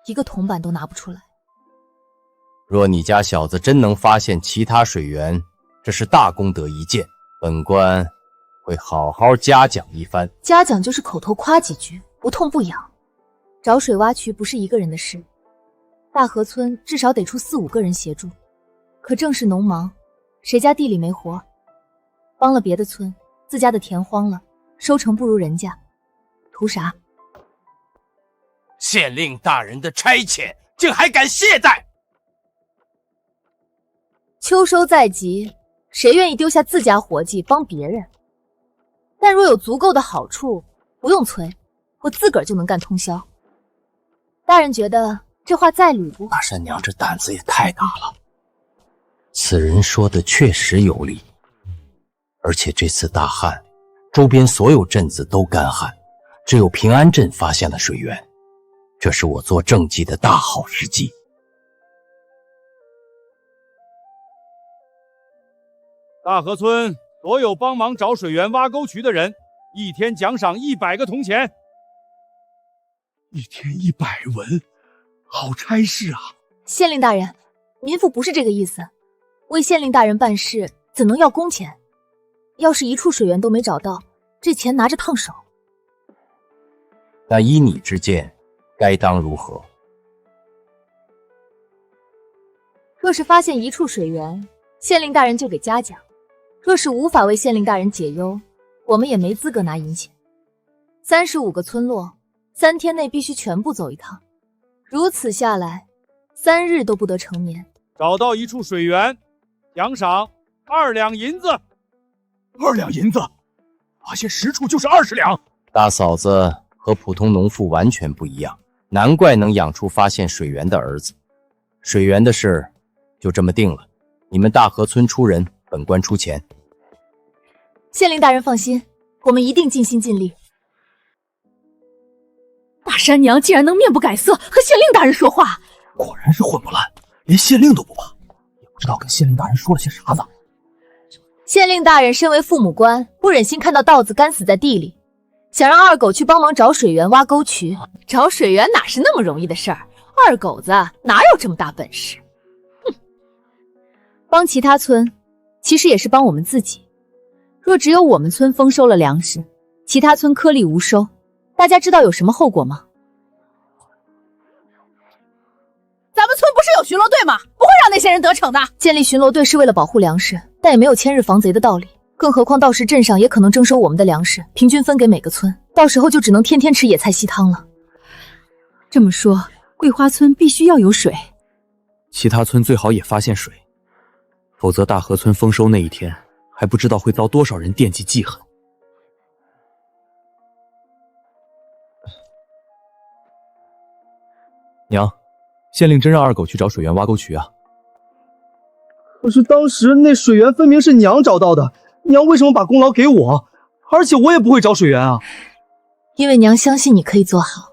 一个铜板都拿不出来。若你家小子真能发现其他水源，这是大功德一件，本官会好好嘉奖一番。嘉奖就是口头夸几句，不痛不痒。找水挖渠不是一个人的事，大河村至少得出4、5个人协助。可正是农忙，谁家地里没活，帮了别的村，自家的田荒了，收成不如人家，图啥？县令大人的差遣，竟还敢懈怠！秋收在即，谁愿意丢下自家活计帮别人？但若有足够的好处，不用催，我自个儿就能干通宵。大人觉得这话在理不？大山娘这胆子也太大了。此人说的确实有理，而且这次大旱周边所有镇子都干旱，只有平安镇发现了水源，这是我做政绩的大好时机。大河村所有帮忙找水源、挖沟渠的人，一天奖赏100个铜钱。一天100文，好差事啊！县令大人，民妇不是这个意思。为县令大人办事，怎能要工钱？要是一处水源都没找到，这钱拿着烫手。那依你之见，该当如何？若是发现一处水源，县令大人就给嘉奖；若是无法为县令大人解忧，我们也没资格拿银钱。35个村落，3天内必须全部走一趟，如此下来，3日都不得成眠。找到一处水源，奖赏2两银子。2两银子，发现10处就是20两。大嫂子和普通农妇完全不一样，难怪能养出发现水源的儿子。水源的事就这么定了，你们大河村出人，本官出钱。县令大人放心，我们一定尽心尽力。大山娘竟然能面不改色和县令大人说话，果然是混不烂，连县令都不怕，也不知道跟县令大人说了些啥呢。县令大人身为父母官，不忍心看到稻子干死在地里，想让二狗去帮忙找水源、挖沟渠。找水源哪是那么容易的事儿？二狗子哪有这么大本事？哼！帮其他村，其实也是帮我们自己。若只有我们村丰收了粮食，其他村颗粒无收，大家知道有什么后果吗？咱们村不是有巡逻队吗？不会让那些人得逞的。建立巡逻队是为了保护粮食，但也没有千日防贼的道理。更何况到时镇上也可能征收我们的粮食，平均分给每个村，到时候就只能天天吃野菜稀汤了。这么说，桂花村必须要有水。其他村最好也发现水，否则大河村丰收那一天，还不知道会遭多少人惦记记恨。娘，县令真让二狗去找水源、挖沟渠啊？可是当时那水源分明是娘找到的，娘为什么把功劳给我？而且我也不会找水源啊。因为娘相信你可以做好，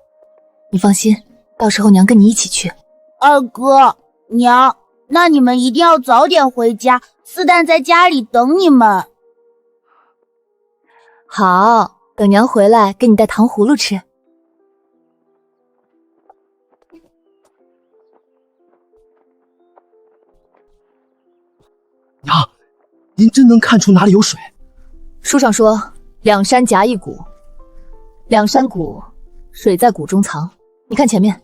你放心，到时候娘跟你一起去。二哥，娘，那你们一定要早点回家，四蛋在家里等你们。好，等娘回来给你带糖葫芦吃。娘，您真能看出哪里有水？书上说两山夹一谷，两山谷，水在谷中藏。你看前面，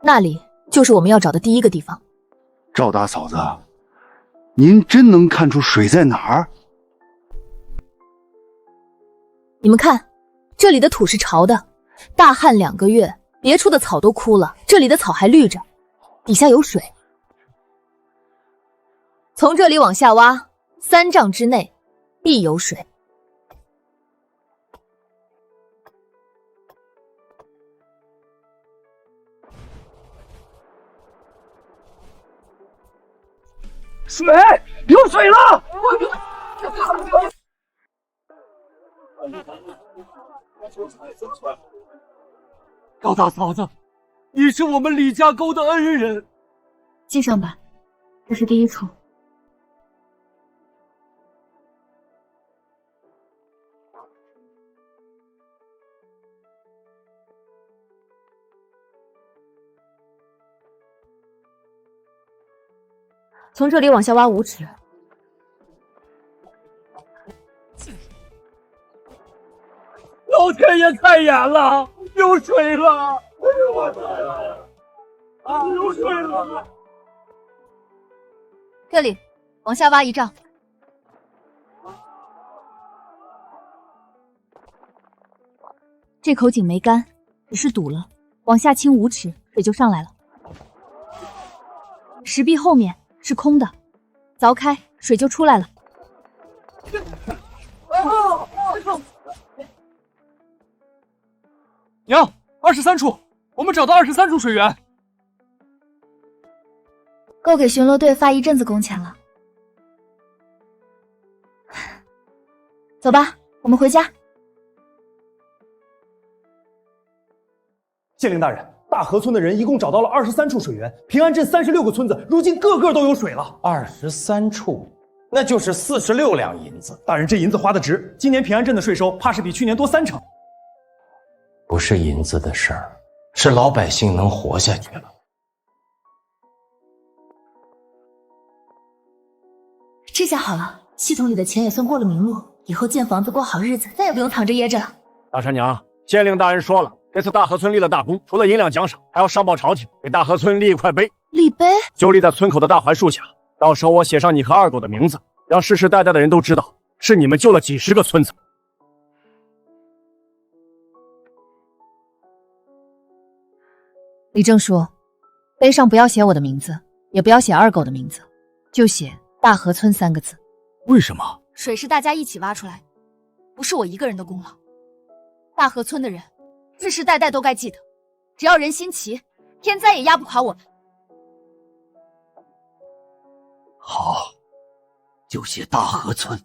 那里就是我们要找的第一个地方。赵大嫂子，您真能看出水在哪儿？你们看，这里的土是潮的，大旱2个月，别处的草都枯了，这里的草还绿着，底下有水。从这里往下挖，3丈之内必有水。水，有水了！高大嫂子，你是我们李家沟的恩人。记上吧，这是第一处。从这里往下挖5尺。老天爷开眼了，有水了！有水了！这里，往下挖1丈。这口井没干，只是堵了，往下倾5尺，水就上来了。石壁后面是空的，凿开水就出来了。娘，23处，我们找到23处水源，够给巡逻队发一阵子工钱了。走吧，我们回家。县令大人，大河村的人一共找到了23处水源，平安镇36个村子，如今个个都有水了。23处，那就是46两银子。大人，这银子花得值，今年平安镇的税收怕是比去年多3成。不是银子的事儿，是老百姓能活下去了。这下好了，系统里的钱也算过了明路，以后建房子过好日子，再也不用藏着掖着了。大山娘，县令大人说了，这次大河村立了大功，除了银两奖赏，还要上报朝廷，给大河村立一块碑。立碑就立在村口的大槐树下，到时候我写上你和二狗的名字，让世世代代的人都知道，是你们救了几十个村子。李正叔，碑上不要写我的名字，也不要写二狗的名字，就写大河村3个字。为什么？水是大家一起挖出来，不是我一个人的功劳。大河村的人世世代代都该记得，只要人心齐，天灾也压不垮我们。好，就写大河村。